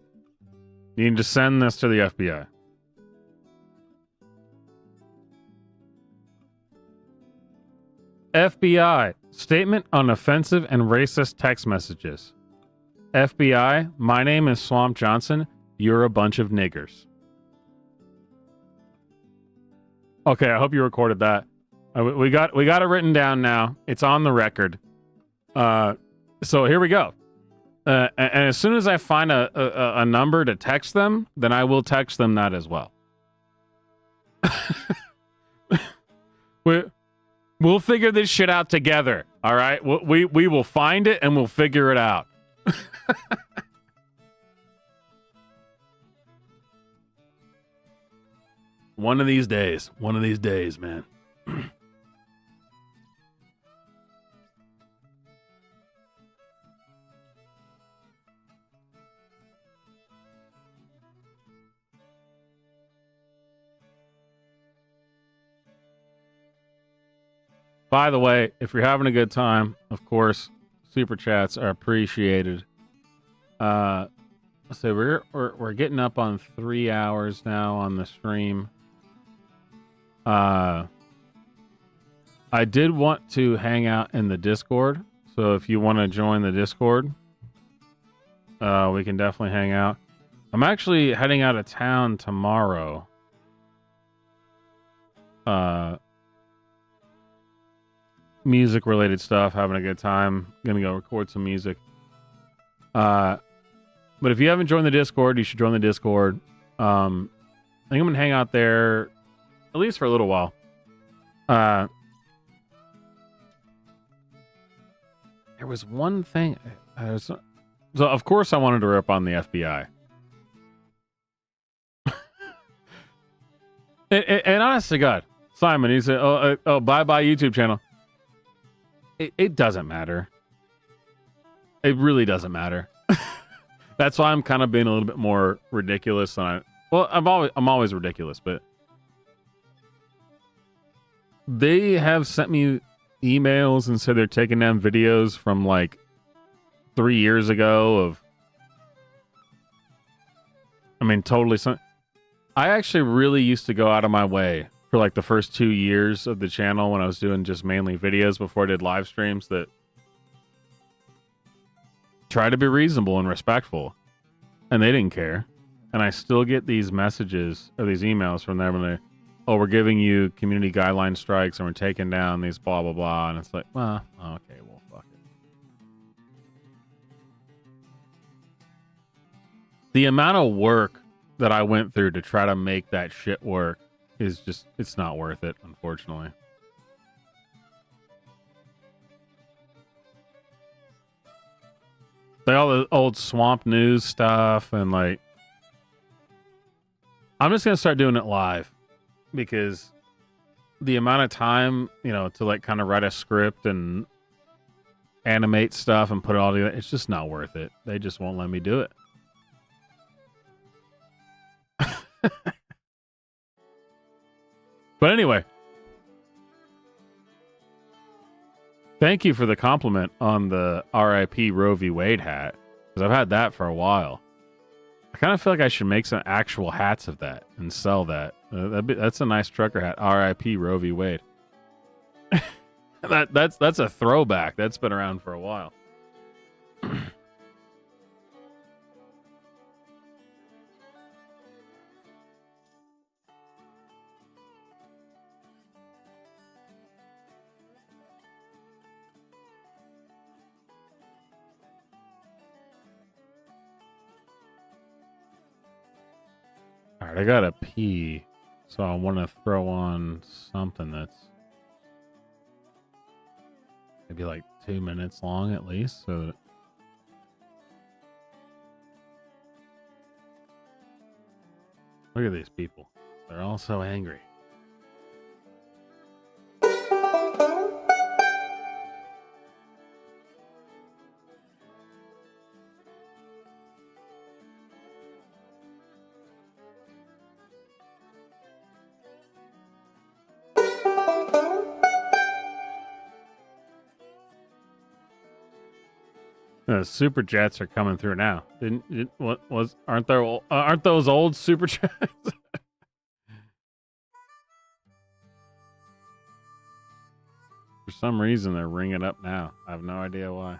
You need to send this to the FBI. FBI statement on offensive and racist text messages. FBI, my name is Swamp Johnson. You're a bunch of niggers. Okay, I hope you recorded that. We got it written down now. It's on the record. So here we go. And as soon as I find a number to text them, then I will text them that as well. We'll figure this shit out together. All right, we will find it and we'll figure it out. One of these days, man. By the way, if you're having a good time, of course, super chats are appreciated. So we're getting up on 3 hours now on the stream. I did want to hang out in the Discord, so if you want to join the Discord, we can definitely hang out. I'm actually heading out of town tomorrow. Music related stuff, having a good time. Gonna go record some music. But if you haven't joined the Discord, you should join the Discord. I think I'm gonna hang out there at least for a little while. There was one thing. So of course I wanted to rip on the FBI. And honest to God, Simon, he said, bye-bye YouTube channel. It doesn't matter. It really doesn't matter. That's why I'm kind of being a little bit more ridiculous than I'm always ridiculous, but they have sent me emails and said they're taking down videos from like 3 years ago of, I mean, totally. I actually really used to go out of my way for like the first 2 years of the channel when I was doing just mainly videos before I did live streams that try to be reasonable and respectful, and they didn't care. And I still get these messages or these emails from them, and they, we're giving you community guideline strikes, and we're taking down these blah blah blah. And it's like, well, okay, well, fuck it. The amount of work that I went through to try to make that shit work is just, it's not worth it, unfortunately. Like all the old Swamp News stuff, and like, I'm just gonna start doing it live because the amount of time, to like kind of write a script and animate stuff and put it all together, it's just not worth it. They just won't let me do it. But anyway, thank you for the compliment on the RIP Roe v. Wade hat, because I've had that for a while. I kind of feel like I should make some actual hats of that and sell that. That's a nice trucker hat. RIP Roe v. Wade. That's a throwback. That's been around for a while. All right, I gotta pee, so I want to throw on something that's maybe like 2 minutes long at least. So that... Look at these people. They're all so angry. Super chats are coming through now. Aren't those old super chats? For some reason they're ringing up now. I have no idea why.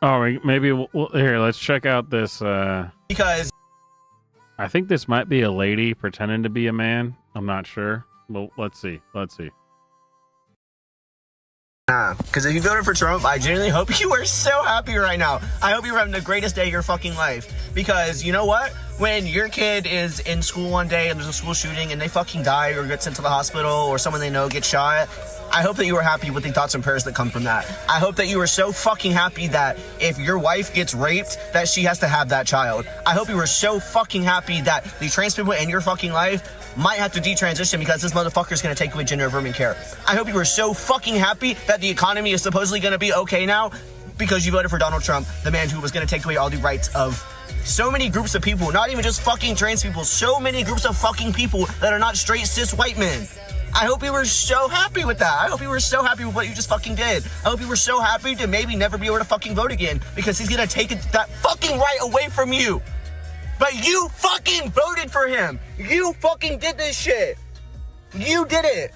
Oh, maybe here. Let's check out this. Because I think this might be a lady pretending to be a man. I'm not sure. Well, let's see. Let's see. Because if you voted for Trump, I genuinely hope you are so happy right now. I hope you're having the greatest day of your fucking life. Because you know what? When your kid is in school one day and there's a school shooting and they fucking die or get sent to the hospital or someone they know gets shot, I hope that you are happy with the thoughts and prayers that come from that. I hope that you are so fucking happy that if your wife gets raped, that she has to have that child. I hope you are so fucking happy that the trans people in your fucking life might have to detransition because this motherfucker is going to take away gender affirming care. I hope you are so fucking happy that the economy is supposedly going to be okay now because you voted for Donald Trump, the man who was going to take away all the rights of so many groups of people, not even just fucking trans people, so many groups of fucking people that are not straight cis white men. I hope you were so happy with that. I hope you were so happy with what you just fucking did. I hope you were so happy to maybe never be able to fucking vote again because he's gonna take that fucking right away from you. But you fucking voted for him. You fucking did this shit. You did it.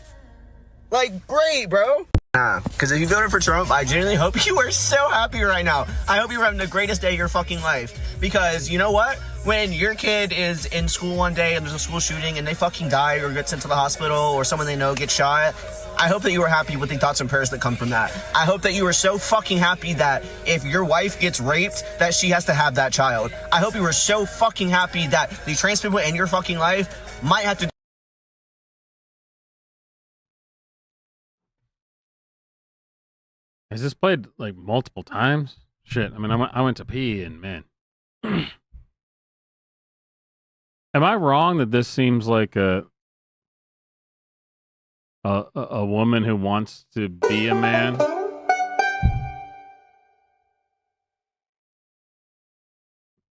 Like, great, bro. Because if you voted for Trump, I genuinely hope you are so happy right now. I hope you're having the greatest day of your fucking life. Because you know what? when your kid is in school one day and there's a school shooting and they fucking die or get sent to the hospital or someone they know gets shot, I hope that you are happy with the thoughts and prayers that come from that. I hope that you are so fucking happy that if your wife gets raped, that she has to have that child. I hope you are so fucking happy that the trans people in your fucking life might have to. Is this played like multiple times? Shit. I mean, I went to pee and man. Am I wrong that this seems like a woman who wants to be a man?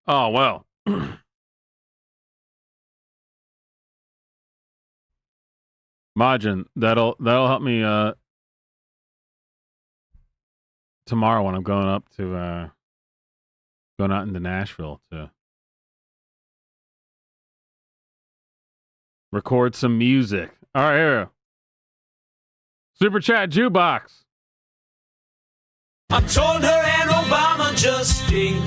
Oh well. Majin, that'll help me tomorrow when I'm going up to going out into Nashville to record some music. All right, here. Super chat jukebox. I told her and Obama just stink.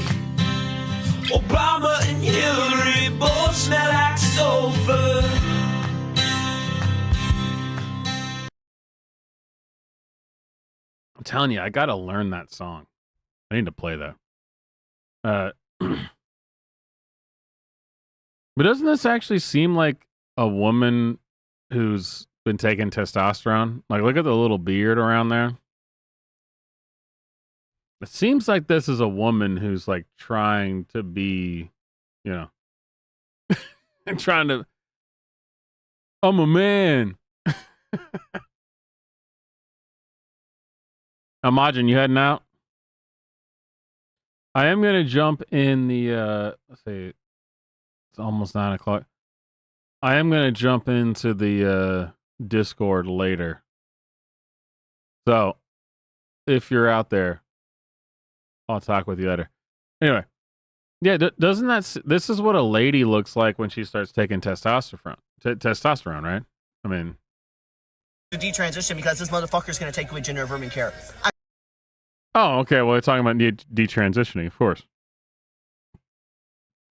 Obama and Hillary both smell like sulfur. I'm telling you, I gotta learn that song. I need to play that. But doesn't this actually seem like a woman who's been taking testosterone? Like, look at the little beard around there. It seems like this is a woman who's like trying to be, you know, and trying to. I'm a man. Imagine you heading out. I am gonna jump in the. Let's see, it's almost 9:00. I am gonna jump into the Discord later. So, if you're out there, I'll talk with you later. Anyway, yeah, doesn't that this is what a lady looks like when she starts taking testosterone? Testosterone, right? I mean, To detransition because this motherfucker's gonna take away gender affirming care. oh, okay. Well, we're talking about detransitioning, of course.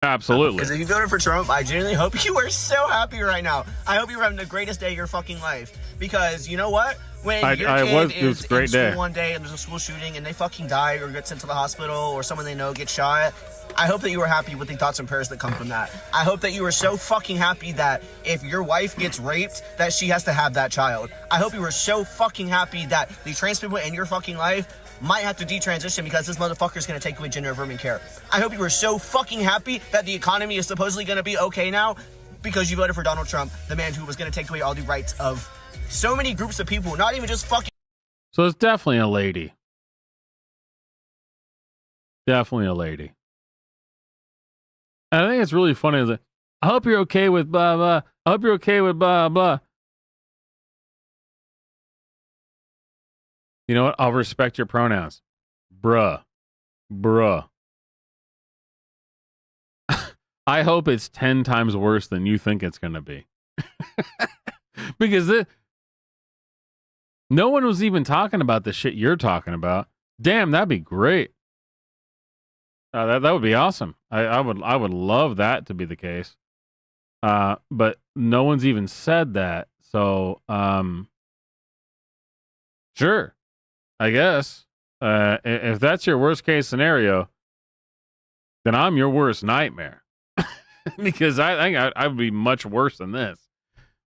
Absolutely. Because if you voted for Trump, I genuinely hope you are so happy right now. I hope you're having the greatest day of your fucking life. Because you know what? When your kid is in school one day and there's a school shooting and they fucking die or get sent to the hospital or someone they know gets shot, I hope that you are happy with the thoughts and prayers that come from that. I hope that you are so fucking happy that if your wife gets raped, that she has to have that child. I hope you are so fucking happy that the trans people in your fucking life might have to detransition because this motherfucker's gonna take away gender affirming care. I hope you are so fucking happy that the economy is supposedly gonna be okay now because you voted for Donald Trump, the man who was gonna take away all the rights of so many groups of people, not even just fucking. So it's definitely a lady. Definitely a lady. And I think it's really funny that I hope you're okay with blah blah. I hope you're okay with blah blah. You know what? I'll respect your pronouns. Bruh. Bruh. I hope it's 10 times worse than you think it's going to be. Because no one was even talking about the shit you're talking about. Damn, that'd be great. That would be awesome. I would love that to be the case. But no one's even said that. So, sure. I guess if that's your worst case scenario, then I'm your worst nightmare. Because I think I would be much worse than this.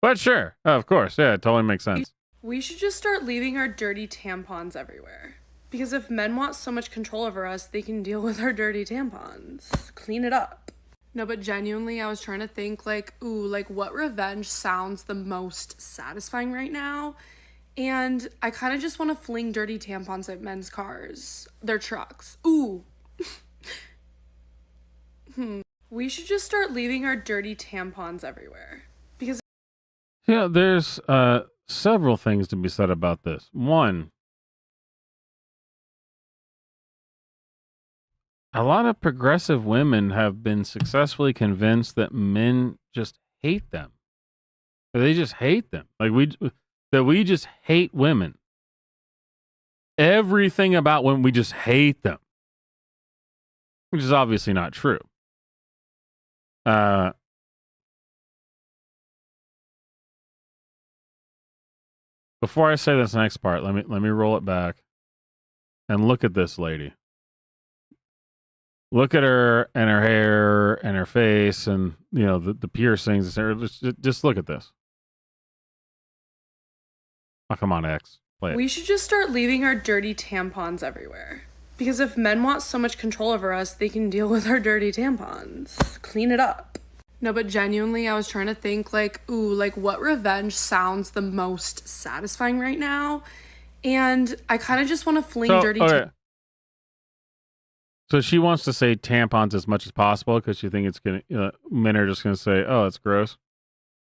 But sure, of course, yeah, it totally makes sense. We should just start leaving our dirty tampons everywhere. Because if men want so much control over us, they can deal with our dirty tampons. Clean it up. No, but genuinely, I was trying to think like, ooh, like what revenge sounds the most satisfying right now? And I kind of just want to fling dirty tampons at men's cars, their trucks. Ooh. We should just start leaving our dirty tampons everywhere. Because yeah, there's several things to be said about this. One, a lot of progressive women have been successfully convinced that men just hate them. They just hate them. Like we just hate women. Everything about women, we just hate them. Which is obviously not true. Before I say this next part, let me roll it back and look at this lady. Look at her and her hair and her face and the piercings. Just look at this. Oh, come on, X. Play it. We should just start leaving our dirty tampons everywhere. Because if men want so much control over us, they can deal with our dirty tampons. Clean it up. No, but genuinely, I was trying to think, what revenge sounds the most satisfying right now? And I kind of just want to fling dirty tampons. So she wants to say tampons as much as possible because she thinks it's going to, men are just going to say, oh, it's gross.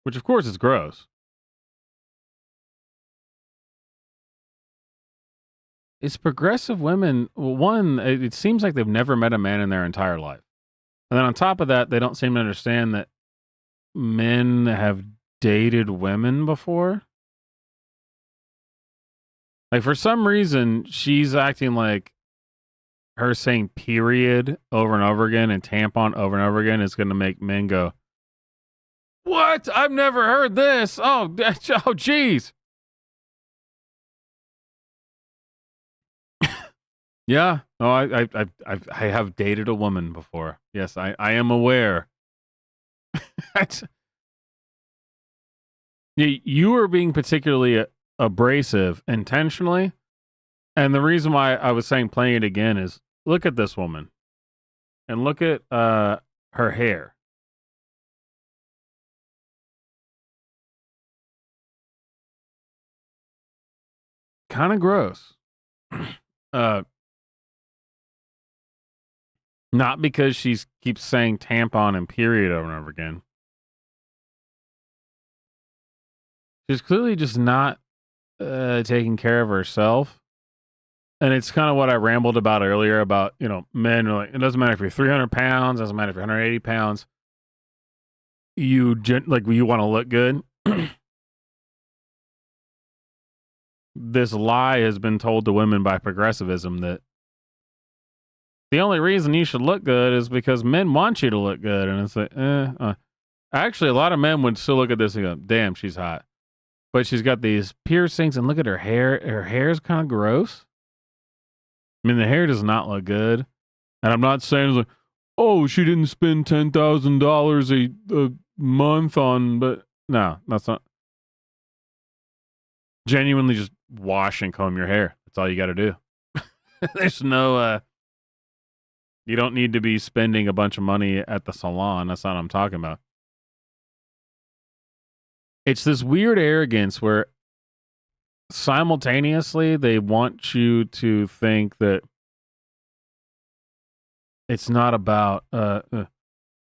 Which, of course, is gross. It's progressive women. One, it seems like they've never met a man in their entire life. And then on top of that, they don't seem to understand that men have dated women before. Like, for some reason, she's acting like her saying period over and over again and tampon over and over again is going to make men go, what? I've never heard this. Oh, geez. Yeah. Oh, I have dated a woman before. Yes, I am aware. You are being particularly abrasive intentionally. And the reason why I was saying playing it again is look at this woman and look at her hair. Kind of gross. Not because she keeps saying tampon and period over and over again. She's clearly just not taking care of herself. And it's kind of what I rambled about earlier about, men are like, it doesn't matter if you're 300 pounds, doesn't matter if you're 180 pounds. You want to look good. This lie has been told to women by progressivism that the only reason you should look good is because men want you to look good. And it's like, Actually, a lot of men would still look at this and go, damn, she's hot. But she's got these piercings and look at her hair. Her hair is kind of gross. I mean, the hair does not look good. And I'm not saying, like, oh, she didn't spend $10,000 a month on, but no, that's not. Genuinely just wash and comb your hair. That's all you got to do. There's no, you don't need to be spending a bunch of money at the salon. That's not what I'm talking about. It's this weird arrogance where simultaneously they want you to think that it's not about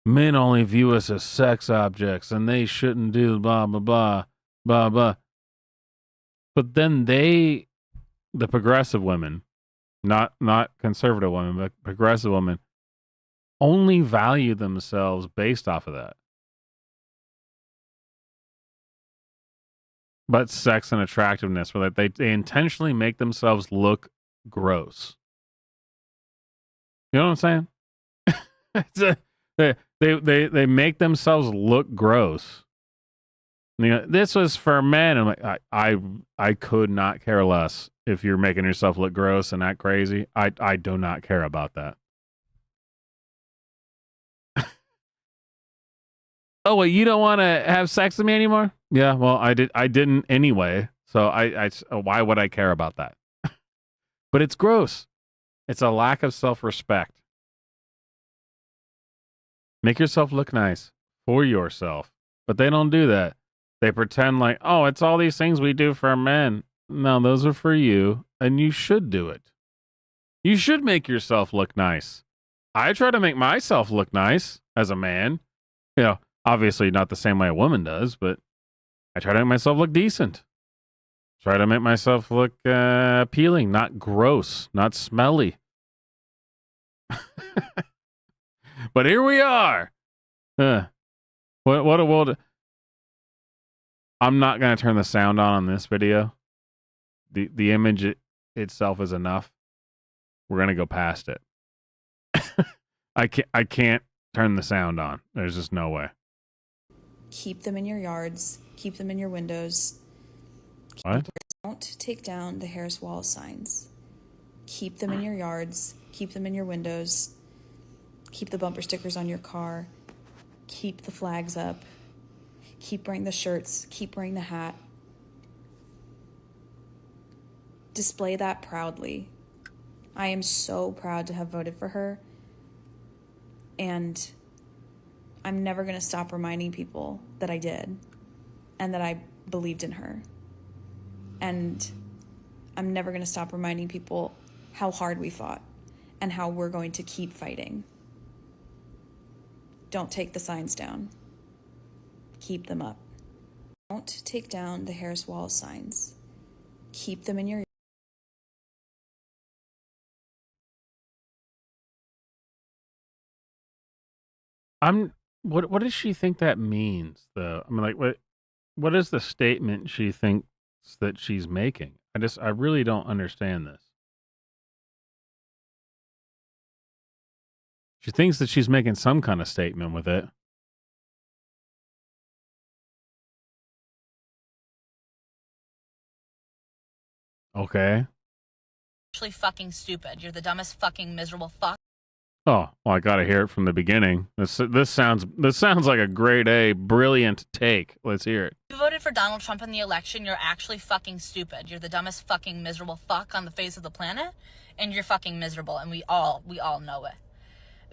men only view us as sex objects and they shouldn't do blah blah blah blah blah. But then the progressive women, not conservative women, but progressive women, only value themselves based off of that. But sex and attractiveness, where they intentionally make themselves look gross. You know what I'm saying? They make themselves look gross. This was for men. I'm like, I could not care less if you're making yourself look gross and act crazy. I do not care about that. Oh, well, you don't want to have sex with me anymore? Yeah, well, I didn't anyway. So why would I care about that? But it's gross. It's a lack of self-respect. Make yourself look nice for yourself. But they don't do that. They pretend like, oh, it's all these things we do for men. No, those are for you, and you should do it. You should make yourself look nice. I try to make myself look nice as a man. Obviously not the same way a woman does, but I try to make myself look decent. Try to make myself look appealing, not gross, not smelly. But here we are. What a world. I'm not going to turn the sound on this video. The image itself is enough. We're going to go past it. I can't turn the sound on. There's just no way. Keep them in your yards. Keep them in your windows. What? Don't take down the Harris Wallace signs. Keep them in your yards. Keep them in your windows. Keep the bumper stickers on your car. Keep the flags up. Keep wearing the shirts. Keep wearing the hat. Display that proudly. I am so proud to have voted for her. And I'm never going to stop reminding people that I did and that I believed in her. And I'm never going to stop reminding people how hard we fought and how we're going to keep fighting. Don't take the signs down. Keep them up. Don't take down the Harris Wallace signs. Keep them in your... What does she think that means though? I mean, like, what is the statement she thinks that she's making? I really don't understand this. She thinks that she's making some kind of statement with it. Okay. Actually fucking stupid. You're the dumbest fucking miserable fuck. Oh, well, I got to hear it from the beginning. This sounds like a grade A, brilliant take. Let's hear it. You voted for Donald Trump in the election. You're actually fucking stupid. You're the dumbest fucking miserable fuck on the face of the planet, and you're fucking miserable, and we all know it.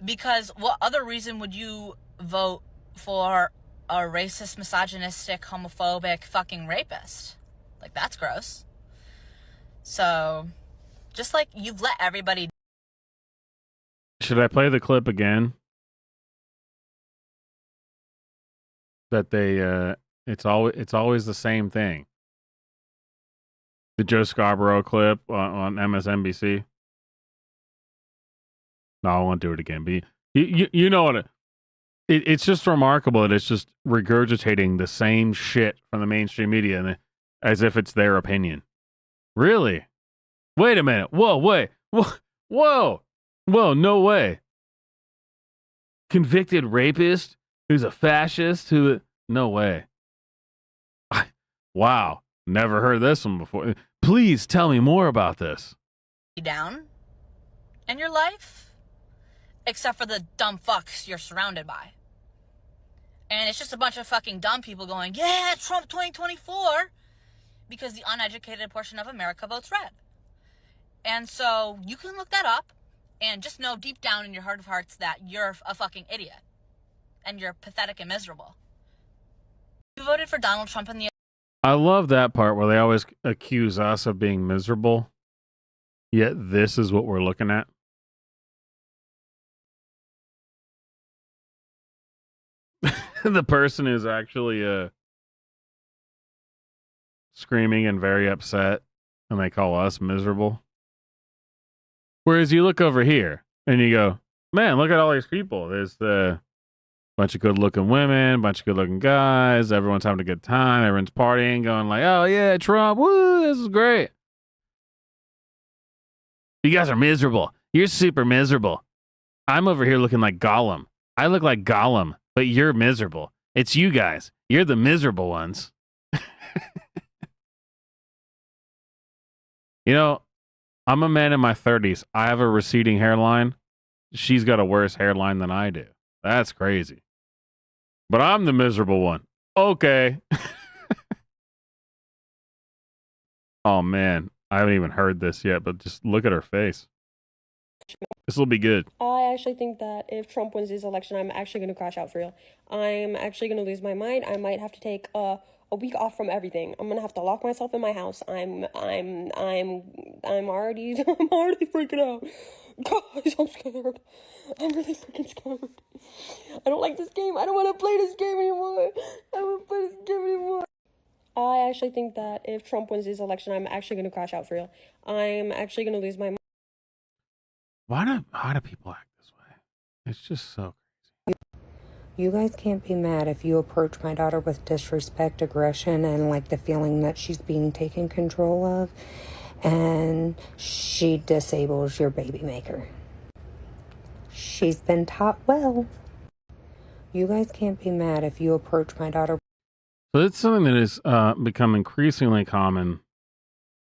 Because what other reason would you vote for a racist, misogynistic, homophobic fucking rapist? Like, that's gross. So, just like you've let everybody... Should I play the clip again? That they, it's always the same thing. The Joe Scarborough clip on MSNBC. No, I won't do it again. But you know what? It's just remarkable that it's just regurgitating the same shit from the mainstream media and as if it's their opinion. Really? Wait a minute. Whoa, wait. Whoa. No way. Convicted rapist who's a fascist no way. Wow. Never heard this one before. Please tell me more about this. Down in your life, except for the dumb fucks you're surrounded by. And it's just a bunch of fucking dumb people going, yeah, Trump 2024, because the uneducated portion of America votes red. And so you can look that up and just know deep down in your heart of hearts that you're a fucking idiot and you're pathetic and miserable. You voted for Donald Trump in the... I love that part where they always accuse us of being miserable, yet this is what we're looking at. The person is actually screaming and very upset, and they call us miserable. Whereas you look over here and you go, man, look at all these people. There's a bunch of good-looking women, bunch of good-looking guys. Everyone's having a good time. Everyone's partying, going like, oh, yeah, Trump. Woo, this is great. You guys are miserable. You're super miserable. I'm over here looking like Gollum. I look like Gollum, but you're miserable. It's you guys. You're the miserable ones. You know, I'm a man in my 30s. I have a receding hairline. She's got a worse hairline than I do. That's crazy. But I'm the miserable one. Okay. Oh, man. I haven't even heard this yet, but just look at her face. This will be good. I actually think that if Trump wins this election, I'm actually going to crash out for real. I'm actually going to lose my mind. I might have to take a week off from everything. I'm going to have to lock myself in my house. I'm already freaking out. Guys, I'm scared. I'm really freaking scared. I don't like this game. I don't want to play this game anymore. I don't want to play this game anymore. I actually think that if Trump wins this election, I'm actually going to crash out for real. I'm actually going to lose my mind. Why do people act this way? It's just so crazy. You guys can't be mad if you approach my daughter with disrespect, aggression, and like the feeling that she's being taken control of, and she disables your baby maker. She's been taught well. You guys can't be mad if you approach my daughter. So it's something that has become increasingly common,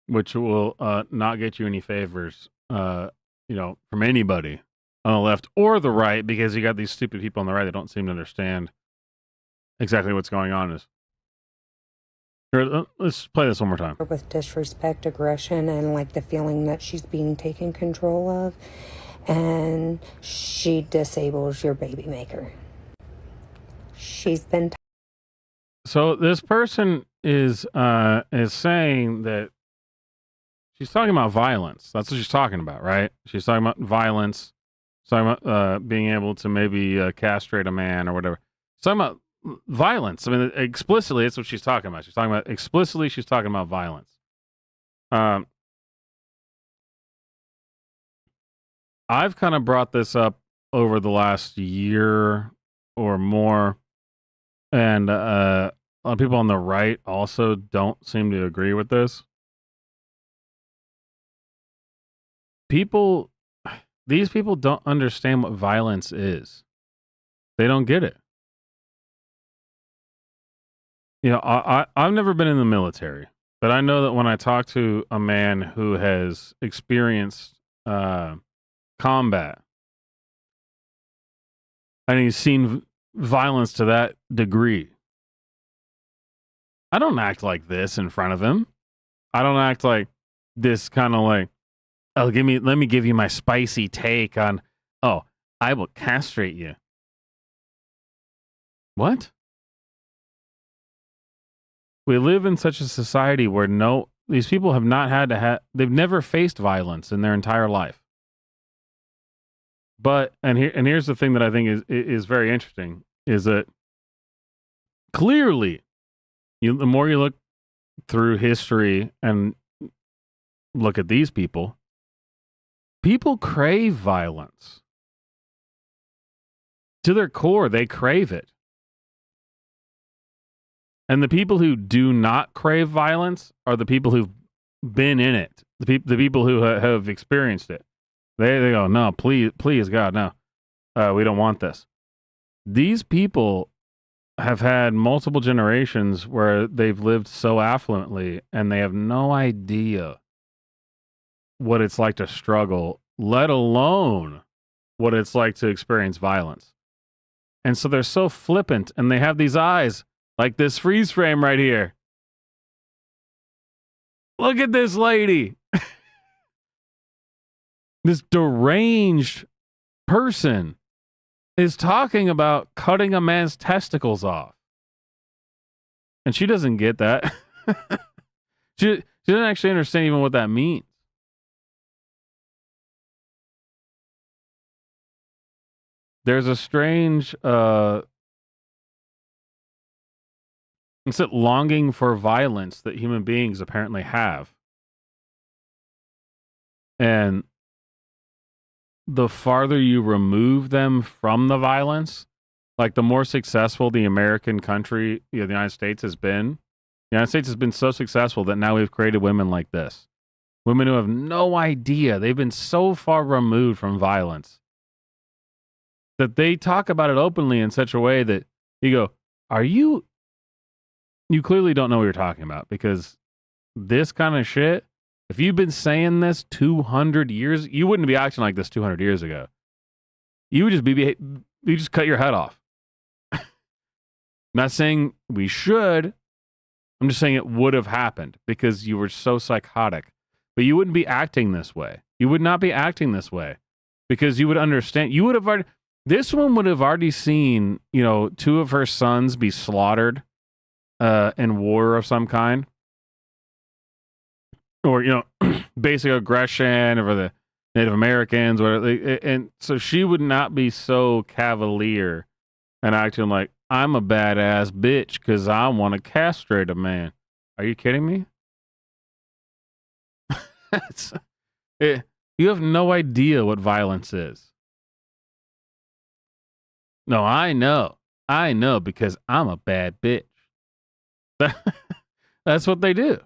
which will not get you any favors, from anybody on the left or the right, because you got these stupid people on the right that don't seem to understand exactly what's going on. Here, let's play this one more time. With disrespect, aggression, and like the feeling that she's being taken control of, and she disables your baby maker. She's been. So this person is saying that she's talking about violence. That's what she's talking about, right? She's talking about violence. She's talking about being able to maybe castrate a man or whatever. She's talking about violence. I mean, explicitly, that's what she's talking about. She's talking about violence. I've kind of brought this up over the last year or more, and a lot of people on the right also don't seem to agree with this. These people don't understand what violence is. They don't get it. I've never been in the military, but I know that when I talk to a man who has experienced combat and he's seen violence to that degree, I don't act like this in front of him. I don't act like this kind of like, let me give you my spicy take on, I will castrate you. What? We live in such a society where these people have not had to they've never faced violence in their entire life. But, here's the thing that I think is very interesting, is that clearly, the more you look through history and look at these people crave violence. To their core, they crave it. And the people who do not crave violence are the people who've been in it. The people who have experienced it. They go, no, please, God, no. We don't want this. These people have had multiple generations where they've lived so affluently and they have no idea what it's like to struggle, let alone what it's like to experience violence. And so they're so flippant and they have these eyes like this freeze frame right here. Look at this lady. This deranged person is talking about cutting a man's testicles off. And she doesn't get that. She doesn't actually understand even what that means. There's a strange longing for violence that human beings apparently have. And the farther you remove them from the violence, like the more successful the American country, the United States has been. The United States has been so successful that now we've created women like this. Women who have no idea. They've been so far removed from violence that they talk about it openly in such a way that you go, you clearly don't know what you're talking about, because this kind of shit, if you've been saying this 200 years, you wouldn't be acting like this 200 years ago. You would just you just cut your head off. Not saying we should. I'm just saying it would have happened because you were so psychotic. But you wouldn't be acting this way. You would not be acting this way because you would understand. You would have already, this one would have already seen, 2 of her sons be slaughtered in war of some kind. Or, basic aggression over the Native Americans. And so she would not be so cavalier and acting like, I'm a badass bitch because I want to castrate a man. Are you kidding me? You have no idea what violence is. No, I know. I know because I'm a bad bitch. That's what they do.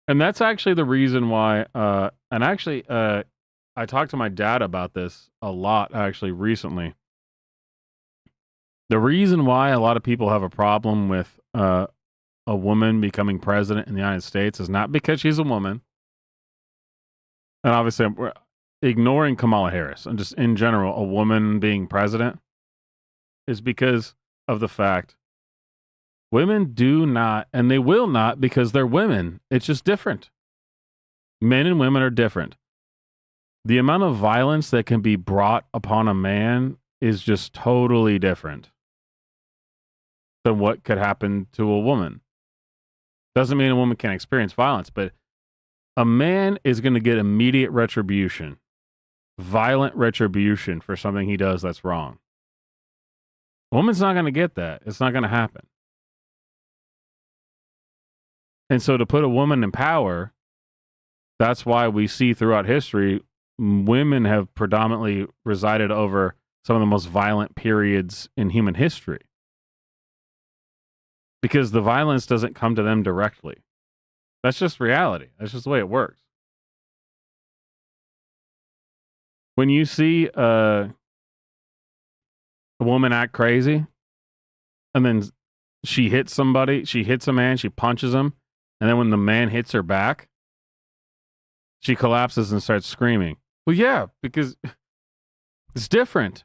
And that's actually the reason why, I talked to my dad about this a lot actually recently. The reason why a lot of people have a problem with a woman becoming president in the United States is not because she's a woman. And obviously, we're ignoring Kamala Harris and just in general, a woman being president is because of the fact women do not, and they will not because they're women. It's just different. Men and women are different. The amount of violence that can be brought upon a man is just totally different than what could happen to a woman. Doesn't mean a woman can't experience violence, but a man is going to get immediate retribution, violent retribution for something he does that's wrong. A woman's not going to get that. It's not going to happen. And so to put a woman in power, that's why we see throughout history, women have predominantly resided over some of the most violent periods in human history. Because the violence doesn't come to them directly. That's just reality. That's just the way it works. When you see a woman act crazy, and then she hits somebody, she hits a man, she punches him, and then when the man hits her back, she collapses and starts screaming. Well, yeah, because it's different.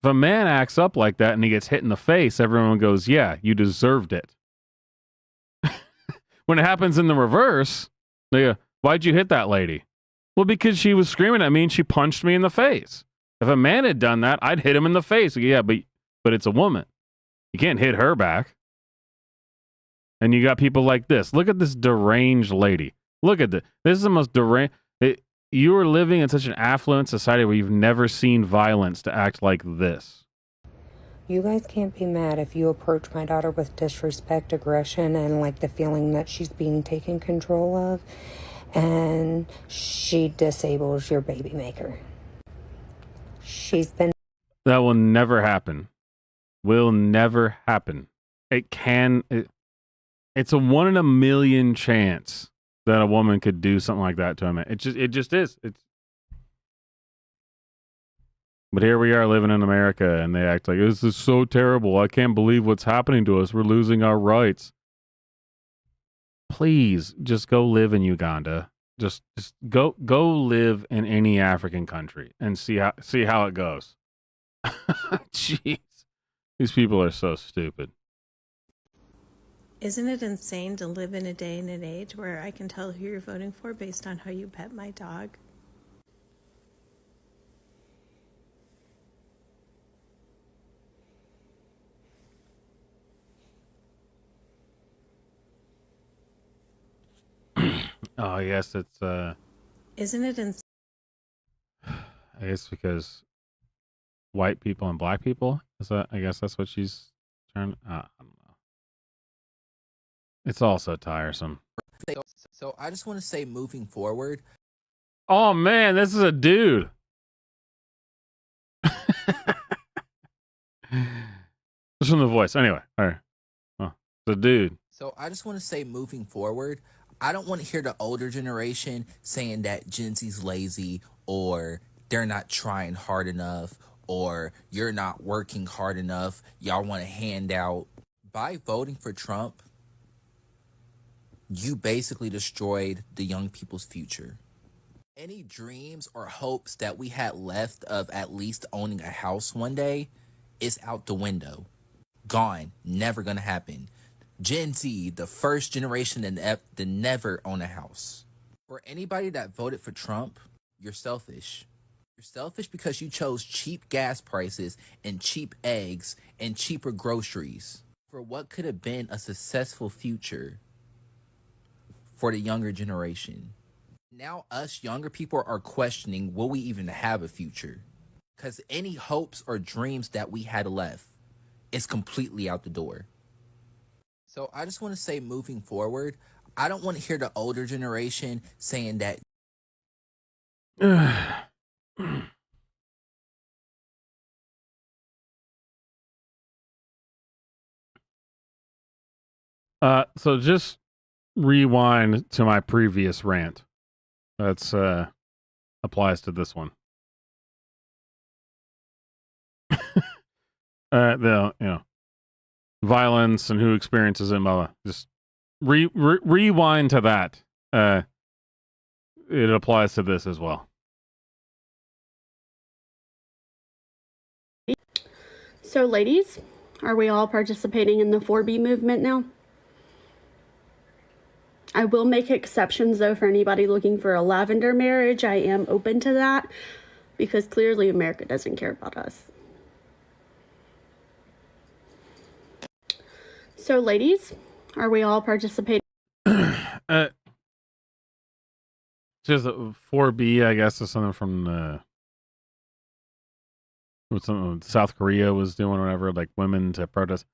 If a man acts up like that and he gets hit in the face, everyone goes, yeah, you deserved it. When it happens in the reverse, they go, why'd you hit that lady? Well, because she was screaming at me and she punched me in the face. If a man had done that, I'd hit him in the face. Yeah, but it's a woman. You can't hit her back. And you got people like this. Look at this deranged lady. Look at this. This is the most deranged. You are living in such an affluent society where you've never seen violence to act like this. You guys can't be mad if you approach my daughter with disrespect, aggression, and like the feeling that she's being taken control of, and she disables your baby maker. She's been... That will never happen. Will never happen. It can... It's a 1 in a million chance that a woman could do something like that to a man. It just is. But here we are living in America, and they act like, this is so terrible. I can't believe what's happening to us. We're losing our rights. Please, just go live in Uganda. Just go live in any African country and see how it goes. Jeez. These people are so stupid. Isn't it insane to live in a day and an age where I can tell who you're voting for based on how you pet my dog? Oh, yes, it's Isn't it insane? I guess because white people and black people. I guess that's what she's trying. I don't know. It's all so tiresome. So I just want to say, moving forward. Oh man, this is a dude. Just from the voice. Anyway, all right. Oh, the dude. So I just want to say, moving forward, I don't want to hear the older generation saying that Gen Z's lazy, or they're not trying hard enough, or you're not working hard enough. Y'all want a handout. By voting for Trump, you basically destroyed the young people's future. Any dreams or hopes that we had left of at least owning a house one day is out the window. Gone. Never gonna happen. Gen Z, the first generation to never own a house. For anybody that voted for Trump, you're selfish. You're selfish because you chose cheap gas prices and cheap eggs and cheaper groceries for what could have been a successful future for the younger generation. Now us younger people are questioning, will we even have a future? Because any hopes or dreams that we had left is completely out the door. So I just want to say, moving forward, I don't want to hear the older generation saying that. So just rewind to my previous rant. That's applies to this one. The violence and who experiences it. Just rewind to that. It applies to this as well. So, ladies, are we all participating in the 4B movement now? I will make exceptions, though, for anybody looking for a lavender marriage. I am open to that because clearly America doesn't care about us. So, ladies, are we all participating? Just 4B, I guess, is something from what something South Korea was doing, whatever, like women to protest.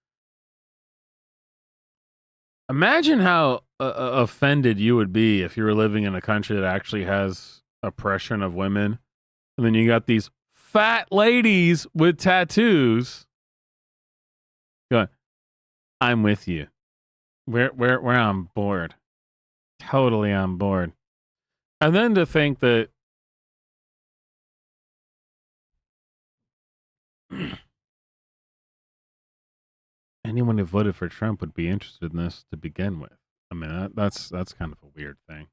Imagine how offended you would be if you were living in a country that actually has oppression of women, and then you got these fat ladies with tattoos going, "I'm with you. We're on board, totally on board." And then to think that anyone who voted for Trump would be interested in this to begin with. I mean, that's kind of a weird thing.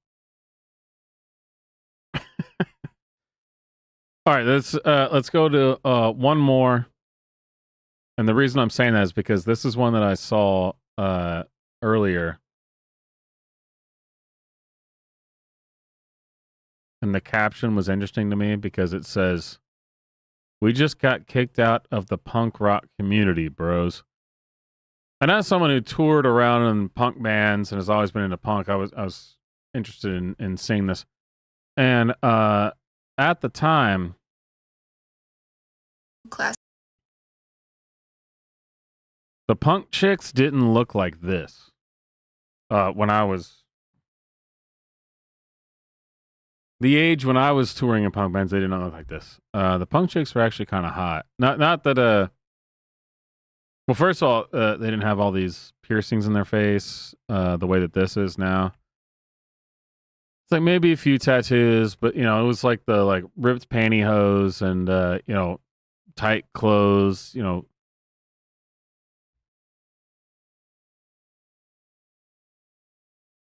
All right, let's go to one more. And the reason I'm saying that is because this is one that I saw earlier. And the caption was interesting to me because it says, "We just got kicked out of the punk rock community, bros." And as someone who toured around in punk bands and has always been into punk, I was interested in seeing this. And at the time, the punk chicks didn't look like this. When I was the age when I was touring in punk bands, they did not look like this. The punk chicks were actually kind of hot. Not that well, first of all, they didn't have all these piercings in their face the way that this is now. It's like maybe a few tattoos, but it was like the ripped pantyhose and tight clothes. They're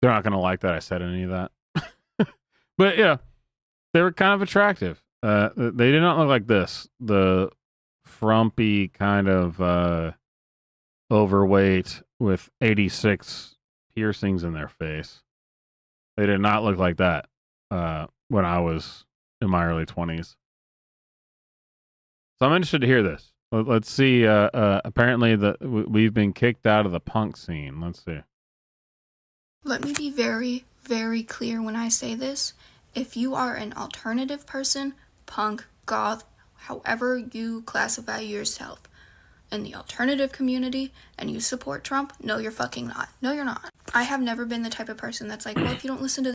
not gonna like that I said any of that. But yeah, they were kind of attractive. They did not look like this. The frumpy kind of overweight with 86 piercings in their face. They did not look like that when I was in my early 20s. So I'm interested to hear this. Let's see. Apparently, we've been kicked out of the punk scene. Let's see. Let me be very, very clear when I say this. If you are an alternative person, punk, goth, however you classify yourself, in the alternative community, and you support Trump, no, you're fucking not. No, you're not. I have never been the type of person that's like, well, if you don't listen to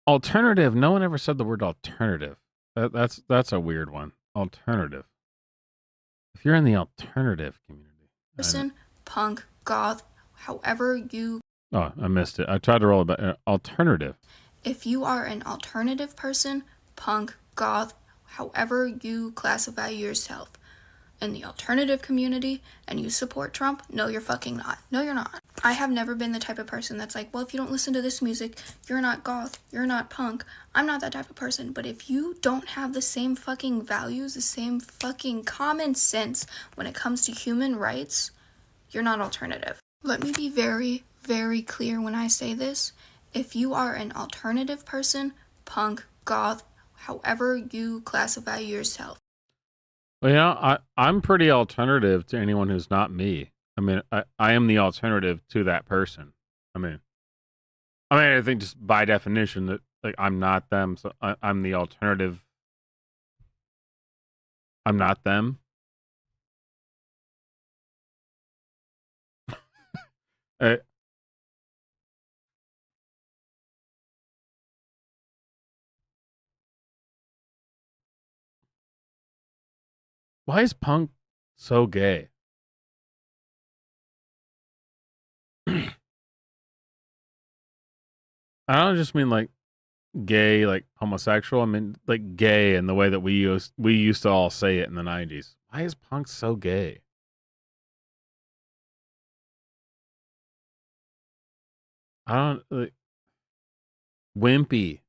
alternative, no one ever said the word alternative. That's a weird one. Alternative. If you're in the alternative community. Person, punk, goth, however you... Oh, I missed it. I tried to roll it back. Alternative. If you are an alternative person, punk, goth, however you classify yourself, in the alternative community, and you support Trump, no, you're fucking not. No, you're not. I have never been the type of person that's like, well, if you don't listen to this music, you're not goth, you're not punk. I'm not that type of person. But if you don't have the same fucking values, the same fucking common sense when it comes to human rights, you're not alternative. Let me be very, very clear when I say this. If you are an alternative person, punk, goth, however you classify yourself. Well, I'm pretty alternative to anyone who's not me. I mean, I am the alternative to that person. I think just by definition that I'm not them, so I'm the alternative. I'm not them. Why is punk so gay? I don't just mean like gay, like homosexual. I mean, like gay in the way that we used to all say it in the 90s. Why is punk so gay? I don't like, wimpy.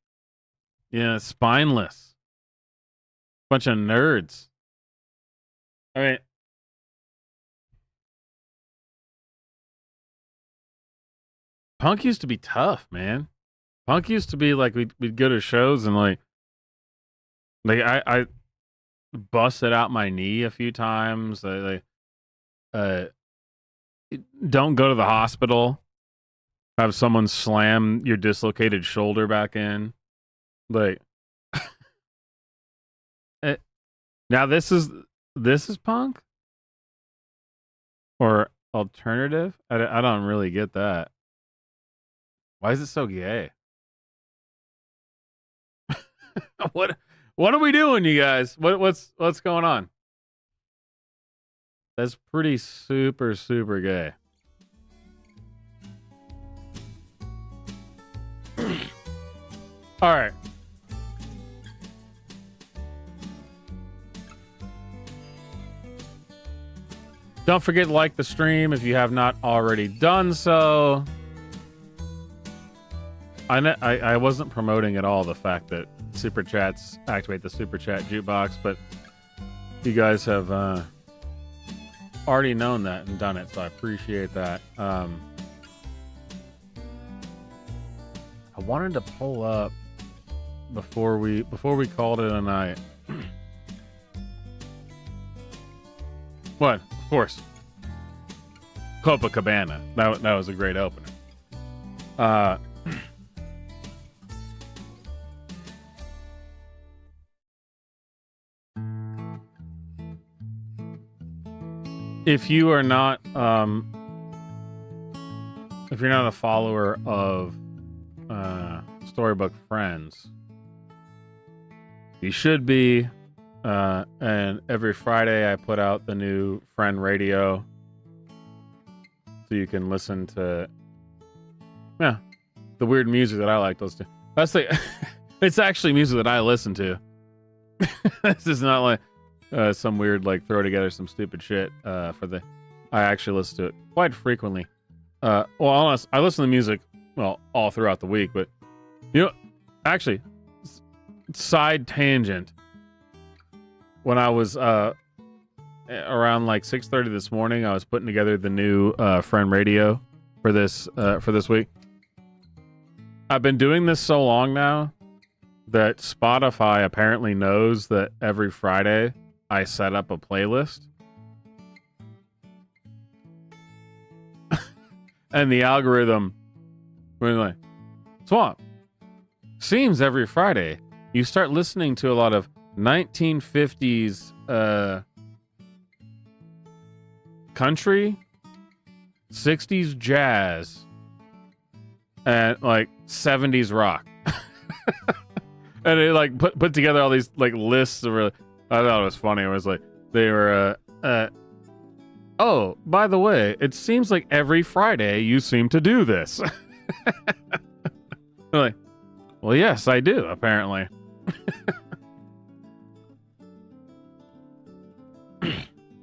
Yeah, spineless. Bunch of nerds. I mean, punk used to be tough, man. Punk used to be like we'd go to shows and like I busted out my knee a few times. Uh, don't go to the hospital. Have someone slam your dislocated shoulder back in. Like, now this is punk or alternative. I don't really get that. Why is it so gay? What are we doing, you guys? What's going on? That's pretty super gay. All right. Don't forget to like the stream if you have not already done so. I wasn't promoting at all the fact that super chats activate the super chat jukebox, but you guys have already known that and done it, so I appreciate that. I wanted to pull up before we called it a night. What? Of course. Copacabana. That was a great opener. If you are not if you're not a follower of Storybook Friends, you should be. And every Friday I put out the new Friend Radio, so you can listen to the weird music that I like to listen to. That's like it's actually music that I listen to. This is not like some weird like throw together some stupid shit I actually listen to it quite frequently. Well, honest, I listen to music all throughout the week, but actually, side tangent. When I was around like 6:30 this morning, I was putting together the new Friend Radio for this week. I've been doing this so long now that Spotify apparently knows that every Friday I set up a playlist. And the algorithm was like, Swamp, seems every Friday you start listening to a lot of 1950s country, 60s jazz, and like 70s rock. And it like put together all these like lists of I thought it was funny. It was like they were oh, by the way, it seems like every Friday you seem to do this. They're like, well, yes, I do, apparently.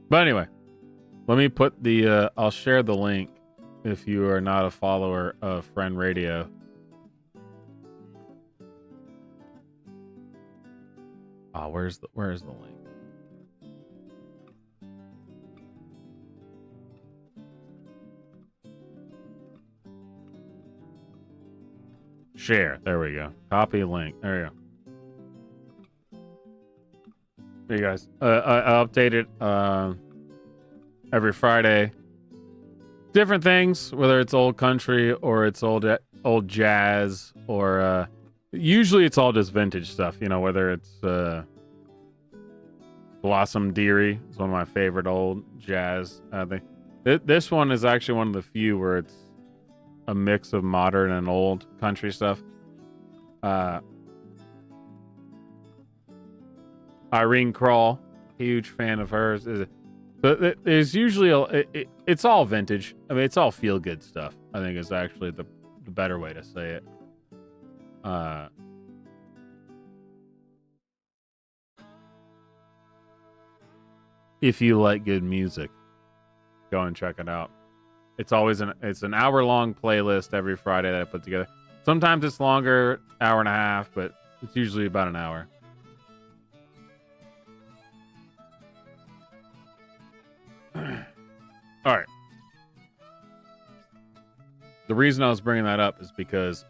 But anyway, let me put the I'll share the link if you are not a follower of Friend Radio. Oh, where's the link? Share. There we go. Copy link. There you go. There you guys. I update it every Friday. Different things, whether it's old country or it's old jazz, or usually it's all just vintage stuff. Whether it's Blossom Dearie is one of my favorite old jazz. This one is actually one of the few where it's a mix of modern and old country stuff. Irene Krall, huge fan of hers. But there's usually it's all vintage. I mean, it's all feel good stuff. I think is actually the better way to say it. if you like good music, go and check it out. It's always an hour-long playlist every Friday that I put together. Sometimes it's longer, hour and a half, but it's usually about an hour. All right. The reason I was bringing that up is because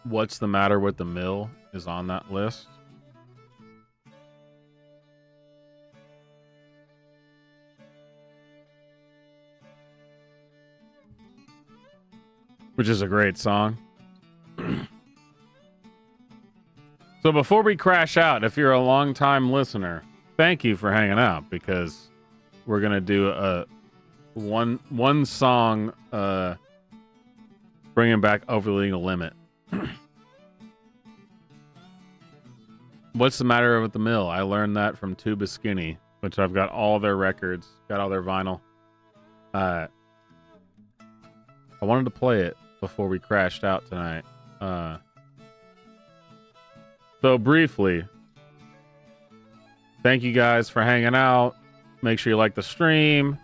What's the Matter with the Mill is on that list. Which is a great song. So before we crash out, if you're a long-time listener, thank you for hanging out, because we're going to do a one song bringing back Over the Legal Limit. What's the Matter with the Mill? I learned that from Tuba Skinny, which I've got all their records, got all their vinyl. I wanted to play it before we crashed out tonight. So briefly, thank you guys for hanging out. Make sure you like the stream.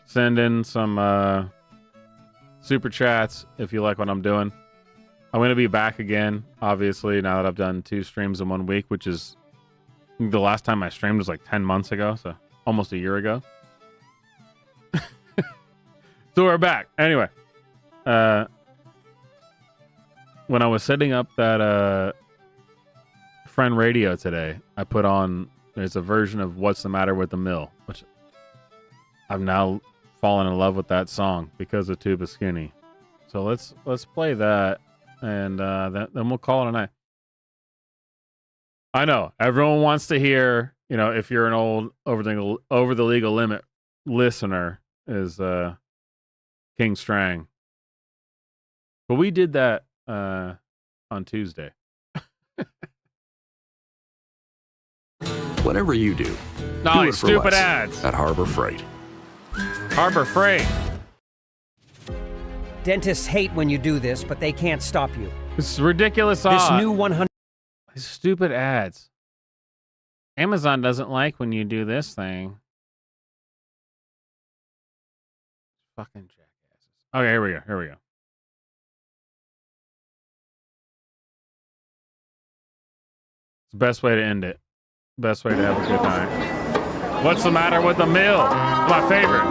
Send in some super chats if you like what I'm doing. I'm going to be back again, obviously, now that I've done 2 streams in 1 week, which is the last time I streamed was like 10 months ago, so almost a year ago. So we're back. Anyway, when I was setting up that Friend Radio today, I put on, there's a version of What's the Matter with the Mill, which I've now fallen in love with that song because of Tuba Skinny. So let's play that, and then we'll call it a night. I know everyone wants to hear, you know, if you're an old Over the Legal Limit listener, is King Strang. But we did that on Tuesday. Whatever you do, No, do it for stupid less ads. at Harbor Freight. Harbor Freight. Dentists hate when you do this, but they can't stop you. This is ridiculous. This new 100. Stupid ads. Amazon doesn't like when you do this thing. Fucking jackasses. Okay, here we go. It's the best way to end it. Best way to have a good night. What's the Matter with the Mill? My favorite.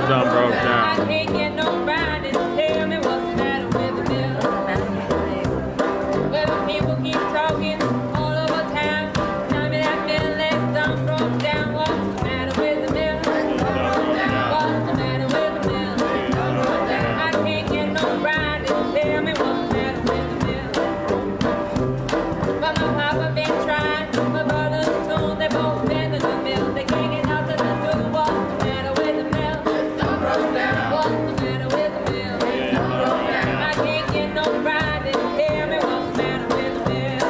Done broke down. I can't get no ride and tell me what's the matter with the mill. Well, people keep talking all over town. Tell me that mill is done broke down. What's the matter with the mill? What's the matter with the mill? I can't get no ride and tell me what's the matter with the mill. But my papa been trying, my brothers too, they both been in the mill. They can't get out to the door. What's the matter with the mill? What's the matter with the mill? I can't get no ride and tell me what's the matter with the mill.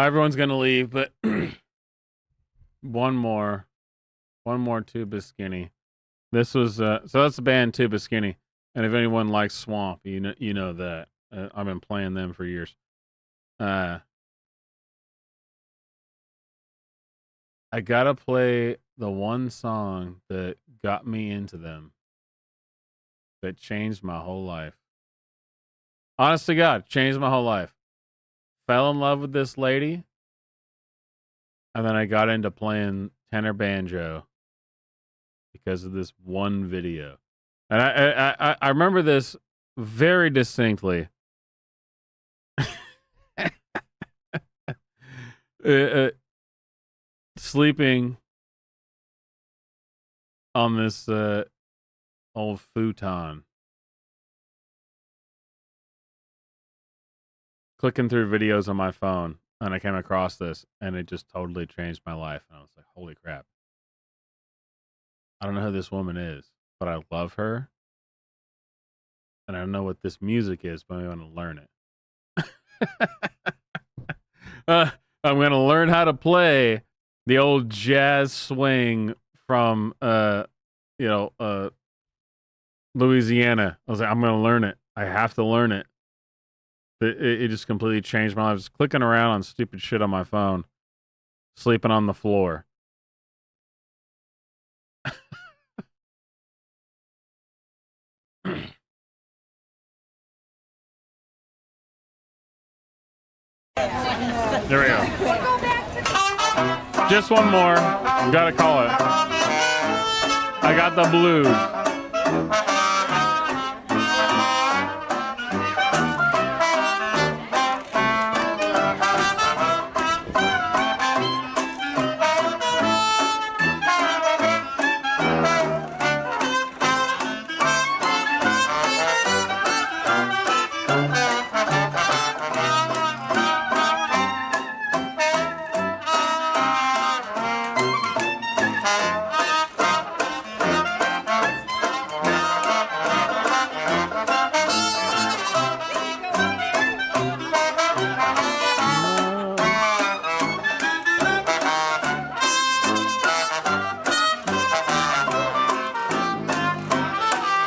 everyone's gonna leave, but one more Tuba Skinny. This was so that's the band Tuba Skinny, and if anyone likes Swamp, you know that I've been playing them for years. I gotta play the one song that got me into them, that changed my whole life. Honest to God, changed my whole life. Fell in love with this lady, and then I got into playing tenor banjo because of this one video. And I remember this very distinctly. Sleeping on this old futon, clicking through videos on my phone, and I came across this, and it just totally changed my life. And I was like, holy crap. I don't know who this woman is, but I love her. And I don't know what this music is, but I want to learn it. I'm going to learn how to play the old jazz swing from, Louisiana. I was like, I'm going to learn it. I have to learn it. It just completely changed my life. I was clicking around on stupid shit on my phone, sleeping on the floor. There we go. Just one more. Gotta call it. I got the blues.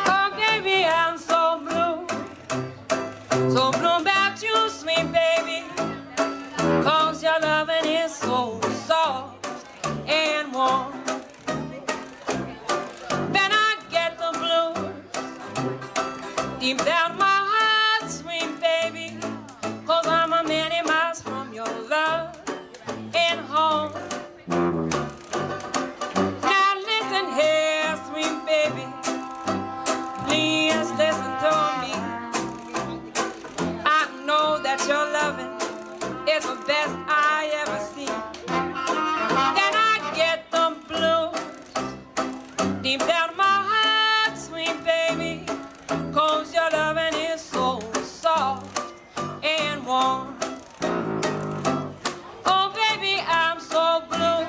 Oh, baby, I'm so blue. So blue about you, sweet baby. 'Cause your loving is so soft and warm. Then I get the blues deep down my heart, sweet baby. 'Cause I'm a many miles from your love and home. Now listen here, sweet baby. Please listen to me. I know that your loving is the best I ever seen. Then I get the blues deep down my heart, sweet baby. 'Cause your loving is so soft and warm. Oh, baby, I'm so blue.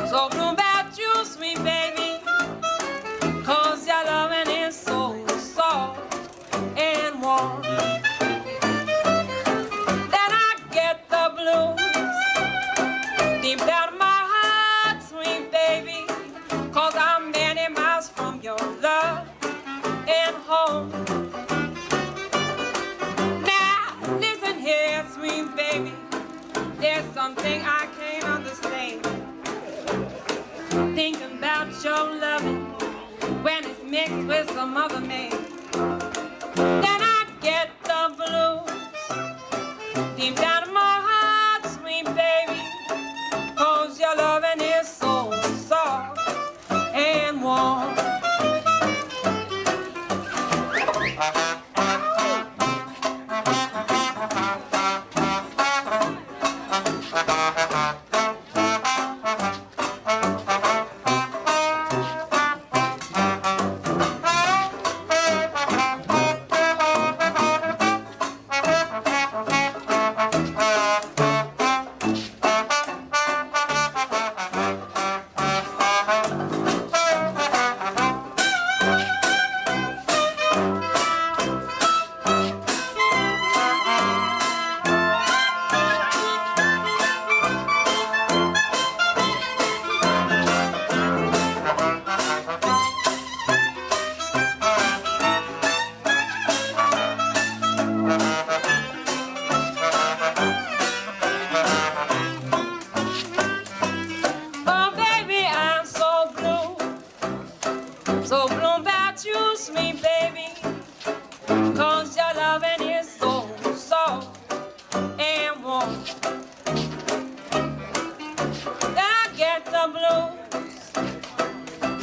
So blue about you, sweet baby. 'Cause your loving is so soft and warm. Then I get the blues deep down my heart, sweet baby. 'Cause I'm many miles from your love and home. Now listen here, sweet baby. There's something I can't understand. Thinking about your loving when it's mixed with some other man. Then I get the blues deep down in my heart, sweet baby. 'Cause your loving is so soft and warm.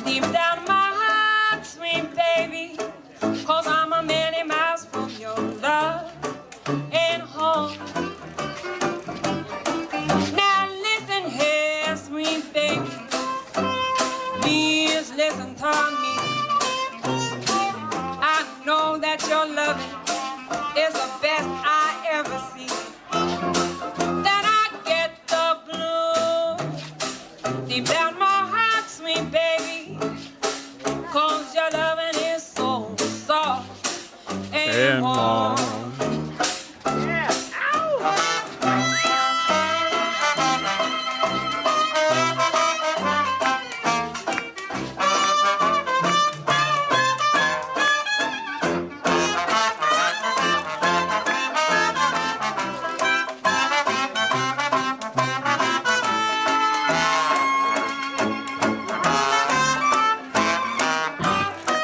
deep down in my heart, sweet baby, 'cause I'm a many miles from your love and home. Now listen here, sweet baby, please listen to me. I know that your loving is the best I ever see. Then I get the blues deep down my heart, sweet baby, 'cause your loving is so soft and warm.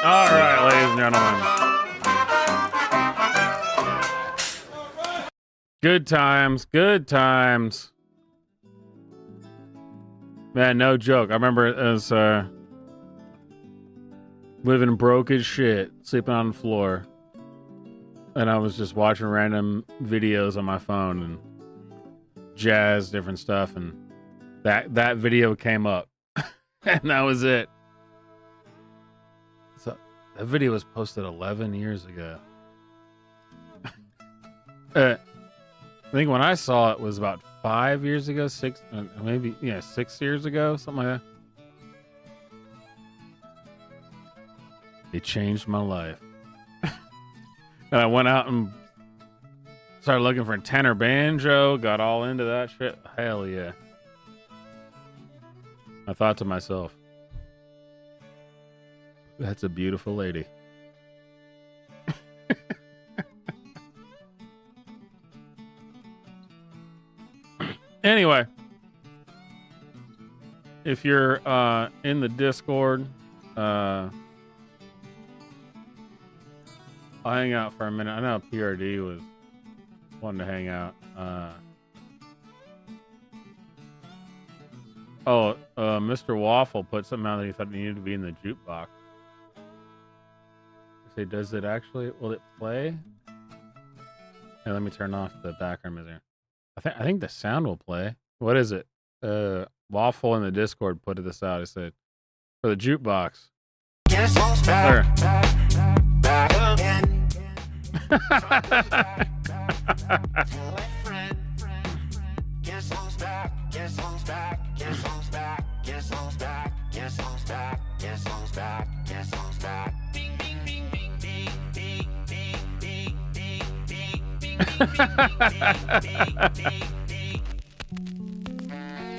All right, ladies and gentlemen. Good times, good times. Man, no joke. I remember as living broke as shit, sleeping on the floor, and I was just watching random videos on my phone and jazz, different stuff, and that video came up, and that was it. So that video was posted 11 years ago. I think when I saw it was about 5 years ago, 6 years ago, something like that. It changed my life. And I went out and started looking for a tenor banjo, got all into that shit. Hell yeah. I thought to myself, that's a beautiful lady. Anyway, if you're in the Discord, I'll hang out for a minute. I know PRD was wanting to hang out. Mr. Waffle put something out that he thought it needed to be in the jukebox. I say, will it play? Hey, let me turn off the background music. I think the sound will play. What is it? Waffle in the Discord put this out. He said, for the jukebox. Guess who's back? Back again. Tell a friend. Guess who's back? Guess who's back? Guess who's back? Guess who's back? Guess who's back? Guess who's back? Guess who's back? Bing bing bing bing bing bing bing bing bing bing bing bing bing.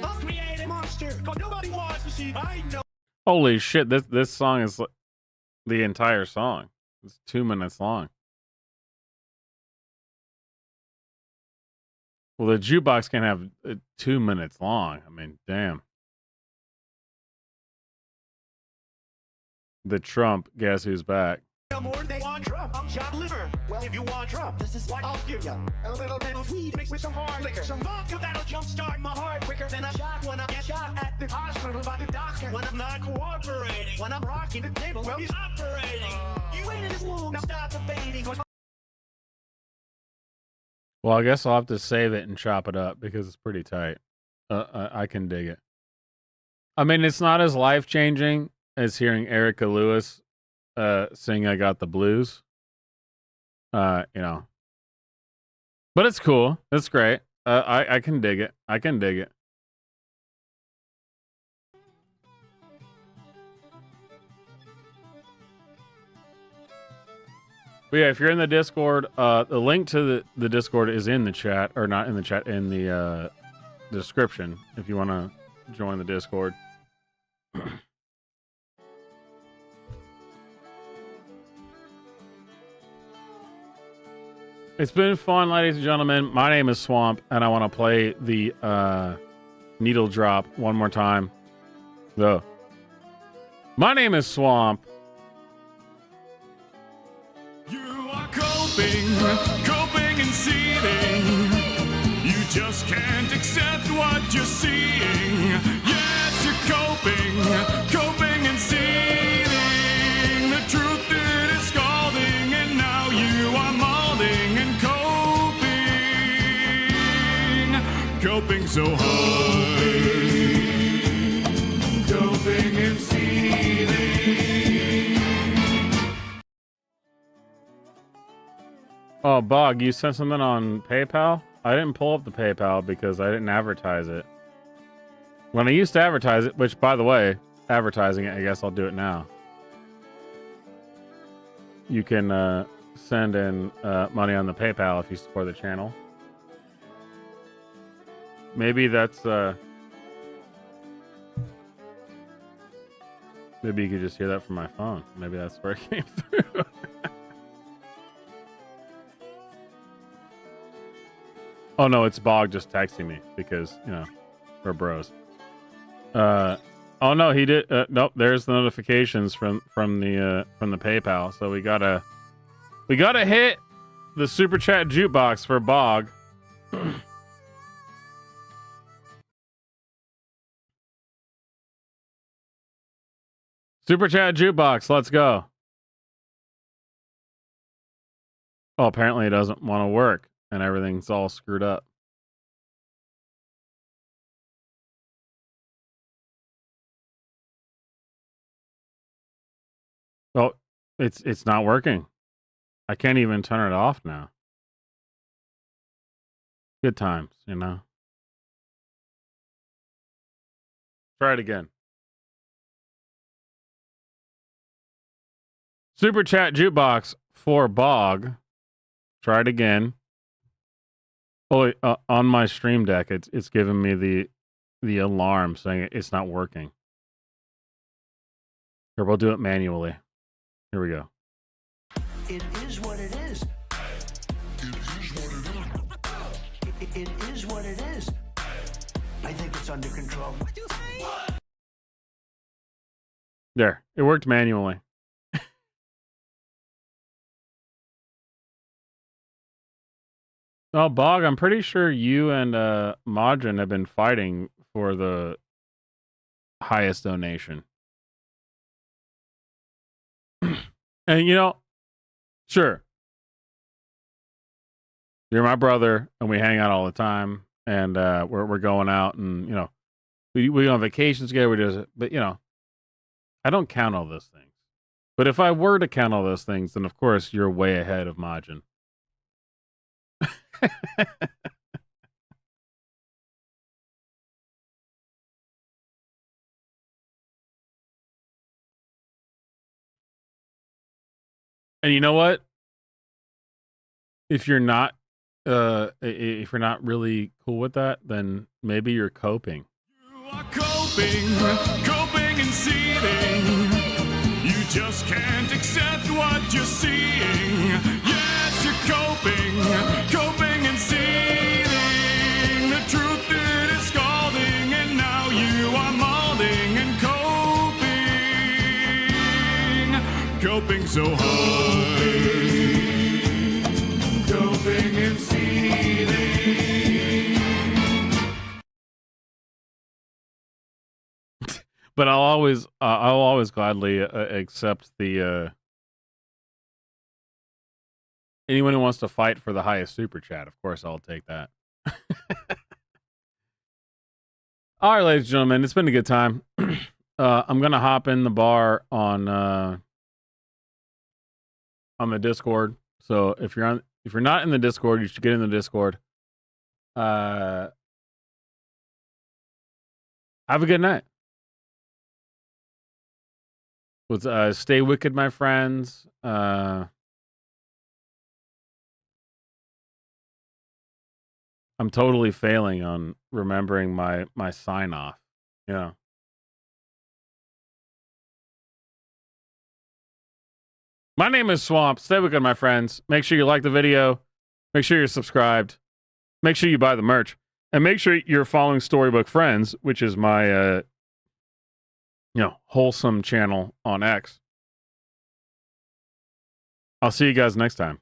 I'll create a monster, 'cause nobody wants to see. I know. Holy shit! This song is the entire song. It's 2 minutes long. Well, the jukebox can have 2 minutes long. I mean, damn. The Trump, guess who's back? More they want Trump. I'm John Liver. Well, if you want Trump, this is what I'll give you. A little bit of weed mixed with some hard liquor. Some vodka that'll jumpstart my heart quicker than a shot when I get shot at the hospital by the doctor. When I'm not cooperating. When I'm rocking the table, well, he's operating. You waited this long, now stop debating. Well, I guess I'll have to save it and chop it up because it's pretty tight. I can dig it. I mean, it's not as life-changing as hearing Erica Lewis sing I Got the Blues. But it's cool. It's great. I can dig it. I can dig it. But yeah, if you're in the Discord, the link to the Discord is in the chat, or not in the chat, in the description if you want to join the Discord. It's been fun, ladies and gentlemen. My name is Swamp, and I want to play the needle drop one more time. My name is Swamp. Coping and seething. You just can't accept what you're seeing. Yes, you're coping. coping so hard. Coping and seething. Oh, Bog, you sent something on PayPal? I didn't pull up the PayPal because I didn't advertise it. When I used to advertise it, which, by the way, advertising it, I guess I'll do it now. You can send in money on the PayPal if you support the channel. Maybe that's... maybe you could just hear that from my phone. Maybe that's where it came through. Oh no, it's Bog just texting me because, you know, we're bros. Oh no, he did. Nope, there's the notifications from the PayPal. So we gotta hit the super chat jukebox for Bog. Super chat jukebox, let's go. Oh, apparently it doesn't want to work and everything's all screwed up. Oh, it's not working. I can't even turn it off now. Good times, you know. Try it again. Super chat jukebox for Bog. Try it again. Oh, on my stream deck, it's giving me the alarm saying it's not working. Here, we'll do it manually. Here we go. It is what it is. It is what it is. It is what it is. I think it's under control. What you say? There, it worked manually. Oh, Bog, I'm pretty sure you and Majin have been fighting for the highest donation. And you know, sure, you're my brother, and we hang out all the time, and we're going out, and you know, we go on vacations together. We do, but you know, I don't count all those things. But if I were to count all those things, then of course you're way ahead of Majin. And you know what? If you're not really cool with that, then maybe you're coping. Coping and seething. You just can't accept what you're seeing. Yes, you're coping and seething. The truth it is scalding, and now you are molding and coping so hard. Coping and seething. But I'll always gladly accept the anyone who wants to fight for the highest super chat. Of course, I'll take that. All right, ladies and gentlemen, it's been a good time. I'm gonna hop in the bar on the Discord. So if you're not in the Discord, you should get in the Discord. Have a good night. Let's stay wicked, my friends. I'm totally failing on remembering my sign off. Yeah. My name is Swamp. Stay wicked, my friends. Make sure you like the video. Make sure you're subscribed. Make sure you buy the merch. And make sure you're following Storybook Friends, which is my wholesome channel on X. I'll see you guys next time.